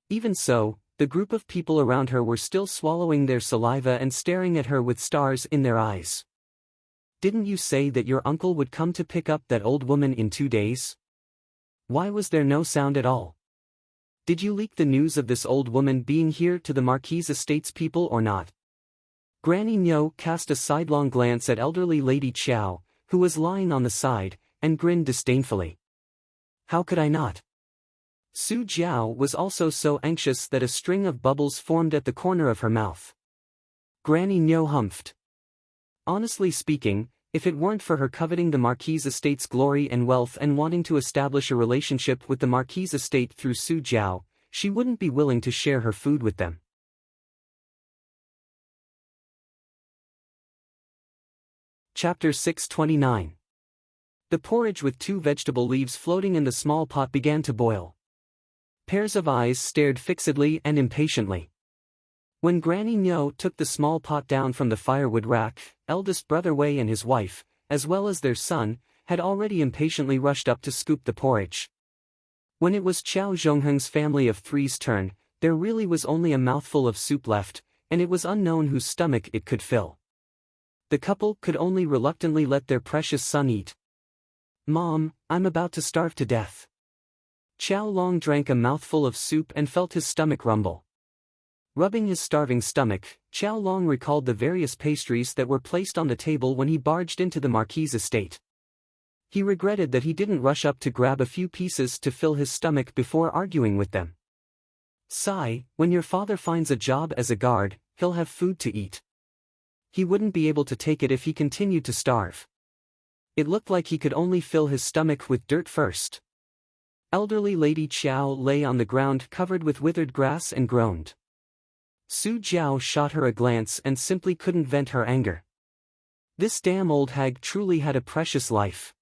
Even so, the group of people around her were still swallowing their saliva and staring at her with stars in their eyes. "Didn't you say that your uncle would come to pick up that old woman in 2 days? Why was there no sound at all? Did you leak the news of this old woman being here to the Marquis' estate's people or not?" Granny Niu cast a sidelong glance at elderly Lady Qiao, who was lying on the side, and grinned disdainfully. "How could I not?" Su Jiao was also so anxious that a string of bubbles formed at the corner of her mouth. Granny Niu humphed. Honestly speaking, if it weren't for her coveting the Marquis' estate's glory and wealth and wanting to establish a relationship with the Marquis' estate through Su Jiao, she wouldn't be willing to share her food with them. Chapter 629. The porridge with 2 vegetable leaves floating in the small pot began to boil. Pairs of eyes stared fixedly and impatiently. When Granny Niu took the small pot down from the firewood rack, eldest brother Wei and his wife, as well as their son, had already impatiently rushed up to scoop the porridge. When it was Qiao Zhongheng's family of 3's turn, there really was only a mouthful of soup left, and it was unknown whose stomach it could fill. The couple could only reluctantly let their precious son eat. "Mom, I'm about to starve to death." Qiao Long drank a mouthful of soup and felt his stomach rumble. Rubbing his starving stomach, Qiao Long recalled the various pastries that were placed on the table when he barged into the Marquis' estate. He regretted that he didn't rush up to grab a few pieces to fill his stomach before arguing with them. "Sigh, when your father finds a job as a guard, he'll have food to eat. He wouldn't be able to take it if he continued to starve." It looked like he could only fill his stomach with dirt first. Elderly Lady Qiao lay on the ground covered with withered grass and groaned. Su Jiao shot her a glance and simply couldn't vent her anger. This damn old hag truly had a precious life.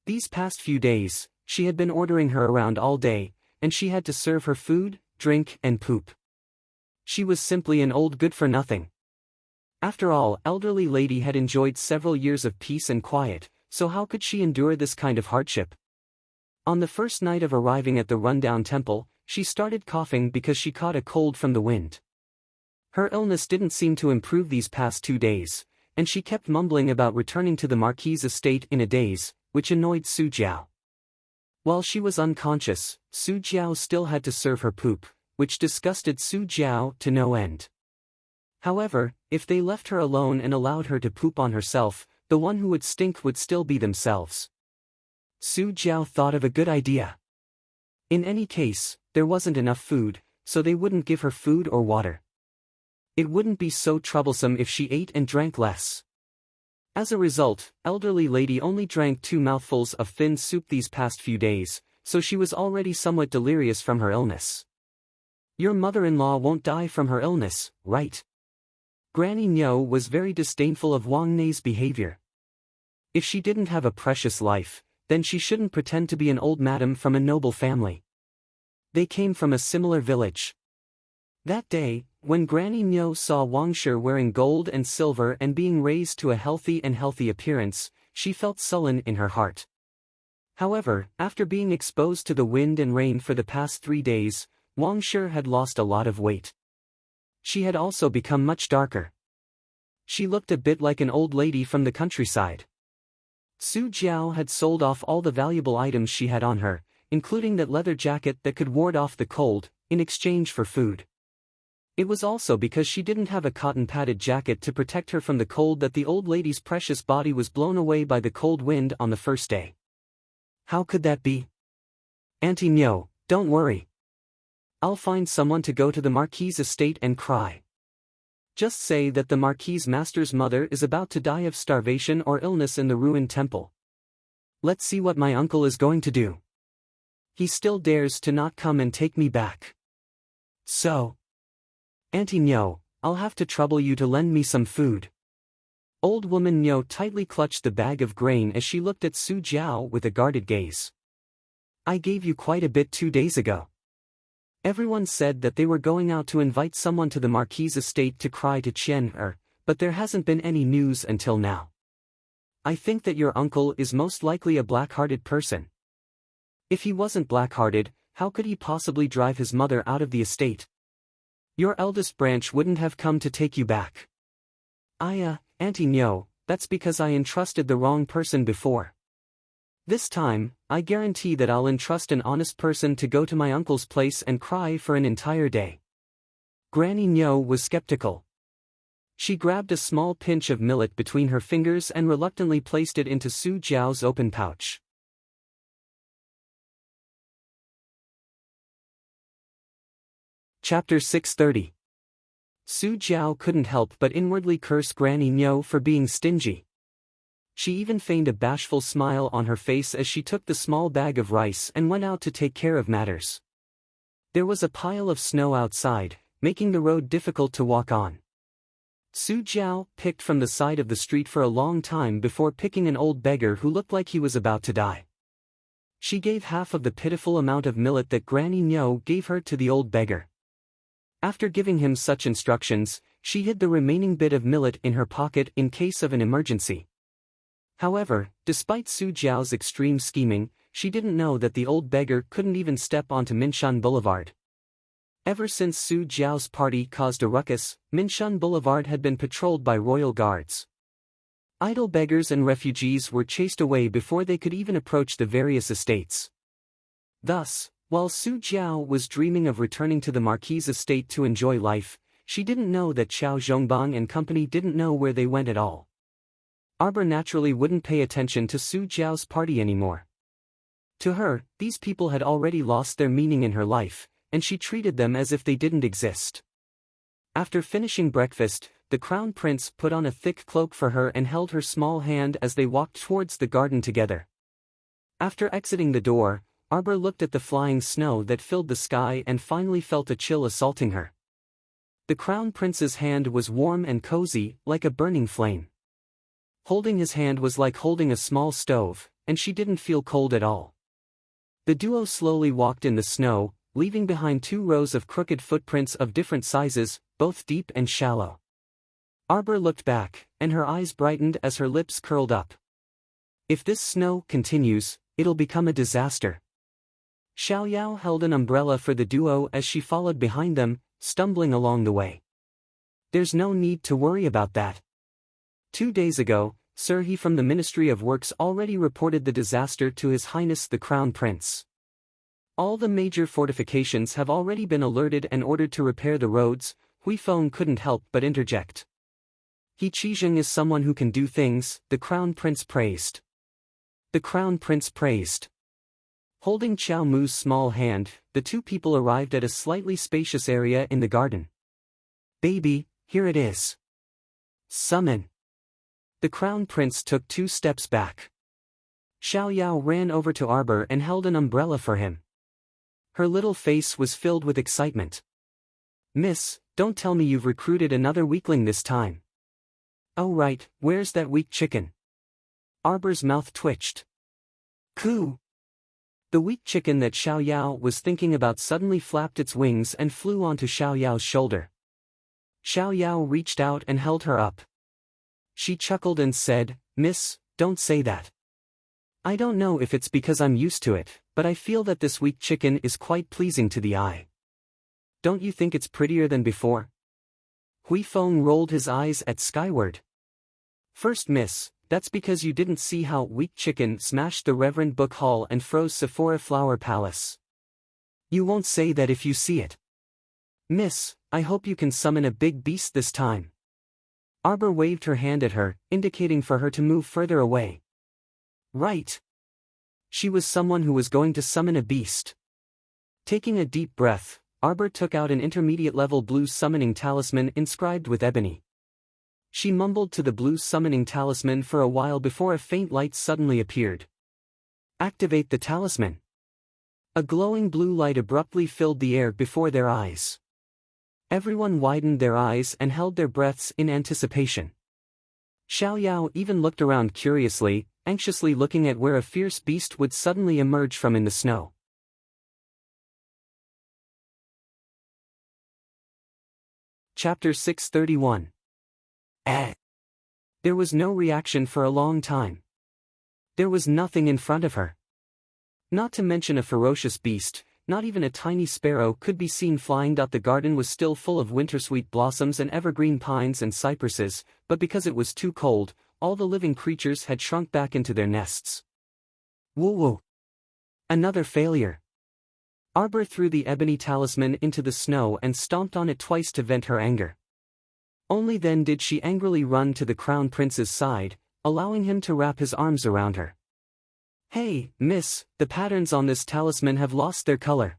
These past few days, she had been ordering her around all day, and she had to serve her food, drink, and poop. She was simply an old good-for-nothing. After all, elderly lady had enjoyed several years of peace and quiet, so how could she endure this kind of hardship? On the first night of arriving at the rundown temple, she started coughing because she caught a cold from the wind. Her illness didn't seem to improve these past 2 days, and she kept mumbling about returning to the Marquis' estate in a daze, which annoyed Su Jiao. While she was unconscious, Su Jiao still had to serve her poop, which disgusted Su Jiao to no end. However, if they left her alone and allowed her to poop on herself, the one who would stink would still be themselves. Su Jiao thought of a good idea. In any case, there wasn't enough food, so they wouldn't give her food or water. It wouldn't be so troublesome if she ate and drank less. As a result, elderly lady only drank 2 mouthfuls of thin soup these past few days, so she was already somewhat delirious from her illness. Your mother-in-law won't die from her illness, right? Granny Nyo was very disdainful of Wang Nei's behavior. If she didn't have a precious life, then she shouldn't pretend to be an old madam from a noble family. They came from a similar village. That day, when Granny Nyo saw Wang Shi wearing gold and silver and being raised to a healthy appearance, she felt sullen in her heart. However, after being exposed to the wind and rain for the past 3 days, Wang Shi had lost a lot of weight. She had also become much darker. She looked a bit like an old lady from the countryside. Su Jiao had sold off all the valuable items she had on her, including that leather jacket that could ward off the cold, in exchange for food. It was also because she didn't have a cotton-padded jacket to protect her from the cold that the old lady's precious body was blown away by the cold wind on the first day. How could that be? Auntie Nyo, don't worry. I'll find someone to go to the Marquis's estate and cry. Just say that the Marquis' master's mother is about to die of starvation or illness in the ruined temple. Let's see what my uncle is going to do. He still dares to not come and take me back. So, Auntie Nyo, I'll have to trouble you to lend me some food. Old woman Nyo tightly clutched the bag of grain as she looked at Su Jiao with a guarded gaze. I gave you quite a bit 2 days ago. Everyone said that they were going out to invite someone to the Marquis' estate to cry to Qian, but there hasn't been any news until now. I think that your uncle is most likely a black-hearted person. If he wasn't black-hearted, how could he possibly drive his mother out of the estate? Your eldest branch wouldn't have come to take you back. Auntie Nyo, that's because I entrusted the wrong person before. This time, I guarantee that I'll entrust an honest person to go to my uncle's place and cry for an entire day. Granny Nyo was skeptical. She grabbed a small pinch of millet between her fingers and reluctantly placed it into Su Jiao's open pouch. Chapter 630. Su Jiao couldn't help but inwardly curse Granny Nyo for being stingy. She even feigned a bashful smile on her face as she took the small bag of rice and went out to take care of matters. There was a pile of snow outside, making the road difficult to walk on. Su Jiao picked from the side of the street for a long time before picking an old beggar who looked like he was about to die. She gave half of the pitiful amount of millet that Granny Nyo gave her to the old beggar. After giving him such instructions, she hid the remaining bit of millet in her pocket in case of an emergency. However, despite Su Jiao's extreme scheming, she didn't know that the old beggar couldn't even step onto Minshan Boulevard. Ever since Su Jiao's party caused a ruckus, Minshan Boulevard had been patrolled by royal guards. Idle beggars and refugees were chased away before they could even approach the various estates. Thus, while Su Jiao was dreaming of returning to the Marquis' estate to enjoy life, she didn't know that Xiao Zhongbang and company didn't know where they went at all. Arbor naturally wouldn't pay attention to Su Jiao's party anymore. To her, these people had already lost their meaning in her life, and she treated them as if they didn't exist. After finishing breakfast, the crown prince put on a thick cloak for her and held her small hand as they walked towards the garden together. After exiting the door, Arbor looked at the flying snow that filled the sky and finally felt a chill assaulting her. The crown prince's hand was warm and cozy, like a burning flame. Holding his hand was like holding a small stove, and she didn't feel cold at all. The duo slowly walked in the snow, leaving behind 2 rows of crooked footprints of different sizes, both deep and shallow. Arbor looked back, and her eyes brightened as her lips curled up. If this snow continues, it'll become a disaster. Xiaoyao held an umbrella for the duo as she followed behind them, stumbling along the way. There's no need to worry about that. 2 days ago, Sir, he from the Ministry of Works already reported the disaster to His Highness the Crown Prince. All the major fortifications have already been alerted and ordered to repair the roads. Hui Feng couldn't help but interject. He Qizheng is someone who can do things, the Crown Prince praised. The Crown Prince praised. Holding Qiao Mu's small hand, the two people arrived at a slightly spacious area in the garden. Baby, here it is. Summon. The Crown Prince took 2 steps back. Xiao Yao ran over to Arbor and held an umbrella for him. Her little face was filled with excitement. Miss, don't tell me you've recruited another weakling this time. Oh right, where's that weak chicken? Arbor's mouth twitched. Coo! The weak chicken that Xiao Yao was thinking about suddenly flapped its wings and flew onto Xiao Yao's shoulder. Xiao Yao reached out and held her up. She chuckled and said, Miss, don't say that. I don't know if it's because I'm used to it, but I feel that this weak chicken is quite pleasing to the eye. Don't you think it's prettier than before? Hui Feng rolled his eyes at skyward. First, miss, that's because you didn't see how weak chicken smashed the Reverend Book Hall and froze Sephora Flower Palace. You won't say that if you see it. Miss, I hope you can summon a big beast this time. Arbor waved her hand at her, indicating for her to move further away. Right. She was someone who was going to summon a beast. Taking a deep breath, Arbor took out an intermediate-level blue summoning talisman inscribed with ebony. She mumbled to the blue summoning talisman for a while before a faint light suddenly appeared. Activate the talisman. A glowing blue light abruptly filled the air before their eyes. Everyone widened their eyes and held their breaths in anticipation. Xiao Yao even looked around curiously, anxiously looking at where a fierce beast would suddenly emerge from in the snow. Chapter 631. There was no reaction for a long time. There was nothing in front of her. Not to mention a ferocious beast, not even a tiny sparrow could be seen flying. The garden was still full of wintersweet blossoms and evergreen pines and cypresses, but because it was too cold, all the living creatures had shrunk back into their nests. Woo-woo! Another failure. Arbor threw the ebony talisman into the snow and stomped on it twice to vent her anger. Only then did she angrily run to the Crown Prince's side, allowing him to wrap his arms around her. Hey, miss, the patterns on this talisman have lost their color.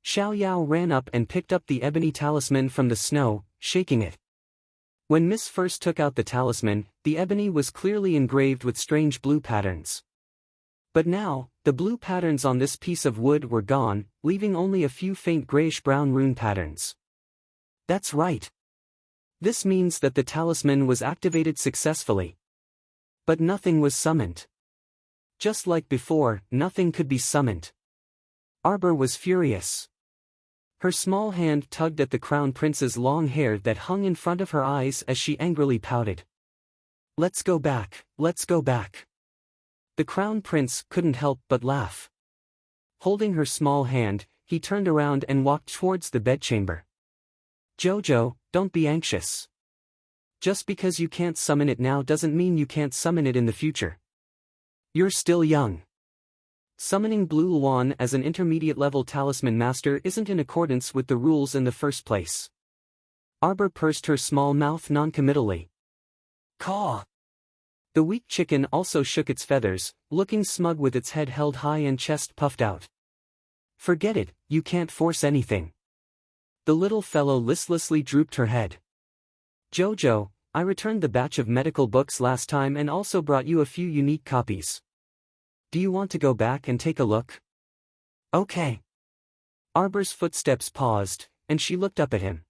Xiao Yao ran up and picked up the ebony talisman from the snow, shaking it. When Miss first took out the talisman, the ebony was clearly engraved with strange blue patterns. But now, the blue patterns on this piece of wood were gone, leaving only a few faint grayish-brown rune patterns. That's right. This means that the talisman was activated successfully. But nothing was summoned. Just like before, nothing could be summoned. Arbor was furious. Her small hand tugged at the Crown Prince's long hair that hung in front of her eyes as she angrily pouted. Let's go back, let's go back. The Crown Prince couldn't help but laugh. Holding her small hand, he turned around and walked towards the bedchamber. Jojo, don't be anxious. Just because you can't summon it now doesn't mean you can't summon it in the future. You're still young. Summoning Blue Luan as an intermediate-level talisman master isn't in accordance with the rules in the first place. Arbor pursed her small mouth noncommittally. Caw! The weak chicken also shook its feathers, looking smug with its head held high and chest puffed out. Forget it, you can't force anything. The little fellow listlessly drooped her head. Jojo, I returned the batch of medical books last time and also brought you a few unique copies. Do you want to go back and take a look? Okay. Arbor's footsteps paused, and she looked up at him.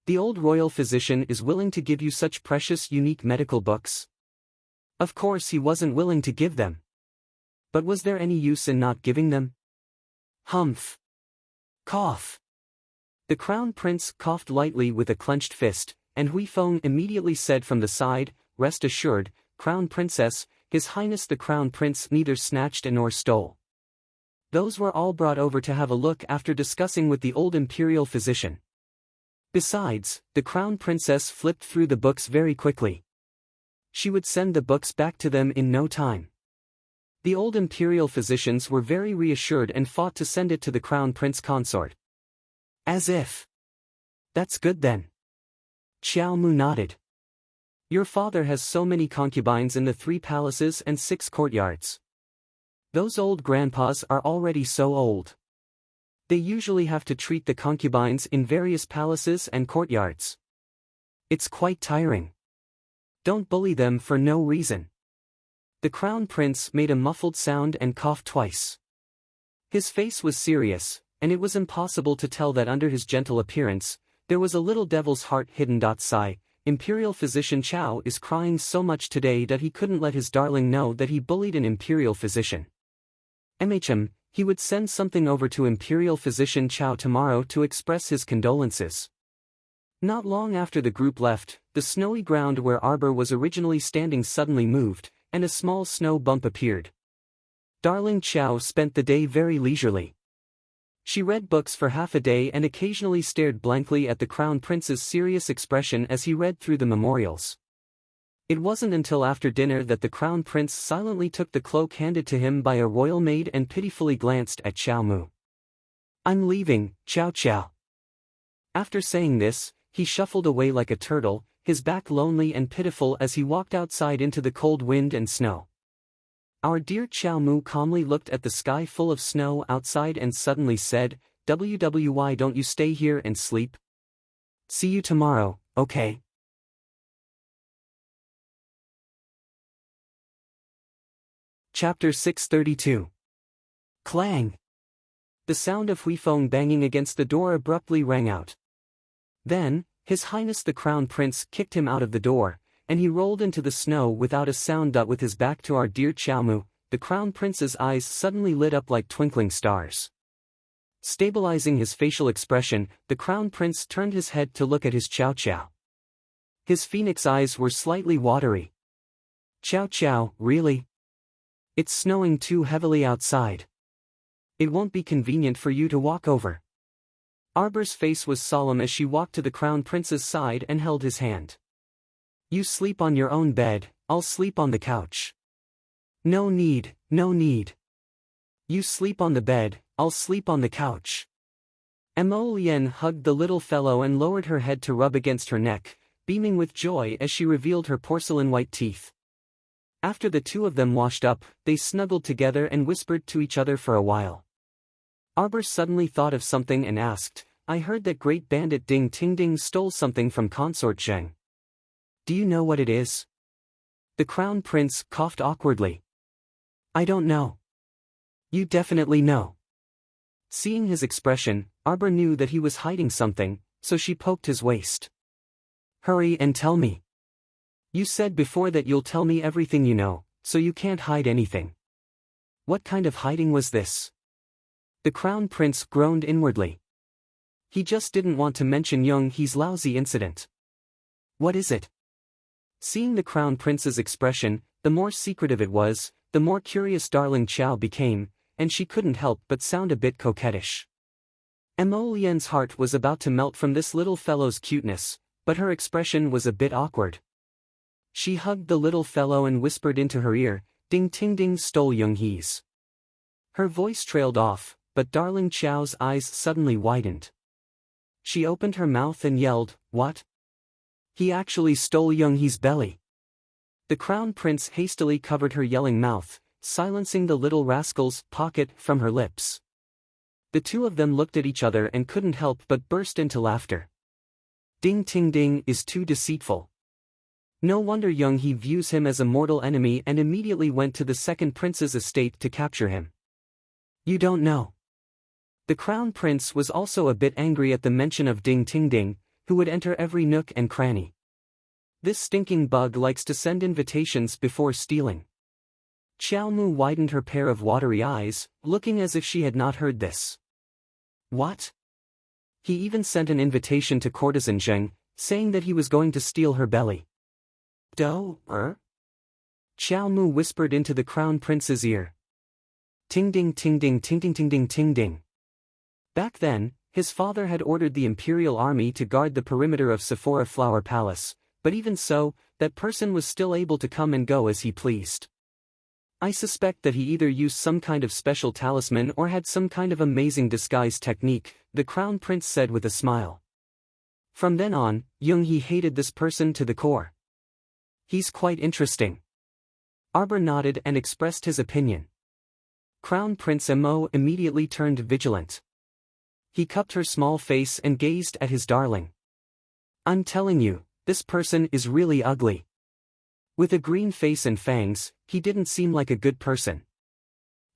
The old royal physician is willing to give you such precious unique medical books? Of course he wasn't willing to give them. But was there any use in not giving them? Humph. Cough. The Crown Prince coughed lightly with a clenched fist, and Hui Feng immediately said from the side, Rest assured, Crown Princess, His Highness the Crown Prince neither snatched nor stole. Those were all brought over to have a look after discussing with the old imperial physician. Besides, the Crown Princess flipped through the books very quickly. She would send the books back to them in no time. The old imperial physicians were very reassured and fought to send it to the crown prince consort. As if. That's good then. Xiao Mu nodded. Your father has so many concubines in the 3 palaces and 6 courtyards. Those old grandpas are already so old. They usually have to treat the concubines in various palaces and courtyards. It's quite tiring. Don't bully them for no reason. The crown prince made a muffled sound and coughed twice. His face was serious, and it was impossible to tell that under his gentle appearance, there was a little devil's heart hidden. Sigh, Imperial physician Chao is crying so much today that he couldn't let his darling know that he bullied an imperial physician. He would send something over to Imperial physician Chao tomorrow to express his condolences. Not long after the group left, the snowy ground where Arbor was originally standing suddenly moved, and a small snow bump appeared. Darling Chao spent the day very leisurely. She read books for half a day and occasionally stared blankly at the crown prince's serious expression as he read through the memorials. It wasn't until after dinner that the crown prince silently took the cloak handed to him by a royal maid and pitifully glanced at Xiao Mu. I'm leaving, Chow Chow. After saying this, he shuffled away like a turtle, his back lonely and pitiful as he walked outside into the cold wind and snow. Our dear Xiao Mu calmly looked at the sky full of snow outside and suddenly said, why don't you stay here and sleep? See you tomorrow, okay? Chapter 632. Clang! The sound of Huifeng banging against the door abruptly rang out. Then, His Highness the Crown Prince kicked him out of the door, and he rolled into the snow without a sound. With his back to our dear Xiao Mu, the Crown Prince's eyes suddenly lit up like twinkling stars. Stabilizing his facial expression, the Crown Prince turned his head to look at his Chow Chow. His phoenix eyes were slightly watery. Chow Chow, really? It's snowing too heavily outside. It won't be convenient for you to walk over. Arbor's face was solemn as she walked to the Crown Prince's side and held his hand. You sleep on your own bed, I'll sleep on the couch. No need, no need. You sleep on the bed, I'll sleep on the couch. Mo Lien hugged the little fellow and lowered her head to rub against her neck, beaming with joy as she revealed her porcelain-white teeth. After the two of them washed up, they snuggled together and whispered to each other for a while. Arbor suddenly thought of something and asked, I heard that great bandit Ding Ting Ding stole something from Consort Zheng. Do you know what it is? The Crown Prince coughed awkwardly. I don't know. You definitely know. Seeing his expression, Arbor knew that he was hiding something, so she poked his waist. Hurry and tell me. You said before that you'll tell me everything you know, so you can't hide anything. What kind of hiding was this? The Crown Prince groaned inwardly. He just didn't want to mention Young He's lousy incident. What is it? Seeing the Crown Prince's expression, the more secretive it was, the more curious darling Xiao became, and she couldn't help but sound a bit coquettish. Mo Lien's heart was about to melt from this little fellow's cuteness, but her expression was a bit awkward. She hugged the little fellow and whispered into her ear, Ding Ting Ding stole Young He's. Her voice trailed off, but darling Xiao's eyes suddenly widened. She opened her mouth and yelled, What? He actually stole Young He's belly. The Crown Prince hastily covered her yelling mouth, silencing the little rascal's pocket from her lips. The two of them looked at each other and couldn't help but burst into laughter. Ding Ting Ding is too deceitful. No wonder Young He views him as a mortal enemy and immediately went to the second prince's estate to capture him. You don't know. The Crown Prince was also a bit angry at the mention of Ding Ting Ding, who would enter every nook and cranny. This stinking bug likes to send invitations before stealing. Xiao Mu widened her pair of watery eyes, looking as if she had not heard this. What? He even sent an invitation to courtesan Zheng, saying that he was going to steal her belly. Xiao Mu whispered into the Crown Prince's ear. Ting ding ting ding ting ding ting ding ting ding. Back then, his father had ordered the imperial army to guard the perimeter of Sephora Flower Palace, but even so, that person was still able to come and go as he pleased. I suspect that he either used some kind of special talisman or had some kind of amazing disguise technique, the Crown Prince said with a smile. From then on, Young-hee hated this person to the core. He's quite interesting. Arbor nodded and expressed his opinion. Crown Prince Mo immediately turned vigilant. He cupped her small face and gazed at his darling. I'm telling you, this person is really ugly. With a green face and fangs, he didn't seem like a good person.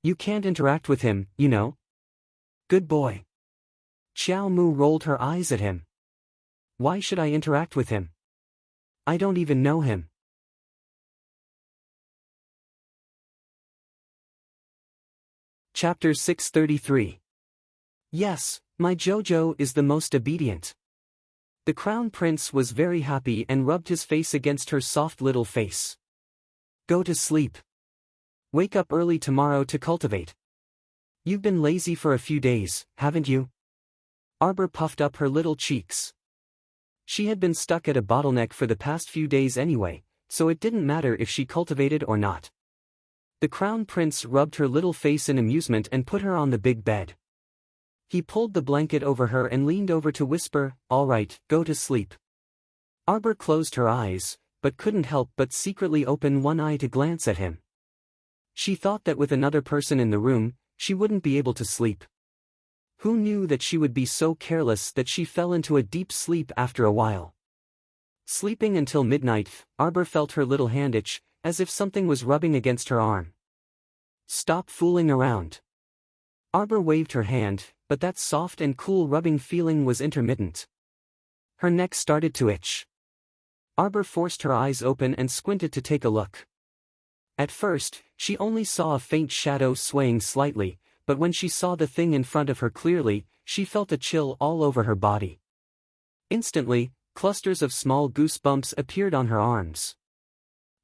You can't interact with him, you know? Good boy. Xiao Mu rolled her eyes at him. Why should I interact with him? I don't even know him. Chapter 633. Yes, my Jojo is the most obedient. The Crown Prince was very happy and rubbed his face against her soft little face. Go to sleep. Wake up early tomorrow to cultivate. You've been lazy for a few days, haven't you? Arbor puffed up her little cheeks. She had been stuck at a bottleneck for the past few days anyway, so it didn't matter if she cultivated or not. The Crown Prince rubbed her little face in amusement and put her on the big bed. He pulled the blanket over her and leaned over to whisper, "All right, go to sleep." Arbor closed her eyes, but couldn't help but secretly open one eye to glance at him. She thought that with another person in the room, she wouldn't be able to sleep. Who knew that she would be so careless that she fell into a deep sleep after a while? Sleeping until midnight, Arbor felt her little hand itch, as if something was rubbing against her arm. Stop fooling around. Arbor waved her hand, but that soft and cool rubbing feeling was intermittent. Her neck started to itch. Arbor forced her eyes open and squinted to take a look. At first, she only saw a faint shadow swaying slightly, but when she saw the thing in front of her clearly, she felt a chill all over her body. Instantly, clusters of small goosebumps appeared on her arms.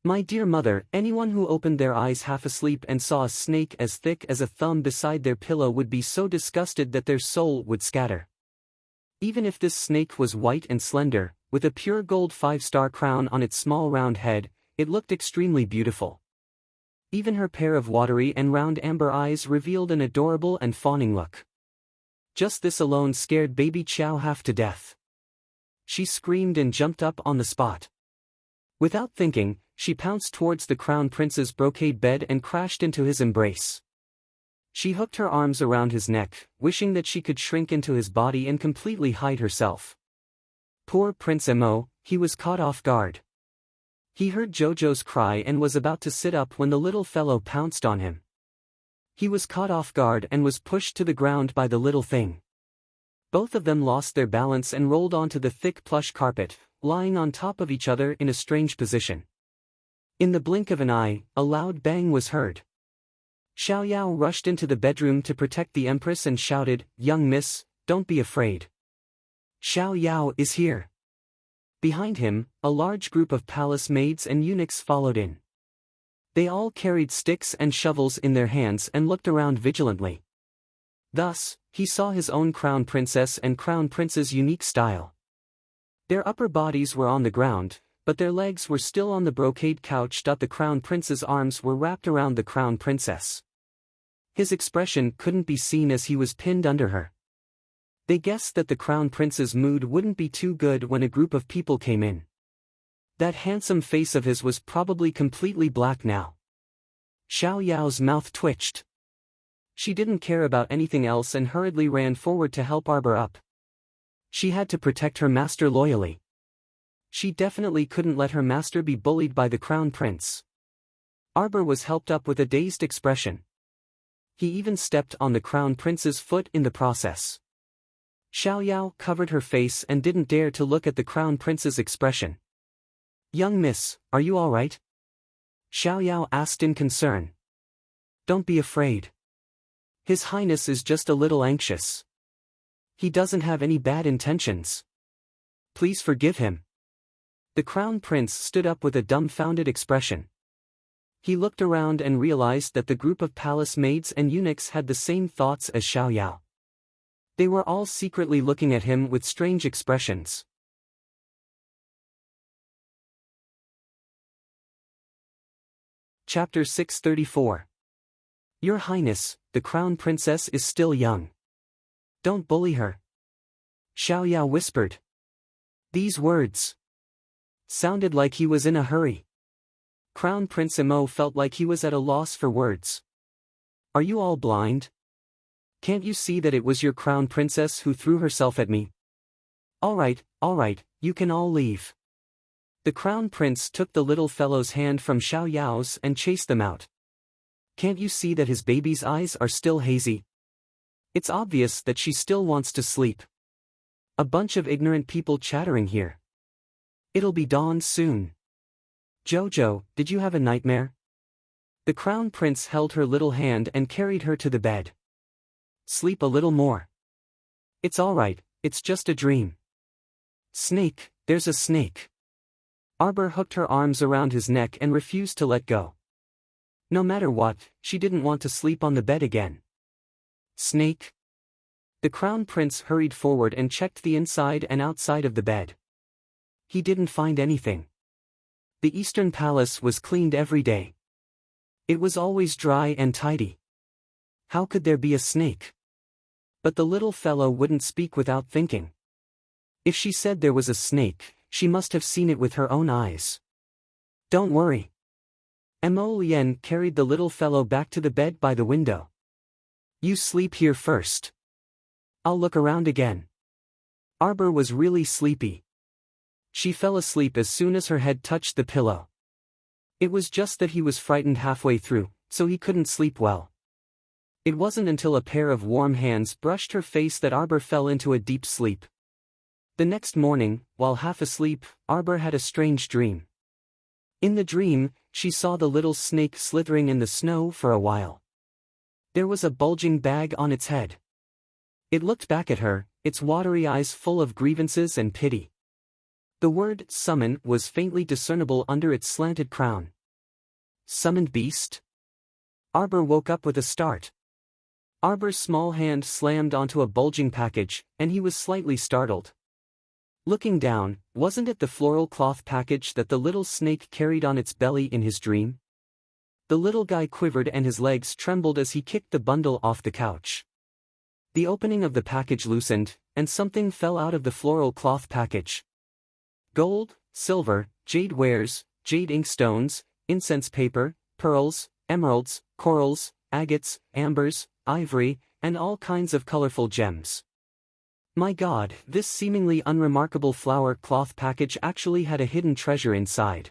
My dear mother, anyone who opened their eyes half asleep and saw a snake as thick as a thumb beside their pillow would be so disgusted that their soul would scatter. Even if this snake was white and slender, with a pure gold 5-star crown on its small round head, it looked extremely beautiful. Even her pair of watery and round amber eyes revealed an adorable and fawning look. Just this alone scared baby Qiao half to death. She screamed and jumped up on the spot. Without thinking, she pounced towards the Crown Prince's brocade bed and crashed into his embrace. She hooked her arms around his neck, wishing that she could shrink into his body and completely hide herself. Poor Prince Mo, he was caught off guard. He heard Jojo's cry and was about to sit up when the little fellow pounced on him. He was caught off guard and was pushed to the ground by the little thing. Both of them lost their balance and rolled onto the thick plush carpet, lying on top of each other in a strange position. In the blink of an eye, a loud bang was heard. Xiao Yao rushed into the bedroom to protect the Empress and shouted, "Young miss, don't be afraid. Xiao Yao is here." Behind him, a large group of palace maids and eunuchs followed in. They all carried sticks and shovels in their hands and looked around vigilantly. Thus, he saw his own Crown Princess and Crown Prince's unique style. Their upper bodies were on the ground, but their legs were still on the brocade couch. The Crown Prince's arms were wrapped around the Crown Princess. His expression couldn't be seen as he was pinned under her. They guessed that the Crown Prince's mood wouldn't be too good when a group of people came in. That handsome face of his was probably completely black now. Xiao Yao's mouth twitched. She didn't care about anything else and hurriedly ran forward to help Arbor up. She had to protect her master loyally. She definitely couldn't let her master be bullied by the Crown Prince. Arbor was helped up with a dazed expression. He even stepped on the Crown Prince's foot in the process. Xiao Yao covered her face and didn't dare to look at the Crown Prince's expression. "Young miss, are you all right?" Xiao Yao asked in concern. "Don't be afraid. His Highness is just a little anxious. He doesn't have any bad intentions. Please forgive him." The Crown Prince stood up with a dumbfounded expression. He looked around and realized that the group of palace maids and eunuchs had the same thoughts as Xiao Yao. They were all secretly looking at him with strange expressions. Chapter 634. Your Highness, the Crown Princess is still young. Don't bully her. Xiao Yao whispered. These words sounded like he was in a hurry. Crown Prince Imo felt like he was at a loss for words. Are you all blind? Can't you see that it was your Crown Princess who threw herself at me? All right, you can all leave. The Crown Prince took the little fellow's hand from Xiao Yao's and chased them out. Can't you see that his baby's eyes are still hazy? It's obvious that she still wants to sleep. A bunch of ignorant people chattering here. It'll be dawn soon. Jojo, did you have a nightmare? The Crown Prince held her little hand and carried her to the bed. Sleep a little more. It's all right, it's just a dream. Snake, there's a snake. Arbor hooked her arms around his neck and refused to let go. No matter what, she didn't want to sleep on the bed again. Snake? The Crown Prince hurried forward and checked the inside and outside of the bed. He didn't find anything. The Eastern Palace was cleaned every day. It was always dry and tidy. How could there be a snake? But the little fellow wouldn't speak without thinking. If she said there was a snake, she must have seen it with her own eyes. Don't worry. Mo Lien carried the little fellow back to the bed by the window. You sleep here first. I'll look around again. Arbor was really sleepy. She fell asleep as soon as her head touched the pillow. It was just that he was frightened halfway through, so he couldn't sleep well. It wasn't until a pair of warm hands brushed her face that Arbor fell into a deep sleep. The next morning, while half asleep, Arbor had a strange dream. In the dream, she saw the little snake slithering in the snow for a while. There was a bulging bag on its head. It looked back at her, its watery eyes full of grievances and pity. The word summon was faintly discernible under its slanted crown. Summoned beast? Arbor woke up with a start. Arbor's small hand slammed onto a bulging package, and he was slightly startled. Looking down, wasn't it the floral cloth package that the little snake carried on its belly in his dream? The little guy quivered and his legs trembled as he kicked the bundle off the couch. The opening of the package loosened, and something fell out of the floral cloth package. Gold, silver, jade wares, jade inkstones, incense paper, pearls, emeralds, corals, agates, ambers, ivory, and all kinds of colorful gems. My God, this seemingly unremarkable flower cloth package actually had a hidden treasure inside.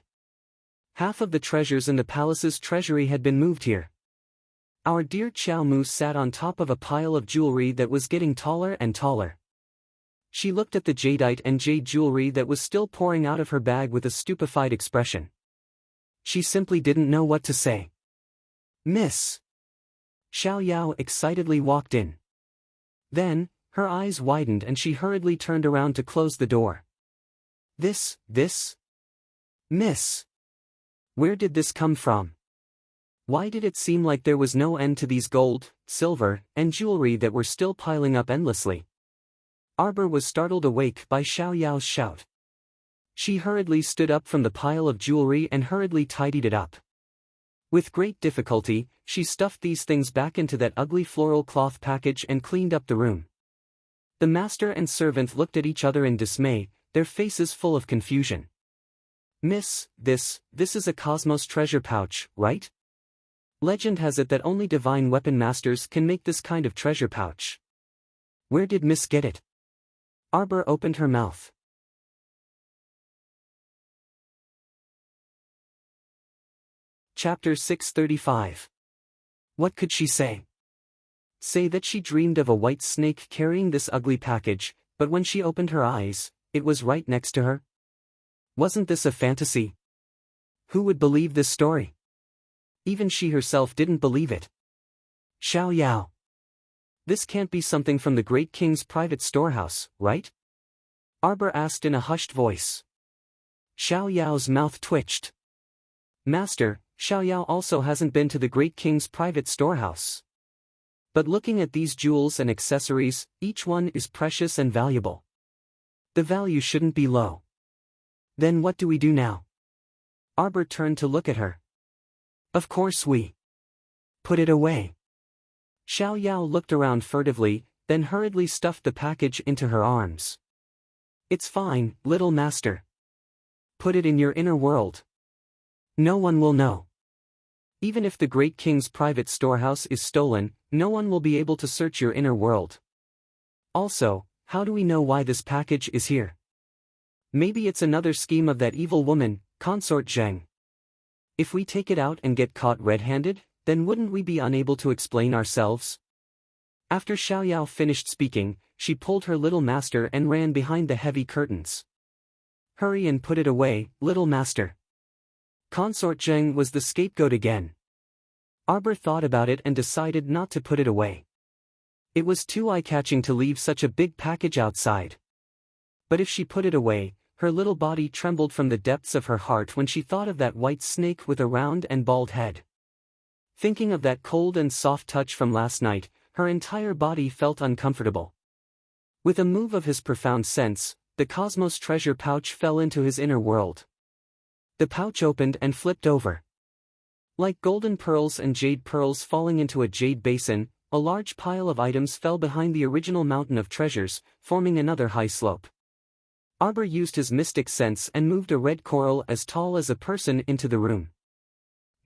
Half of the treasures in the palace's treasury had been moved here. Our dear Xiao Mu sat on top of a pile of jewelry that was getting taller and taller. She looked at the jadeite and jade jewelry that was still pouring out of her bag with a stupefied expression. She simply didn't know what to say. Miss! Xiao Yao excitedly walked in. Then, her eyes widened and she hurriedly turned around to close the door. This? Miss! Where did this come from? Why did it seem like there was no end to these gold, silver, and jewelry that were still piling up endlessly? Arbor was startled awake by Xiao Yao's shout. She hurriedly stood up from the pile of jewelry and hurriedly tidied it up. With great difficulty, she stuffed these things back into that ugly floral cloth package and cleaned up the room. The master and servant looked at each other in dismay, their faces full of confusion. Miss, this is a Cosmos treasure pouch, right? Legend has it that only divine weapon masters can make this kind of treasure pouch. Where did Miss get it? Arbor opened her mouth. Chapter 635. What could she say? Say that she dreamed of a white snake carrying this ugly package, but when she opened her eyes, it was right next to her? Wasn't this a fantasy? Who would believe this story? Even she herself didn't believe it. Xiao Yao. This can't be something from the great king's private storehouse, right? Arbor asked in a hushed voice. Xiao Yao's mouth twitched. Master, Xiao Yao also hasn't been to the great king's private storehouse. But looking at these jewels and accessories, each one is precious and valuable. The value shouldn't be low. Then what do we do now? Arbor turned to look at her. Of course we put it away. Xiao Yao looked around furtively, then hurriedly stuffed the package into her arms. It's fine, little master. Put it in your inner world. No one will know. Even if the great king's private storehouse is stolen, no one will be able to search your inner world. Also, how do we know why this package is here? Maybe it's another scheme of that evil woman, Consort Zheng. If we take it out and get caught red-handed, then wouldn't we be unable to explain ourselves? After Xiao Yao finished speaking, she pulled her little master and ran behind the heavy curtains. Hurry and put it away, little master. Consort Zheng was the scapegoat again. Arbor thought about it and decided not to put it away. It was too eye-catching to leave such a big package outside. But if she put it away, her little body trembled from the depths of her heart when she thought of that white snake with a round and bald head. Thinking of that cold and soft touch from last night, her entire body felt uncomfortable. With a move of his profound sense, the cosmos treasure pouch fell into his inner world. The pouch opened and flipped over. Like golden pearls and jade pearls falling into a jade basin, a large pile of items fell behind the original mountain of treasures, forming another high slope. Arbor used his mystic sense and moved a red coral as tall as a person into the room.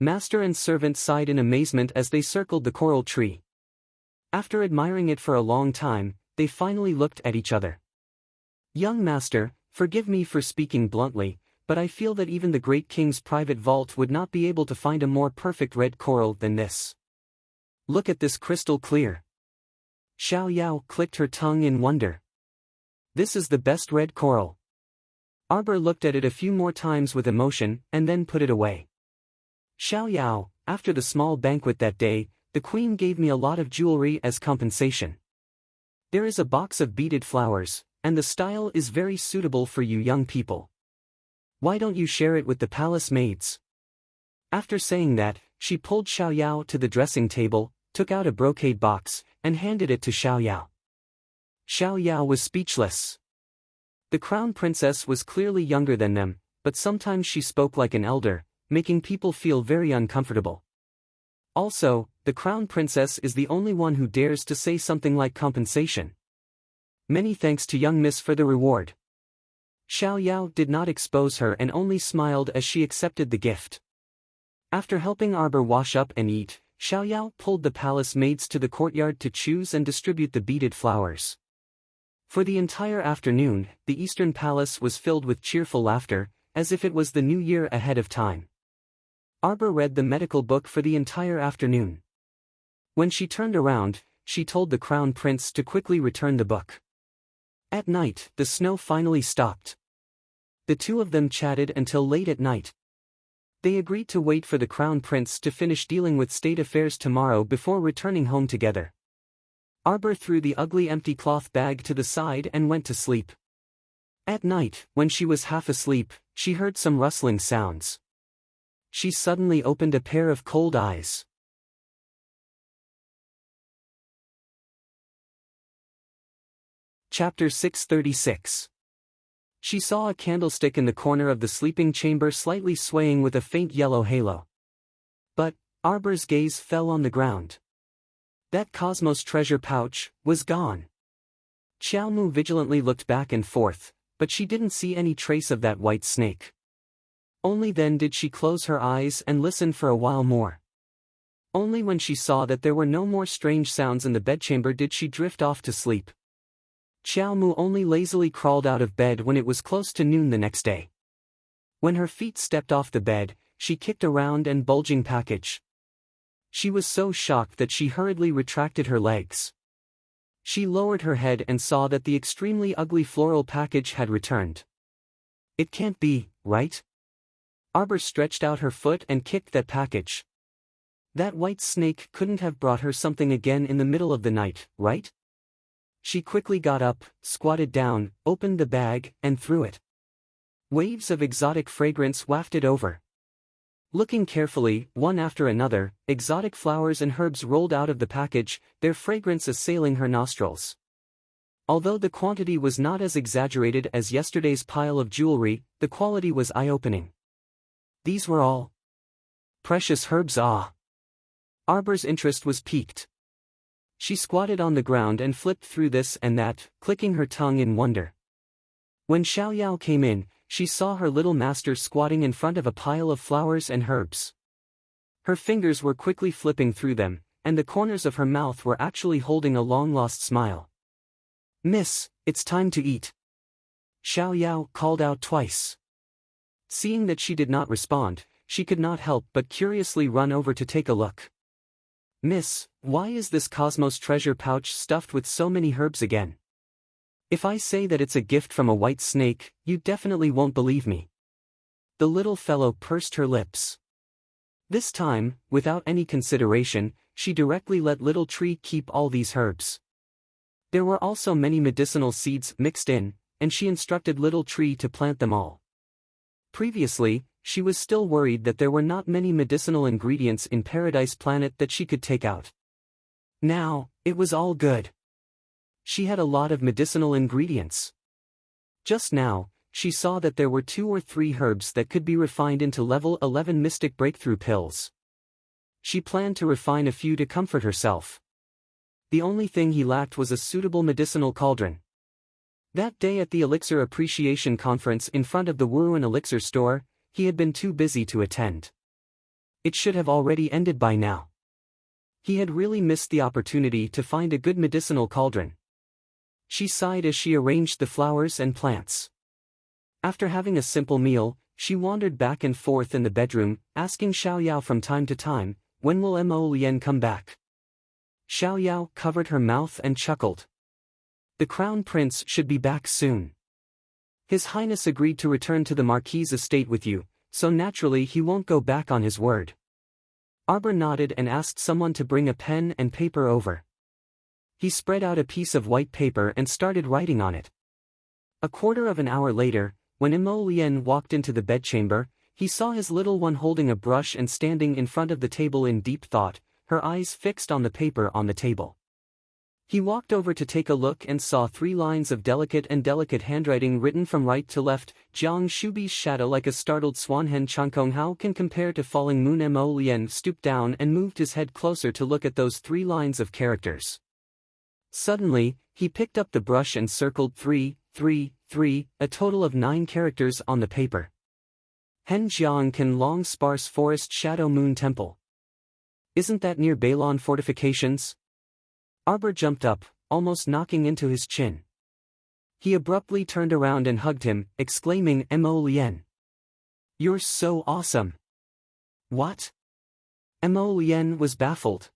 Master and servant sighed in amazement as they circled the coral tree. After admiring it for a long time, they finally looked at each other. Young master, forgive me for speaking bluntly, but I feel that even the great king's private vault would not be able to find a more perfect red coral than this. Look at this crystal clear. Xiao Yao clicked her tongue in wonder. This is the best red coral. Arbor looked at it a few more times with emotion, and then put it away. Xiao Yao, after the small banquet that day, the queen gave me a lot of jewelry as compensation. There is a box of beaded flowers, and the style is very suitable for you young people. Why don't you share it with the palace maids? After saying that, she pulled Xiao Yao to the dressing table, took out a brocade box, and handed it to Xiao Yao. Xiao Yao was speechless. The crown princess was clearly younger than them, but sometimes she spoke like an elder, making people feel very uncomfortable. Also, the crown princess is the only one who dares to say something like compensation. Many thanks to young miss for the reward. Xiao Yao did not expose her and only smiled as she accepted the gift. After helping Arbor wash up and eat, Xiao Yao pulled the palace maids to the courtyard to choose and distribute the beaded flowers. For the entire afternoon, the Eastern Palace was filled with cheerful laughter, as if it was the new year ahead of time. Arbor read the medical book for the entire afternoon. When she turned around, she told the crown prince to quickly return the book. At night, the snow finally stopped. The two of them chatted until late at night. They agreed to wait for the crown prince to finish dealing with state affairs tomorrow before returning home together. Arbor threw the ugly empty cloth bag to the side and went to sleep. At night, when she was half asleep, she heard some rustling sounds. She suddenly opened a pair of cold eyes. Chapter 636. She saw a candlestick in the corner of the sleeping chamber slightly swaying with a faint yellow halo. But Arbor's gaze fell on the ground. That cosmos treasure pouch was gone. Xiaomu vigilantly looked back and forth, but she didn't see any trace of that white snake. Only then did she close her eyes and listen for a while more. Only when she saw that there were no more strange sounds in the bedchamber did she drift off to sleep. Xiaomu only lazily crawled out of bed when it was close to noon the next day. When her feet stepped off the bed, she kicked a round and bulging package. She was so shocked that she hurriedly retracted her legs. She lowered her head and saw that the extremely ugly floral package had returned. It can't be, right? Arbor stretched out her foot and kicked that package. That white snake couldn't have brought her something again in the middle of the night, right? She quickly got up, squatted down, opened the bag, and threw it. Waves of exotic fragrance wafted over. Looking carefully, one after another, exotic flowers and herbs rolled out of the package, their fragrance assailing her nostrils. Although the quantity was not as exaggerated as yesterday's pile of jewelry, the quality was eye-opening. These were all Precious herbs, ah! Arbor's interest was piqued. She squatted on the ground and flipped through this and that, clicking her tongue in wonder. When Xiao Yao came in, she saw her little master squatting in front of a pile of flowers and herbs. Her fingers were quickly flipping through them, and the corners of her mouth were actually holding a long-lost smile. "Miss, it's time to eat," Xiao Yao called out twice. Seeing that she did not respond, she could not help but curiously run over to take a look. "Miss, why is this Cosmos treasure pouch stuffed with so many herbs again? If I say that it's a gift from a white snake, you definitely won't believe me." The little fellow pursed her lips. This time, without any consideration, she directly let Little Tree keep all these herbs. There were also many medicinal seeds mixed in, and she instructed Little Tree to plant them all. Previously, she was still worried that there were not many medicinal ingredients in Paradise Planet that she could take out. Now, it was all good. She had a lot of medicinal ingredients. Just now, she saw that there were 2 or 3 herbs that could be refined into level 11 mystic breakthrough pills. She planned to refine a few to comfort herself. The only thing he lacked was a suitable medicinal cauldron. That day at the Elixir Appreciation Conference in front of the Wuruan Elixir store, he had been too busy to attend. It should have already ended by now. He had really missed the opportunity to find a good medicinal cauldron. She sighed as she arranged the flowers and plants. After having a simple meal, she wandered back and forth in the bedroom, asking Xiao Yao from time to time, "When will Mo Lien come back?" Xiao Yao covered her mouth and chuckled. "The Crown Prince should be back soon. His Highness agreed to return to the Marquis' estate with you, so naturally he won't go back on his word." Arbor nodded and asked someone to bring a pen and paper over. He spread out a piece of white paper and started writing on it. A quarter of an hour later, when Mo Lien walked into the bedchamber, he saw his little one holding a brush and standing in front of the table in deep thought, her eyes fixed on the paper on the table. He walked over to take a look and saw 3 lines of delicate handwriting written from right to left. "Jiang Shubi's shadow like a startled swan hen Chankong how can compare to falling moon." Mo Lien stooped down and moved his head closer to look at those 3 lines of characters. Suddenly, he picked up the brush and circled 3, 3, 3, a total of 9 characters on the paper. "Hen Jiang Can Long Sparse Forest Shadow Moon Temple. Isn't that near Bailon Fortifications?" Arbor jumped up, almost knocking into his chin. He abruptly turned around and hugged him, exclaiming, "Mo Lien. You're so awesome." "What?" Mo Lien was baffled.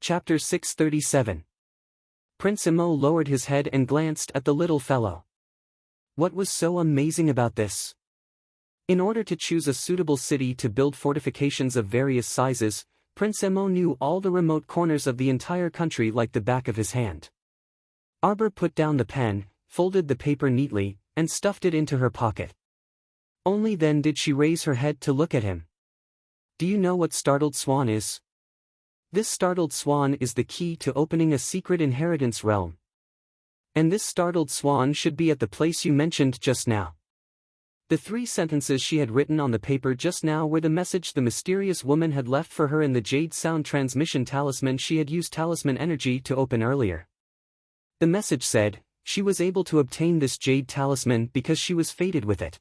Chapter 637. Prince Mo lowered his head and glanced at the little fellow. What was so amazing about this? In order to choose a suitable city to build fortifications of various sizes, Prince Mo knew all the remote corners of the entire country like the back of his hand. Arbor put down the pen, folded the paper neatly, and stuffed it into her pocket. Only then did she raise her head to look at him. "Do you know what Startled Swan is?" "This Startled Swan is the key to opening a secret inheritance realm. And this Startled Swan should be at the place you mentioned just now." The 3 sentences she had written on the paper just now were the message the mysterious woman had left for her in the Jade Sound Transmission Talisman she had used talisman energy to open earlier. The message said, she was able to obtain this Jade Talisman because she was fated with it.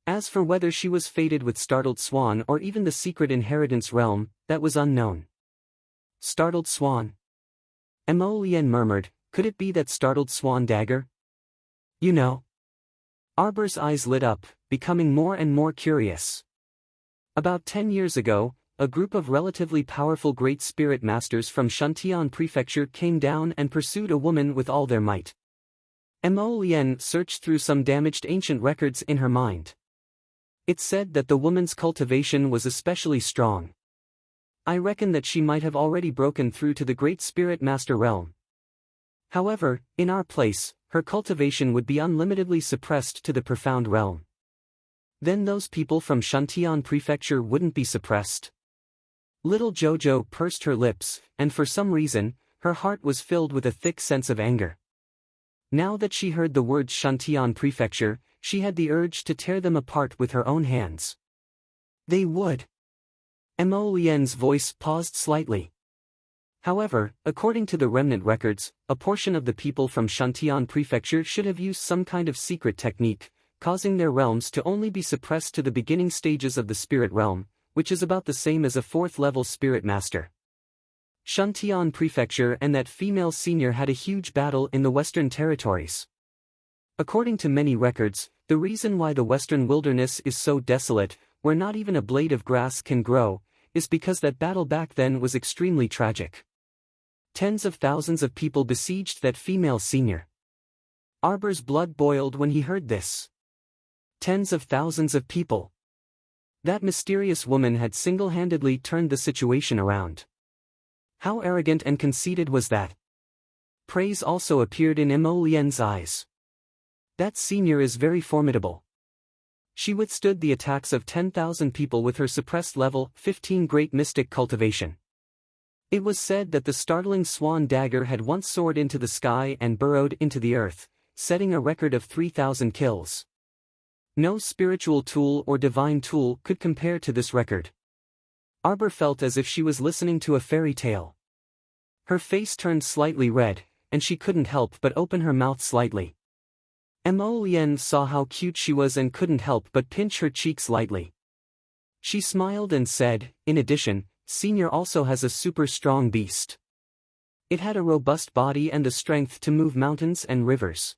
As for whether she was fated with Startled Swan or even the secret inheritance realm, that was unknown. Startled Swan. Mo Lien murmured, "Could it be that Startled Swan dagger? You know?" Arbor's eyes lit up, becoming more and more curious. About 10 years ago, a group of relatively powerful Great Spirit Masters from Shantian Prefecture came down and pursued a woman with all their might. Mo Lien searched through some damaged ancient records in her mind. It said that the woman's cultivation was especially strong. I reckon that she might have already broken through to the Great Spirit Master realm. However, in our place, her cultivation would be unlimitedly suppressed to the profound realm. Then those people from Shantian Prefecture wouldn't be suppressed. Little Jojo pursed her lips, and for some reason, her heart was filled with a thick sense of anger. Now that she heard the words Shantian Prefecture, She had the urge to tear them apart with her own hands. They would. Mo Lien's voice paused slightly. However, according to the remnant records, a portion of the people from Shantian Prefecture should have used some kind of secret technique, causing their realms to only be suppressed to the beginning stages of the spirit realm, which is about the same as a 4th-level spirit master. Shantian Prefecture and that female senior had a huge battle in the Western Territories. According to many records, the reason why the Western Wilderness is so desolate, where not even a blade of grass can grow, is because that battle back then was extremely tragic. Tens of thousands of people besieged that female senior. Arbor's blood boiled when he heard this. Tens of thousands of people. That mysterious woman had single-handedly turned the situation around. How arrogant and conceited was that? Praise also appeared in Mo Lien's eyes. That senior is very formidable. She withstood the attacks of 10,000 people with her suppressed level 15 great mystic cultivation. It was said that the startling swan dagger had once soared into the sky and burrowed into the earth, setting a record of 3,000 kills. No spiritual tool or divine tool could compare to this record. Arbor felt as if she was listening to a fairy tale. Her face turned slightly red, and she couldn't help but open her mouth slightly. Mo Lien saw how cute she was and couldn't help but pinch her cheeks lightly. She smiled and said, in addition, Senior also has a super strong beast. It had a robust body and the strength to move mountains and rivers.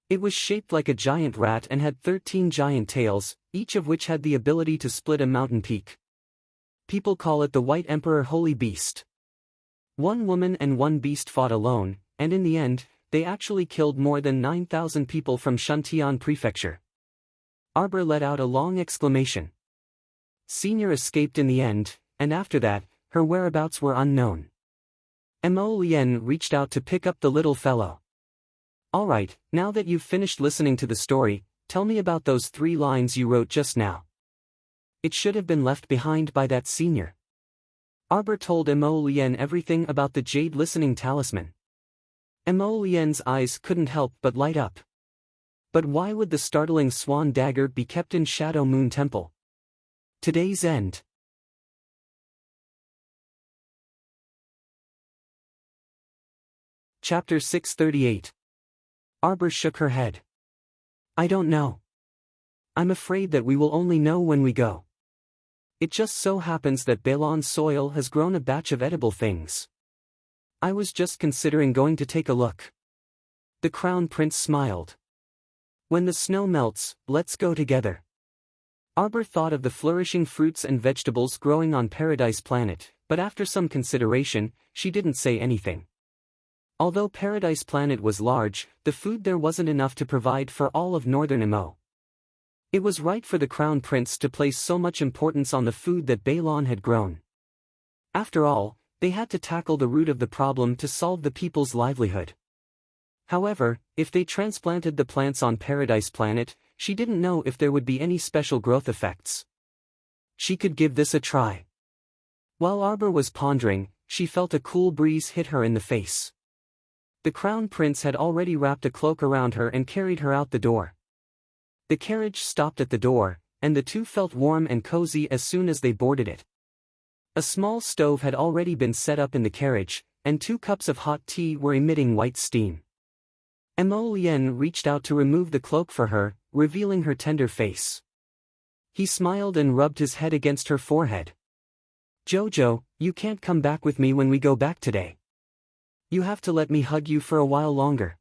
It was shaped like a giant rat and had 13 giant tails, each of which had the ability to split a mountain peak. People call it the White Emperor Holy Beast. One woman and one beast fought alone, and in the end, they actually killed more than 9,000 people from Shantian Prefecture. Arbor let out a long exclamation. Senior escaped in the end, and after that, her whereabouts were unknown. Mo Lien reached out to pick up the little fellow. Alright, now that you've finished listening to the story, tell me about those 3 lines you wrote just now. It should have been left behind by that senior. Arbor told Mo Lien everything about the jade listening talisman. Mo Lien's eyes couldn't help but light up. But why would the startling swan dagger be kept in Shadow Moon Temple? Today's end. Chapter 638. Arbor shook her head. I don't know. I'm afraid that we will only know when we go. It just so happens that Balon's soil has grown a batch of edible things. I was just considering going to take a look. The Crown Prince smiled. When the snow melts, let's go together. Arbor thought of the flourishing fruits and vegetables growing on Paradise Planet, but after some consideration, she didn't say anything. Although Paradise Planet was large, the food there wasn't enough to provide for all of Northern Mo. It was right for the Crown Prince to place so much importance on the food that Balon had grown. After all, they had to tackle the root of the problem to solve the people's livelihood. However, if they transplanted the plants on Paradise Planet, she didn't know if there would be any special growth effects. She could give this a try. While Arbor was pondering, she felt a cool breeze hit her in the face. The Crown Prince had already wrapped a cloak around her and carried her out the door. The carriage stopped at the door, and the two felt warm and cozy as soon as they boarded it. A small stove had already been set up in the carriage, and 2 cups of hot tea were emitting white steam. Mo Lien reached out to remove the cloak for her, revealing her tender face. He smiled and rubbed his head against her forehead. Jojo, you can't come back with me when we go back today. You have to let me hug you for a while longer.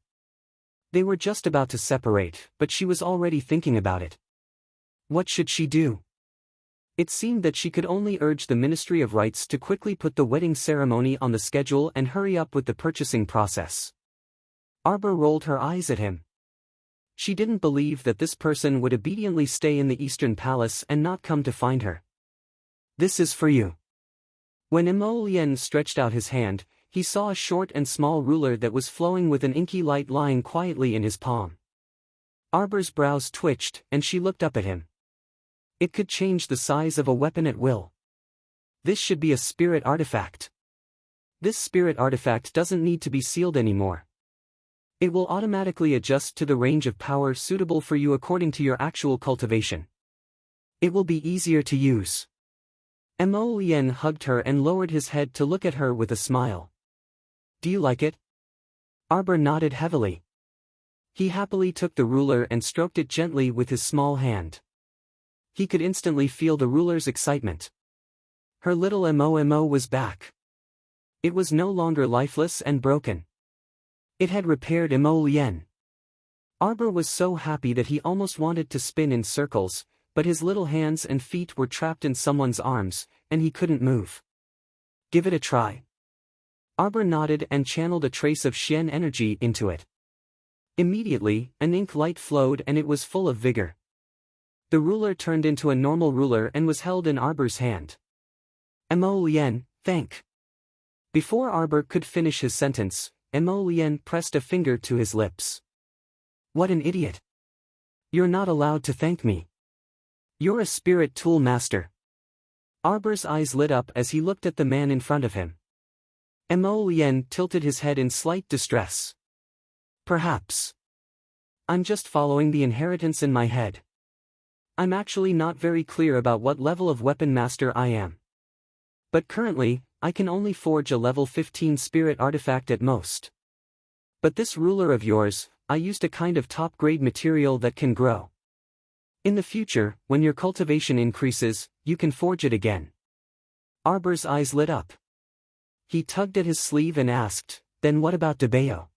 They were just about to separate, but she was already thinking about it. What should she do? It seemed that she could only urge the Ministry of Rites to quickly put the wedding ceremony on the schedule and hurry up with the purchasing process. Arbor rolled her eyes at him. She didn't believe that this person would obediently stay in the Eastern Palace and not come to find her. This is for you. When Mo Lien stretched out his hand, he saw a short and small ruler that was flowing with an inky light lying quietly in his palm. Arbor's brows twitched, and she looked up at him. It could change the size of a weapon at will. This should be a spirit artifact. This spirit artifact doesn't need to be sealed anymore. It will automatically adjust to the range of power suitable for you according to your actual cultivation. It will be easier to use. Mo Lien hugged her and lowered his head to look at her with a smile. Do you like it? Arbor nodded heavily. He happily took the ruler and stroked it gently with his small hand. He could instantly feel the ruler's excitement. Her little Mo was back. It was no longer lifeless and broken. It had repaired Mo Lien. Arbor was so happy that he almost wanted to spin in circles, but his little hands and feet were trapped in someone's arms, and he couldn't move. Give it a try. Arbor nodded and channeled a trace of Xian energy into it. Immediately, an ink light flowed and it was full of vigor. The ruler turned into a normal ruler and was held in Arbor's hand. Mo Lien, thank. Before Arbor could finish his sentence, Mo Lien pressed a finger to his lips. What an idiot. You're not allowed to thank me. You're a spirit tool master. Arbor's eyes lit up as he looked at the man in front of him. Mo Lien tilted his head in slight distress. Perhaps. I'm just following the inheritance in my head. I'm actually not very clear about what level of weapon master I am. But currently, I can only forge a level 15 spirit artifact at most. But this ruler of yours, I used a kind of top-grade material that can grow. In the future, when your cultivation increases, you can forge it again. Arbor's eyes lit up. He tugged at his sleeve and asked, then what about Debeo?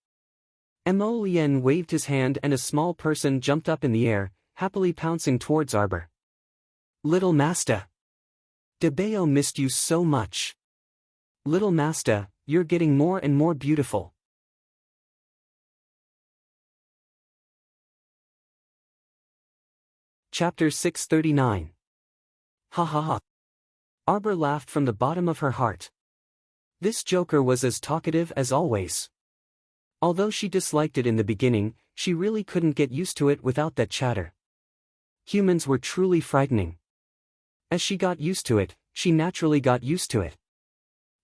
Mo Lien waved his hand and a small person jumped up in the air, happily pouncing towards Arbor. Little Master. Debeo missed you so much. Little Master, you're getting more and more beautiful. Chapter 639. Ha ha ha. Arbor laughed from the bottom of her heart. This joker was as talkative as always. Although she disliked it in the beginning, she really couldn't get used to it without that chatter. Humans were truly frightening. As she got used to it, she naturally got used to it.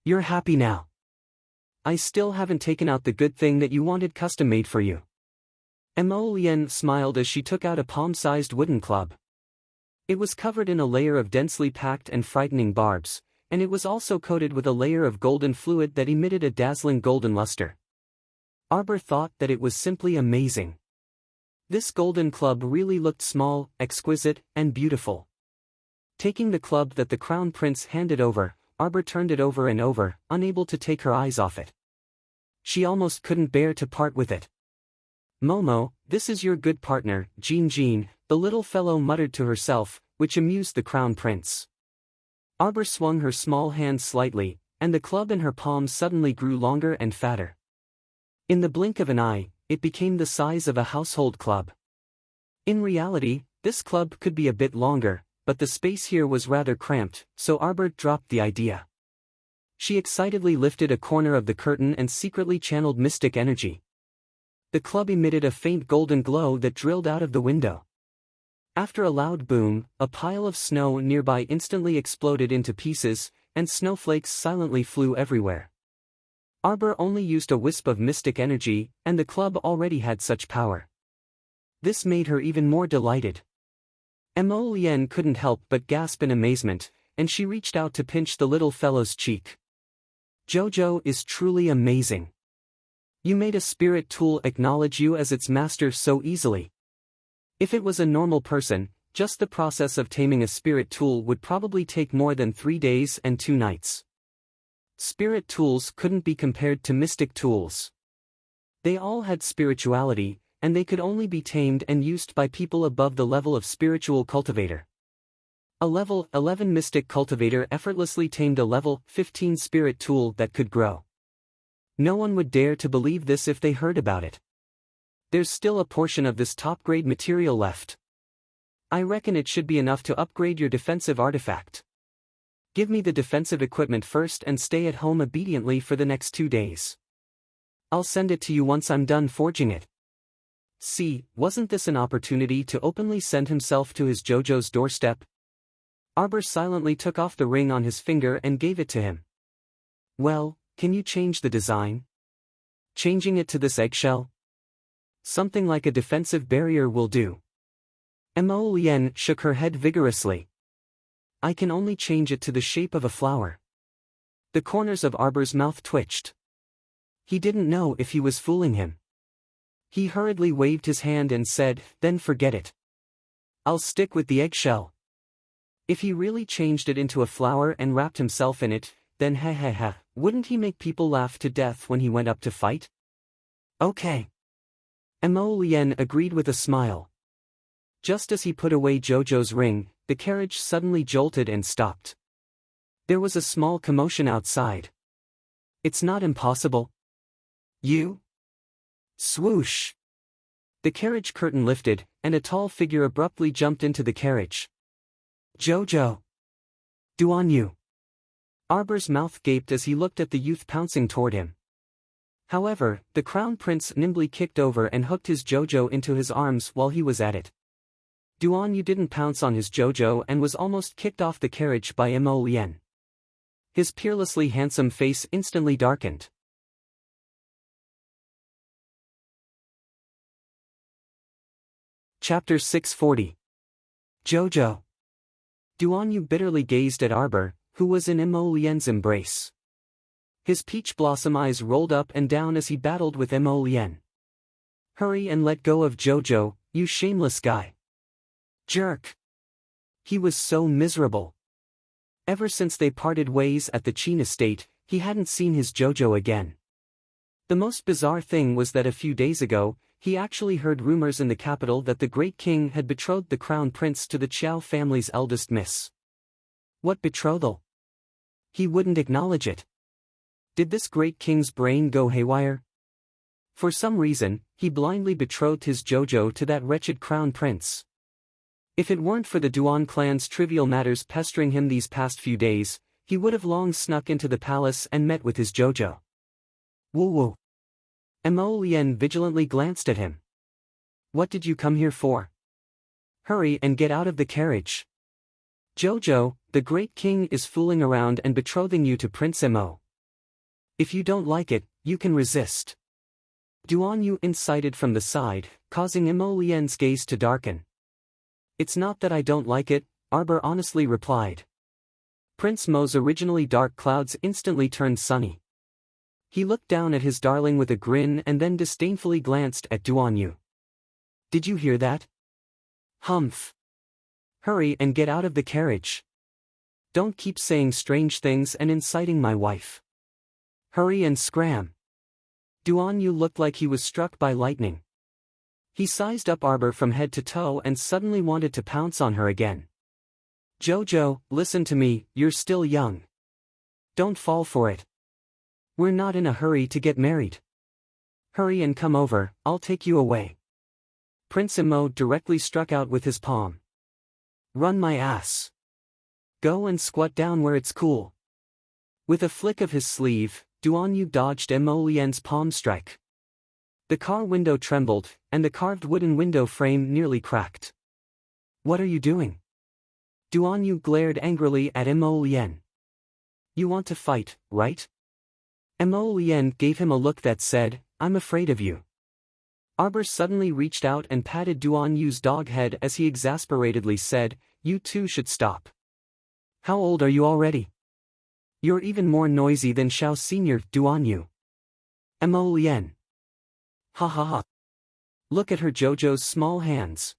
You're happy now. I still haven't taken out the good thing that you wanted custom-made for you. Mo Lien smiled as she took out a palm-sized wooden club. It was covered in a layer of densely packed and frightening barbs, and it was also coated with a layer of golden fluid that emitted a dazzling golden luster. Arbor thought that it was simply amazing. This golden club really looked small, exquisite, and beautiful. Taking the club that the Crown Prince handed over, Arbor turned it over and over, unable to take her eyes off it. She almost couldn't bear to part with it. Momo, this is your good partner, Jean, the little fellow muttered to herself, which amused the Crown Prince. Arbor swung her small hand slightly, and the club in her palm suddenly grew longer and fatter. In the blink of an eye, it became the size of a household club. In reality, this club could be a bit longer, but the space here was rather cramped, so Arbor dropped the idea. She excitedly lifted a corner of the curtain and secretly channeled mystic energy. The club emitted a faint golden glow that drilled out of the window. After a loud boom, a pile of snow nearby instantly exploded into pieces, and snowflakes silently flew everywhere. Arbor only used a wisp of mystic energy, and the club already had such power. This made her even more delighted. Mo Lien couldn't help but gasp in amazement, and she reached out to pinch the little fellow's cheek. Jojo is truly amazing. You made a spirit tool acknowledge you as its master so easily. If it was a normal person, just the process of taming a spirit tool would probably take more than 3 days and 2 nights. Spirit tools couldn't be compared to mystic tools. They all had spirituality, and they could only be tamed and used by people above the level of spiritual cultivator. A level 11 mystic cultivator effortlessly tamed a level 15 spirit tool that could grow. No one would dare to believe this if they heard about it. There's still a portion of this top-grade material left. I reckon it should be enough to upgrade your defensive artifact. Give me the defensive equipment first and stay at home obediently for the next 2 days. I'll send it to you once I'm done forging it. See, wasn't this an opportunity to openly send himself to his Jojo's doorstep? Arbor silently took off the ring on his finger and gave it to him. Well, can you change the design? Changing it to this eggshell? Something like a defensive barrier will do. Mo Lien shook her head vigorously. I can only change it to the shape of a flower. The corners of Arbor's mouth twitched. He didn't know if he was fooling him. He hurriedly waved his hand and said, then forget it. I'll stick with the eggshell. If he really changed it into a flower and wrapped himself in it, then wouldn't he make people laugh to death when he went up to fight? Okay. Mo Lien agreed with a smile. Just as he put away Jojo's ring, the carriage suddenly jolted and stopped. There was a small commotion outside. It's not impossible. You? Swoosh! The carriage curtain lifted, and a tall figure abruptly jumped into the carriage. Jojo! Duan Yu! Arbor's mouth gaped as he looked at the youth pouncing toward him. However, the crown prince nimbly kicked over and hooked his Jojo into his arms while he was at it. Duan Yu didn't pounce on his Jojo and was almost kicked off the carriage by Mo Lien. His peerlessly handsome face instantly darkened. Chapter 640. Jojo. Duan Yu bitterly gazed at Arbor, who was in Mo Lien's embrace. His peach blossom eyes rolled up and down as he battled with Mo Lien. Hurry and let go of Jojo, you shameless guy. Jerk. He was so miserable. Ever since they parted ways at the Qin estate, he hadn't seen his Jojo again. The most bizarre thing was that a few days ago, he actually heard rumors in the capital that the great king had betrothed the crown prince to the Qiao family's eldest miss. What betrothal? He wouldn't acknowledge it. Did this great king's brain go haywire? For some reason, he blindly betrothed his Jojo to that wretched crown prince. If it weren't for the Duan clan's trivial matters pestering him these past few days, he would have long snuck into the palace and met with his Jojo. Woo-woo. Mo Lien vigilantly glanced at him. What did you come here for? Hurry and get out of the carriage. Jojo, the great king is fooling around and betrothing you to Prince Mo. If you don't like it, you can resist. Duan Yu incited from the side, causing Mo Lien's gaze to darken. It's not that I don't like it, Arbor honestly replied. Prince Mo's originally dark clouds instantly turned sunny. He looked down at his darling with a grin and then disdainfully glanced at Duan Yu. Did you hear that? Humph. Hurry and get out of the carriage. Don't keep saying strange things and inciting my wife. Hurry and scram. Duan Yu looked like he was struck by lightning. He sized up Arbor from head to toe and suddenly wanted to pounce on her again. Jojo, listen to me, you're still young. Don't fall for it. We're not in a hurry to get married. Hurry and come over, I'll take you away. Prince Mo directly struck out with his palm. Run my ass. Go and squat down where it's cool. With a flick of his sleeve, Duan Yu dodged Mo Lien's palm strike. The car window trembled, and the carved wooden window frame nearly cracked. What are you doing? Duan Yu glared angrily at Mo Lien. You want to fight, right? Mo Lien gave him a look that said, I'm afraid of you. Arbor suddenly reached out and patted Duan Yu's dog head as he exasperatedly said, you two should stop. How old are you already? You're even more noisy than Xiao Senior, Duan Yu. Mo Lien. Ha ha ha. Look at her Jojo's small hands.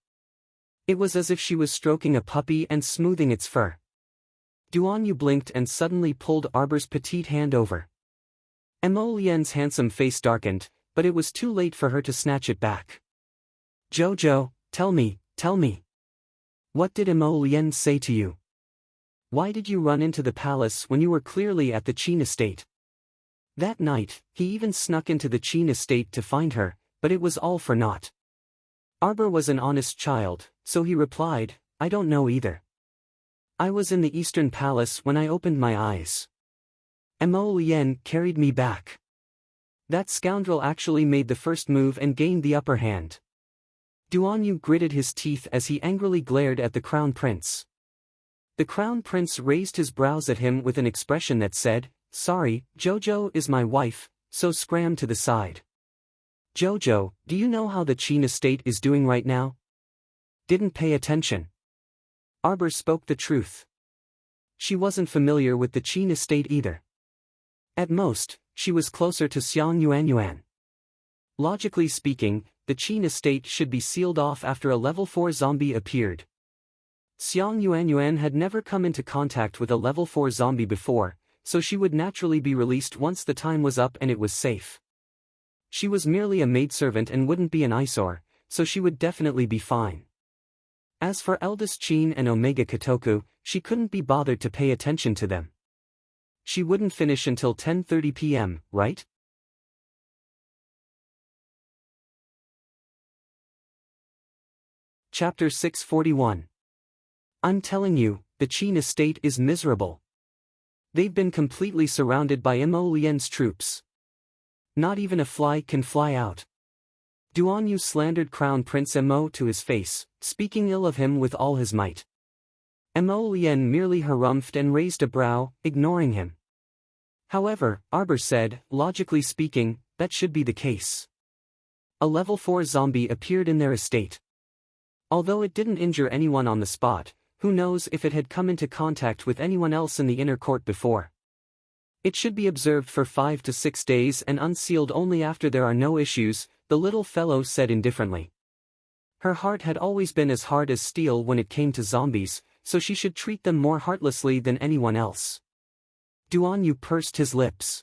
It was as if she was stroking a puppy and smoothing its fur. Duan Yu blinked and suddenly pulled Arbor's petite hand over. Mo Lien's handsome face darkened, but it was too late for her to snatch it back. Jojo, tell me. What did Mo Lien say to you? Why did you run into the palace when you were clearly at the Qin estate? That night, he even snuck into the Qin estate to find her, but it was all for naught. Arbor was an honest child, so he replied, I don't know either. I was in the Eastern Palace when I opened my eyes. Mo Lien carried me back. That scoundrel actually made the first move and gained the upper hand. Duan Yu gritted his teeth as he angrily glared at the crown prince. The crown prince raised his brows at him with an expression that said, sorry, Jojo is my wife, so scram to the side. Jojo, do you know how the Qin estate is doing right now? Didn't pay attention. Arbor spoke the truth. She wasn't familiar with the Qin estate either. At most, she was closer to Xiang Yuanyuan. Logically speaking, the Qin estate should be sealed off after a level 4 zombie appeared. Xiang Yuanyuan had never come into contact with a level 4 zombie before, so she would naturally be released once the time was up and it was safe. She was merely a maidservant and wouldn't be an eyesore, so she would definitely be fine. As for Eldest Qin and Omega Kotoku, she couldn't be bothered to pay attention to them. She wouldn't finish until 10:30 p.m., right? Chapter 641. I'm telling you, the Qin estate is miserable. They've been completely surrounded by Mo Lian's troops. Not even a fly can fly out. Duan Yu slandered Crown Prince Mo to his face, speaking ill of him with all his might. Mo Lian merely harumphed and raised a brow, ignoring him. However, Arbor said, logically speaking, that should be the case. A level 4 zombie appeared in their estate. Although it didn't injure anyone on the spot, who knows if it had come into contact with anyone else in the inner court before. It should be observed for 5 to 6 days and unsealed only after there are no issues, the little fellow said indifferently. Her heart had always been as hard as steel when it came to zombies, so she should treat them more heartlessly than anyone else. Duan Yu pursed his lips.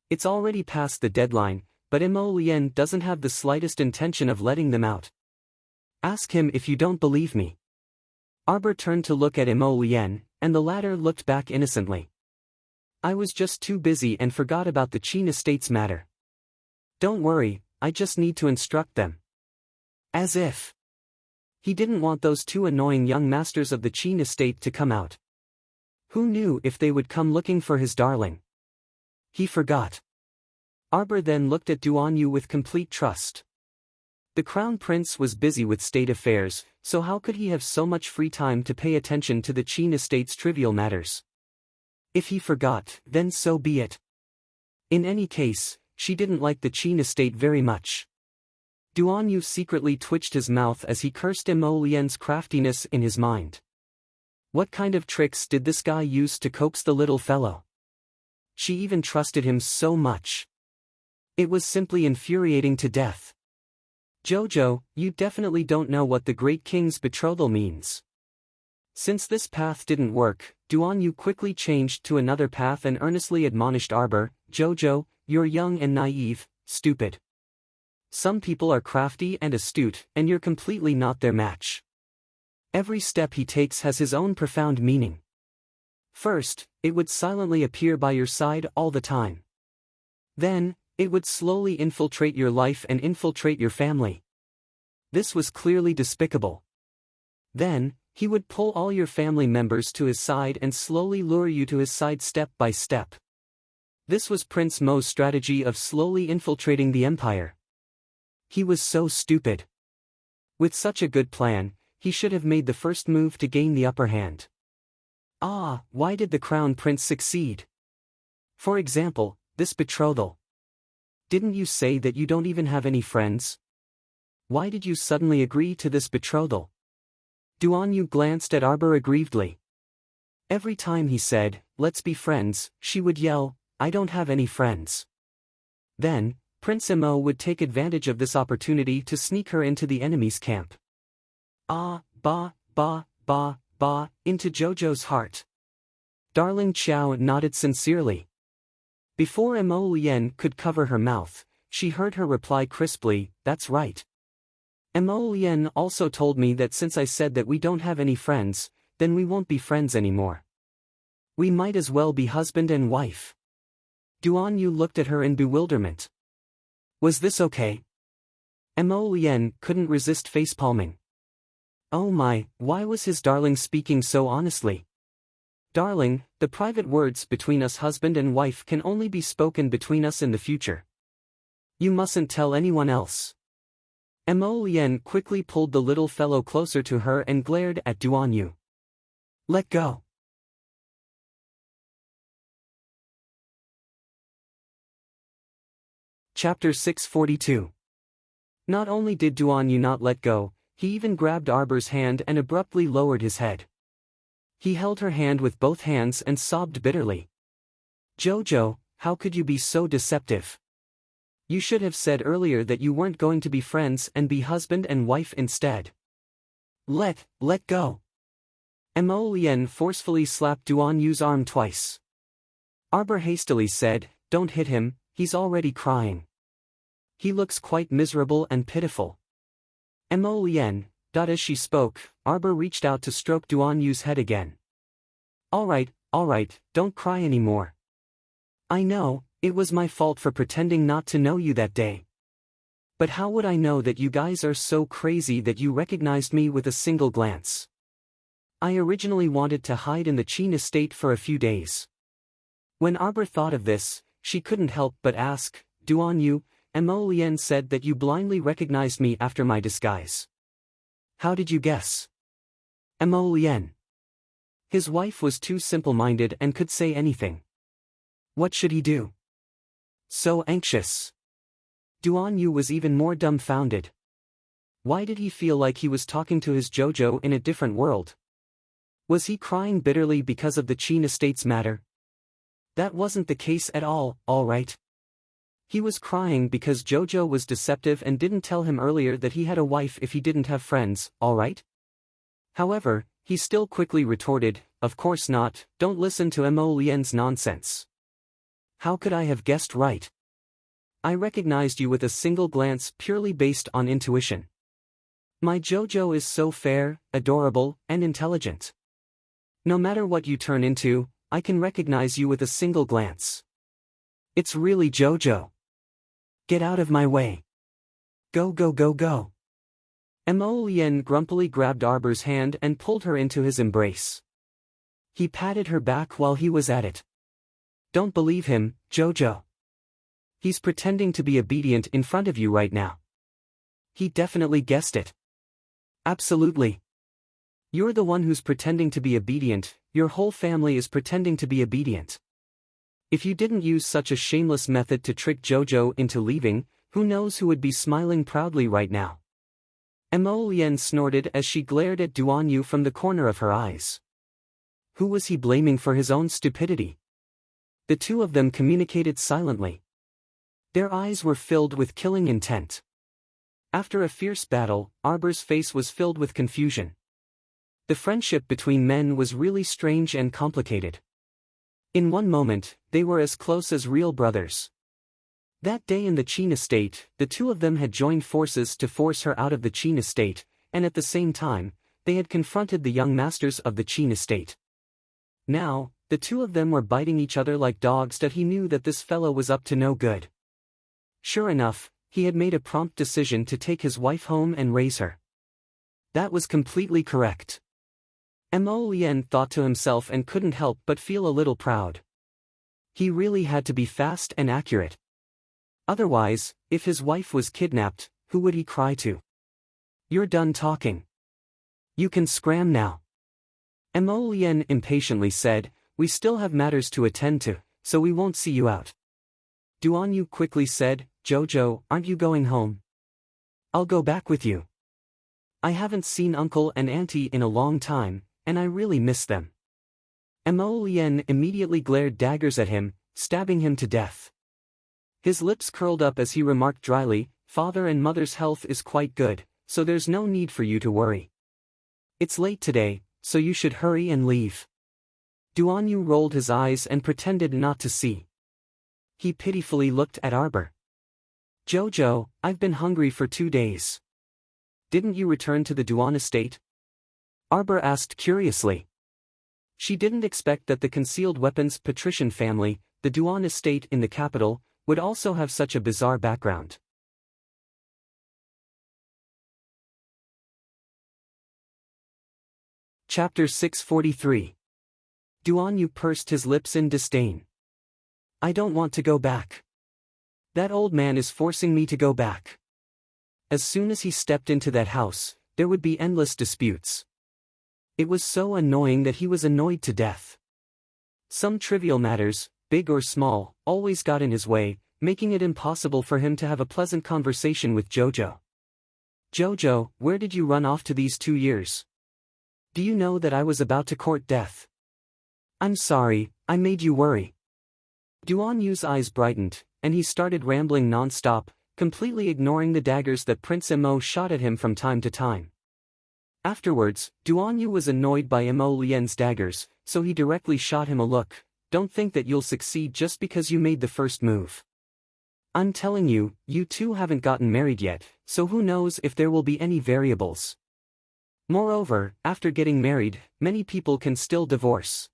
It's already past the deadline, but Mo Lian doesn't have the slightest intention of letting them out. Ask him if you don't believe me. Arbor turned to look at Mo Lian, and the latter looked back innocently. I was just too busy and forgot about the Qin estate's matter. Don't worry, I just need to instruct them. As if he didn't want those two annoying young masters of the Qin estate to come out. Who knew if they would come looking for his darling? He forgot. Arbor then looked at Duan Yu with complete trust. The Crown Prince was busy with state affairs, so how could he have so much free time to pay attention to the Qin estate's trivial matters? If he forgot, then so be it. In any case, she didn't like the Qin estate very much. Duan Yu secretly twitched his mouth as he cursed Mo Lian's craftiness in his mind. What kind of tricks did this guy use to coax the little fellow? She even trusted him so much. It was simply infuriating to death. Jojo, you definitely don't know what the Great King's betrothal means. Since this path didn't work, Duan Yu quickly changed to another path and earnestly admonished Arbor, Jojo, you're young and naive, stupid. Some people are crafty and astute, and you're completely not their match. Every step he takes has his own profound meaning. First, it would silently appear by your side all the time. Then, it would slowly infiltrate your life and infiltrate your family. This was clearly despicable. Then, he would pull all your family members to his side and slowly lure you to his side step by step. This was Prince Mo's strategy of slowly infiltrating the empire. He was so stupid. With such a good plan, he should have made the first move to gain the upper hand. Why did the Crown Prince succeed? For example, this betrothal. Didn't you say that you don't even have any friends? Why did you suddenly agree to this betrothal? Duan Yu glanced at Arbor aggrievedly. Every time he said, let's be friends, she would yell, I don't have any friends. Then, Prince Mo would take advantage of this opportunity to sneak her into the enemy's camp. Into Jojo's heart. Darling Qiao nodded sincerely. Before Mo Lian could cover her mouth, she heard her reply crisply, that's right. Mo Lian also told me that since I said that we don't have any friends, then we won't be friends anymore. We might as well be husband and wife. Duan Yu looked at her in bewilderment. Was this okay? Mo Lian couldn't resist facepalming. Oh my, why was his darling speaking so honestly? Darling, the private words between us husband and wife can only be spoken between us in the future. You mustn't tell anyone else. Mo Lian quickly pulled the little fellow closer to her and glared at Duan Yu. Let go. Chapter 642. Not only did Duan Yu not let go, he even grabbed Arbor's hand and abruptly lowered his head. He held her hand with both hands and sobbed bitterly. Jojo, how could you be so deceptive? You should have said earlier that you weren't going to be friends and be husband and wife instead. Let go. Mo Lien forcefully slapped Duan Yu's arm twice. Arbor hastily said, don't hit him, he's already crying. He looks quite miserable and pitiful. Mo Lien, as she spoke, Arbor reached out to stroke Duan Yu's head again. Alright, don't cry anymore. I know, it was my fault for pretending not to know you that day. But how would I know that you guys are so crazy that you recognized me with a single glance? I originally wanted to hide in the Qin estate for a few days. When Arbor thought of this, she couldn't help but ask, Duan Yu, Mo Lien said that you blindly recognized me after my disguise. How did you guess? Mo Lien. His wife was too simple-minded and could say anything. What should he do? So anxious. Duan Yu was even more dumbfounded. Why did he feel like he was talking to his Jojo in a different world? Was he crying bitterly because of the Qin estate's matter? That wasn't the case at all right? He was crying because Jojo was deceptive and didn't tell him earlier that he had a wife if he didn't have friends, alright? However, he still quickly retorted, of course not, don't listen to Mo Lien's nonsense. How could I have guessed right? I recognized you with a single glance purely based on intuition. My Jojo is so fair, adorable, and intelligent. No matter what you turn into, I can recognize you with a single glance. It's really Jojo. Get out of my way. Go. Mo Lien grumpily grabbed Arbor's hand and pulled her into his embrace. He patted her back while he was at it. Don't believe him, Jojo. He's pretending to be obedient in front of you right now. He definitely guessed it. Absolutely. You're the one who's pretending to be obedient, your whole family is pretending to be obedient. If you didn't use such a shameless method to trick Jojo into leaving, who knows who would be smiling proudly right now. Mo Lien snorted as she glared at Duan Yu from the corner of her eyes. Who was he blaming for his own stupidity? The two of them communicated silently. Their eyes were filled with killing intent. After a fierce battle, Arbor's face was filled with confusion. The friendship between men was really strange and complicated. In one moment, they were as close as real brothers. That day in the Qin estate, the two of them had joined forces to force her out of the Qin estate, and at the same time, they had confronted the young masters of the Qin estate. Now, the two of them were biting each other like dogs that he knew that this fellow was up to no good. Sure enough, he had made a prompt decision to take his wife home and raise her. That was completely correct. Mo Lien thought to himself and couldn't help but feel a little proud. He really had to be fast and accurate. Otherwise, if his wife was kidnapped, who would he cry to? You're done talking. You can scram now. Mo Lien impatiently said, we still have matters to attend to, so we won't see you out. Duan Yu quickly said, Jojo, aren't you going home? I'll go back with you. I haven't seen uncle and auntie in a long time, and I really miss them. Mo Lien immediately glared daggers at him, stabbing him to death. His lips curled up as he remarked dryly, father and mother's health is quite good, so there's no need for you to worry. It's late today, so you should hurry and leave. Duan Yu rolled his eyes and pretended not to see. He pitifully looked at Arbor. Jojo, I've been hungry for 2 days. Didn't you return to the Duan estate? Arbor asked curiously. She didn't expect that the concealed weapons patrician family, the Duan estate in the capital, would also have such a bizarre background. Chapter 643. Duan Yu pursed his lips in disdain. I don't want to go back. That old man is forcing me to go back. As soon as he stepped into that house, there would be endless disputes. It was so annoying that he was annoyed to death. Some trivial matters, big or small, always got in his way, making it impossible for him to have a pleasant conversation with Jojo. Jojo, where did you run off to these 2 years? Do you know that I was about to court death? I'm sorry, I made you worry. Duan Yu's eyes brightened, and he started rambling non-stop, completely ignoring the daggers that Prince Mo shot at him from time to time. Afterwards, Duan Yu was annoyed by Mo Lian's daggers, so he directly shot him a look. Don't think that you'll succeed just because you made the first move. I'm telling you, you two haven't gotten married yet, so who knows if there will be any variables. Moreover, after getting married, many people can still divorce.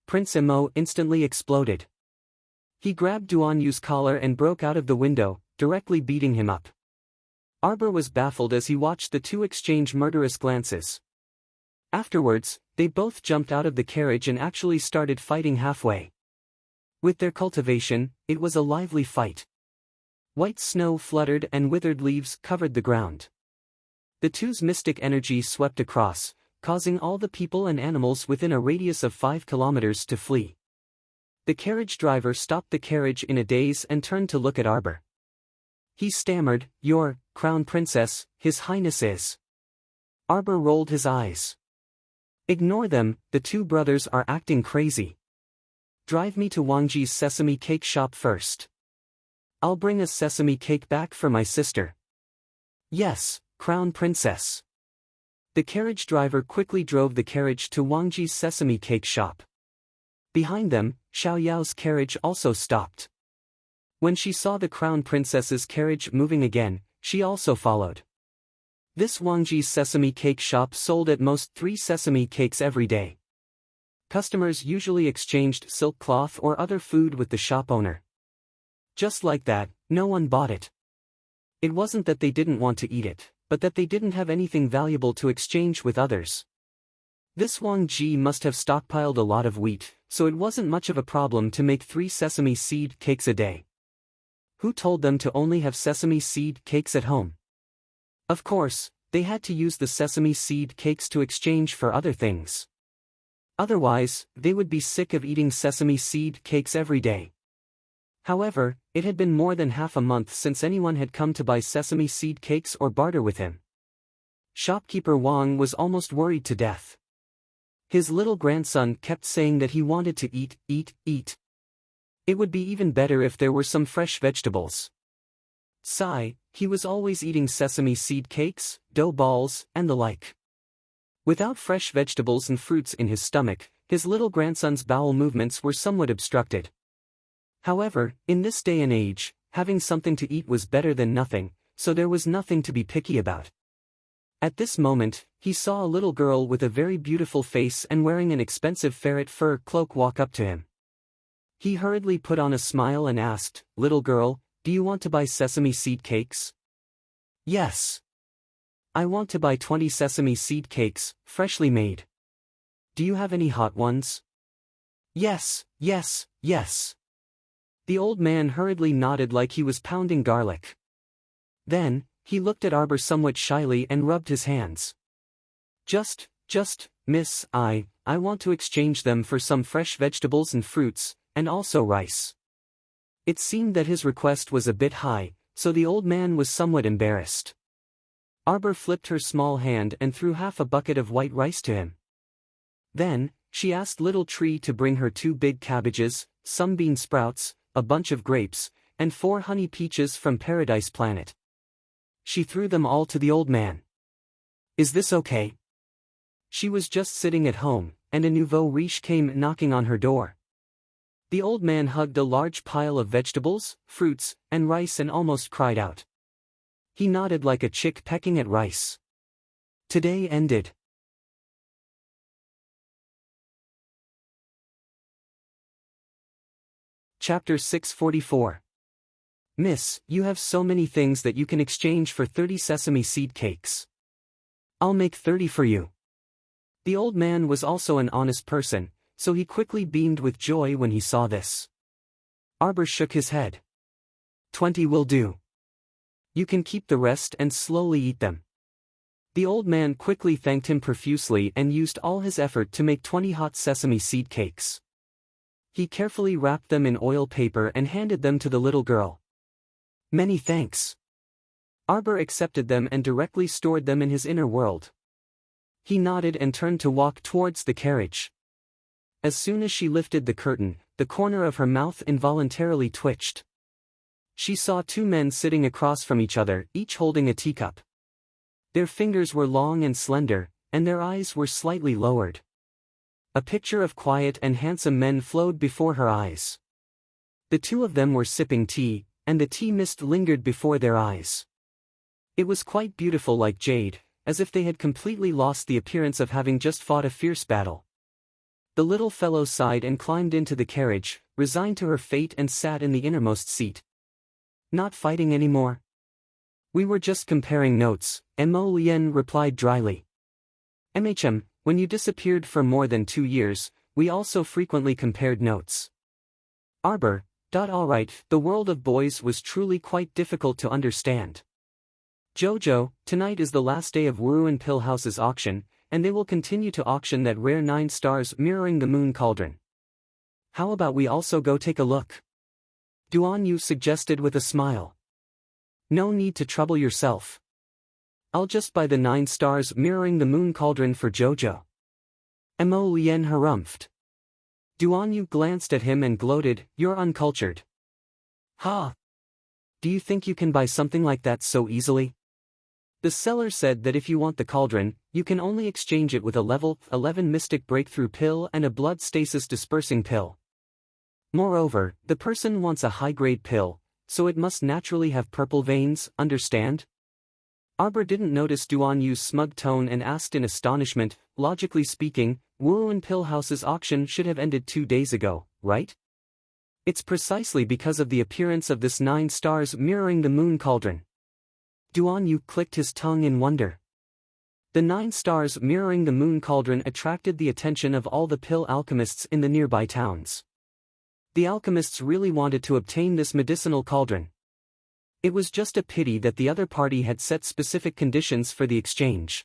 Prince Mo instantly exploded. He grabbed Duan Yu's collar and broke out of the window, directly beating him up. Arbor was baffled as he watched the two exchange murderous glances. Afterwards, they both jumped out of the carriage and actually started fighting halfway. With their cultivation, it was a lively fight. White snow fluttered and withered leaves covered the ground. The two's mystic energy swept across, causing all the people and animals within a radius of 5 kilometers to flee. The carriage driver stopped the carriage in a daze and turned to look at Arbor. He stammered, "Your Crown Princess, His Highness is." Arbor rolled his eyes. "Ignore them, the two brothers are acting crazy. Drive me to Wangji's sesame cake shop first. I'll bring a sesame cake back for my sister." "Yes, Crown Princess." The carriage driver quickly drove the carriage to Wangji's sesame cake shop. Behind them, Xiao Yao's carriage also stopped. When she saw the Crown Princess's carriage moving again, she also followed. This Wangji's sesame cake shop sold at most 3 sesame cakes every day. Customers usually exchanged silk cloth or other food with the shop owner. Just like that, no one bought it. It wasn't that they didn't want to eat it, but that they didn't have anything valuable to exchange with others. This Wang Ji must have stockpiled a lot of wheat, so it wasn't much of a problem to make 3 sesame seed cakes a day. Who told them to only have sesame seed cakes at home? Of course, they had to use the sesame seed cakes to exchange for other things. Otherwise, they would be sick of eating sesame seed cakes every day. However, it had been more than half a month since anyone had come to buy sesame seed cakes or barter with him. Shopkeeper Wang was almost worried to death. His little grandson kept saying that he wanted to eat, eat, eat. It would be even better if there were some fresh vegetables. Sigh, he was always eating sesame seed cakes, dough balls, and the like. Without fresh vegetables and fruits in his stomach, his little grandson's bowel movements were somewhat obstructed. However, in this day and age, having something to eat was better than nothing, so there was nothing to be picky about. At this moment, he saw a little girl with a very beautiful face and wearing an expensive ferret fur cloak walk up to him. He hurriedly put on a smile and asked, "Little girl, do you want to buy sesame seed cakes?" "Yes. I want to buy 20 sesame seed cakes, freshly made. Do you have any hot ones?" "Yes, yes, yes." The old man hurriedly nodded like he was pounding garlic. Then, he looked at Arbor somewhat shyly and rubbed his hands. Just, miss, I want to exchange them for some fresh vegetables and fruits, and also rice." It seemed that his request was a bit high, so the old man was somewhat embarrassed. Arbor flipped her small hand and threw half a bucket of white rice to him. Then, she asked Little Tree to bring her 2 big cabbages, some bean sprouts, a bunch of grapes, and 4 honey peaches from Paradise Planet. She threw them all to the old man. "Is this okay?" She was just sitting at home, and a nouveau riche came knocking on her door. The old man hugged a large pile of vegetables, fruits, and rice and almost cried out. He nodded like a chick pecking at rice. Today ended. Chapter 644. Miss, you have so many things that you can exchange for 30 sesame seed cakes. I'll make 30 for you. The old man was also an honest person, so he quickly beamed with joy when he saw this. Arbor shook his head. 20 will do. You can keep the rest and slowly eat them. The old man quickly thanked him profusely and used all his effort to make 20 hot sesame seed cakes. He carefully wrapped them in oil paper and handed them to the little girl. Many thanks. Arbor accepted them and directly stored them in his inner world. He nodded and turned to walk towards the carriage. As soon as she lifted the curtain, the corner of her mouth involuntarily twitched. She saw two men sitting across from each other, each holding a teacup. Their fingers were long and slender, and their eyes were slightly lowered. A picture of quiet and handsome men flowed before her eyes. The two of them were sipping tea, and the tea mist lingered before their eyes. It was quite beautiful, like jade, as if they had completely lost the appearance of having just fought a fierce battle. The little fellow sighed and climbed into the carriage, resigned to her fate, and sat in the innermost seat. Not fighting anymore? We were just comparing notes, Mo Lien replied dryly. When you disappeared for more than 2 years, we also frequently compared notes. Arbor. Alright, the world of boys was truly quite difficult to understand. Jojo, tonight is the last day of Wuruan Pillhouse's auction, and they will continue to auction that rare 9 stars mirroring the moon cauldron. How about we also go take a look? Duan Yu suggested with a smile. No need to trouble yourself. I'll just buy the 9 stars mirroring the moon cauldron for Jojo. Mo Lien harumphed. Duan Yu glanced at him and gloated, "You're uncultured." Ha! Do you think you can buy something like that so easily? The seller said that if you want the cauldron, you can only exchange it with a level 11 mystic breakthrough pill and a blood stasis dispersing pill. Moreover, the person wants a high-grade pill, so it must naturally have purple veins, understand? Arbor didn't notice Duan Yu's smug tone and asked in astonishment, logically speaking, Wuruan Pillhouse's auction should have ended 2 days ago, right? It's precisely because of the appearance of this 9 stars mirroring the moon cauldron. Duan Yu clicked his tongue in wonder. The 9 stars mirroring the moon cauldron attracted the attention of all the pill alchemists in the nearby towns. The alchemists really wanted to obtain this medicinal cauldron. It was just a pity that the other party had set specific conditions for the exchange.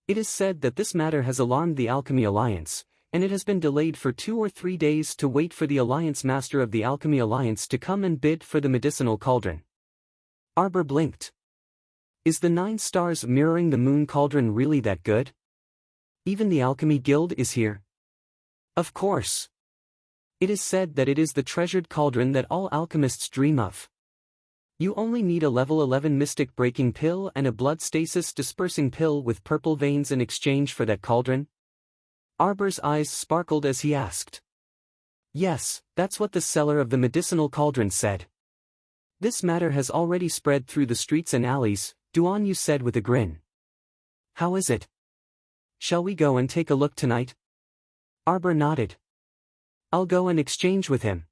It is said that this matter has alarmed the Alchemy Alliance, and it has been delayed for 2 or 3 days to wait for the Alliance Master of the Alchemy Alliance to come and bid for the medicinal cauldron. Arbor blinked. Is the 9 stars mirroring the moon cauldron really that good? Even the Alchemy Guild is here. Of course. It is said that it is the treasured cauldron that all alchemists dream of. You only need a level 11 mystic breaking pill and a blood stasis dispersing pill with purple veins in exchange for that cauldron? Arbor's eyes sparkled as he asked. Yes, that's what the seller of the medicinal cauldron said. This matter has already spread through the streets and alleys, Duan Yu said with a grin. How is it? Shall we go and take a look tonight? Arbor nodded. I'll go and exchange with him.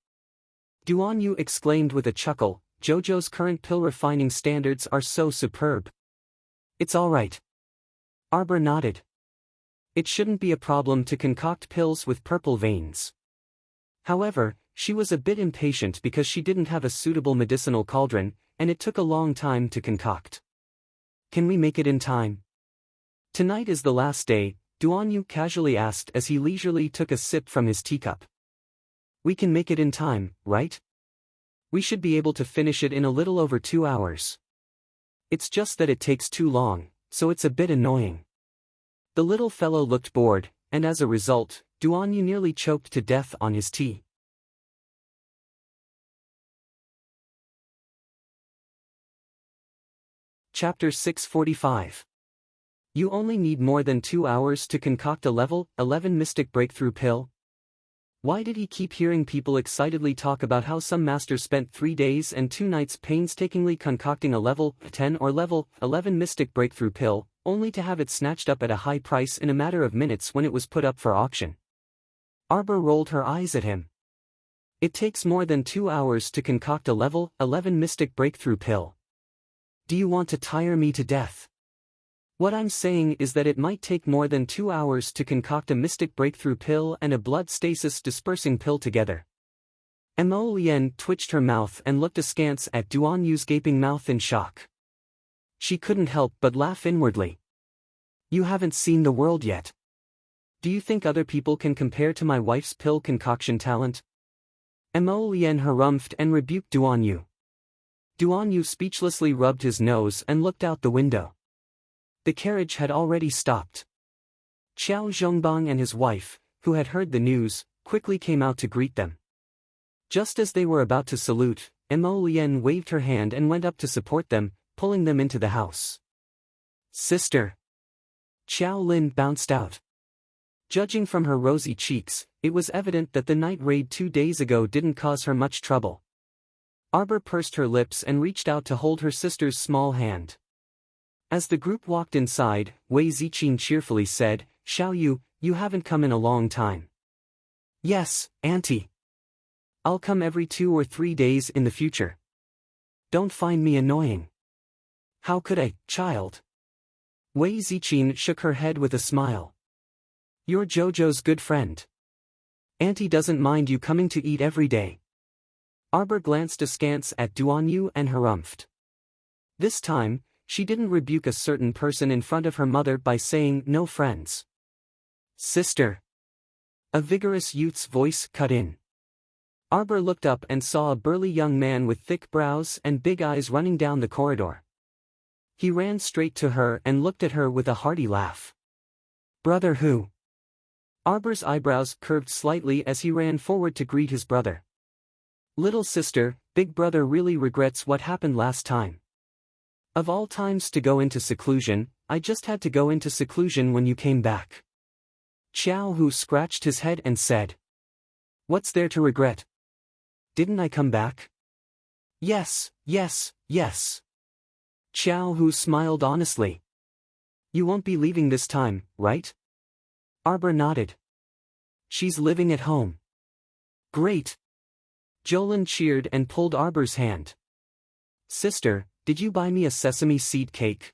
Duan Yu exclaimed with a chuckle, Jojo's current pill refining standards are so superb. It's all right. Arbor nodded. It shouldn't be a problem to concoct pills with purple veins. However, she was a bit impatient because she didn't have a suitable medicinal cauldron, and it took a long time to concoct. Can we make it in time? Tonight is the last day, Duan Yu casually asked as he leisurely took a sip from his teacup. We can make it in time, right? We should be able to finish it in a little over 2 hours. It's just that it takes too long, so it's a bit annoying. The little fellow looked bored, and as a result, Duan Yu nearly choked to death on his tea. Chapter 645. You only need more than 2 hours to concoct a level 11 mystic breakthrough pill? Why did he keep hearing people excitedly talk about how some master spent 3 days and 2 nights painstakingly concocting a level 10 or level 11 mystic breakthrough pill, only to have it snatched up at a high price in a matter of minutes when it was put up for auction? Arbor rolled her eyes at him. It takes more than 2 hours to concoct a level 11 mystic breakthrough pill. Do you want to tire me to death? What I'm saying is that it might take more than 2 hours to concoct a mystic breakthrough pill and a blood stasis dispersing pill together. Mo Lien twitched her mouth and looked askance at Duan Yu's gaping mouth in shock. She couldn't help but laugh inwardly. You haven't seen the world yet. Do you think other people can compare to my wife's pill concoction talent? Mo Lien harumphed and rebuked Duan Yu. Duan Yu speechlessly rubbed his nose and looked out the window. The carriage had already stopped. Qiao Zhongbang and his wife, who had heard the news, quickly came out to greet them. Just as they were about to salute, Mo Lian waved her hand and went up to support them, pulling them into the house. "Sister!" Qiao Lin bounced out. Judging from her rosy cheeks, it was evident that the night raid 2 days ago didn't cause her much trouble. Arbor pursed her lips and reached out to hold her sister's small hand. As the group walked inside, Wei Ziqin cheerfully said, "Xiao Yu, you haven't come in a long time." "Yes, Auntie. I'll come every 2 or 3 days in the future. Don't find me annoying." "How could I, child?" Wei Ziqin shook her head with a smile. "You're Jojo's good friend. Auntie doesn't mind you coming to eat every day." Arbor glanced askance at Duan Yu and harumphed. This time, she didn't rebuke a certain person in front of her mother by saying "no friends." "Sister." A vigorous youth's voice cut in. Arbor looked up and saw a burly young man with thick brows and big eyes running down the corridor. He ran straight to her and looked at her with a hearty laugh. "Brother who?" Arbor's eyebrows curved slightly as he ran forward to greet his brother. "Little sister, big brother really regrets what happened last time. Of all times to go into seclusion, I just had to go into seclusion when you came back." Qiao Hu scratched his head and said, "What's there to regret? Didn't I come back?" "Yes, yes, yes." Qiao Hu smiled honestly. "You won't be leaving this time, right?" Arbor nodded. "She's living at home." "Great." Jolin cheered and pulled Arbor's hand. "Sister, did you buy me a sesame seed cake?"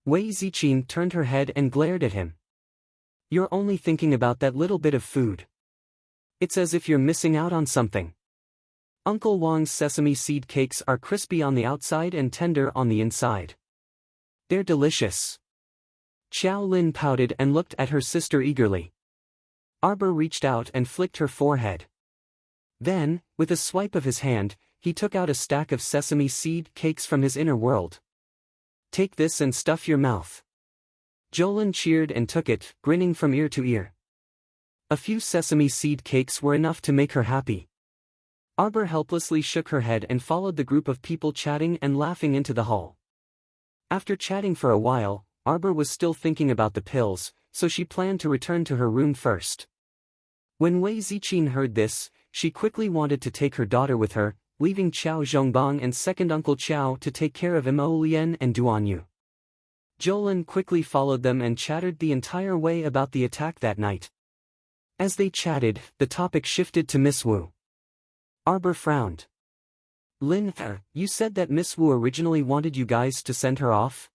Wei Ziqin turned her head and glared at him. "You're only thinking about that little bit of food. It's as if you're missing out on something. Uncle Wang's sesame seed cakes are crispy on the outside and tender on the inside. They're delicious." Qiao Lin pouted and looked at her sister eagerly. Arbor reached out and flicked her forehead. Then, with a swipe of his hand, he took out a stack of sesame seed cakes from his inner world. "Take this and stuff your mouth." Jolin cheered and took it, grinning from ear to ear. A few sesame seed cakes were enough to make her happy. Arbor helplessly shook her head and followed the group of people chatting and laughing into the hall. After chatting for a while, Arbor was still thinking about the pills, so she planned to return to her room first. When Wei Ziqin heard this, she quickly wanted to take her daughter with her, leaving Qiao Zhongbang and second Uncle Qiao to take care of Mo Lian and Duan Yu. Jolin quickly followed them and chattered the entire way about the attack that night. As they chatted, the topic shifted to Miss Wu. Arbor frowned. "Lin, you said that Miss Wu originally wanted you guys to send her off?"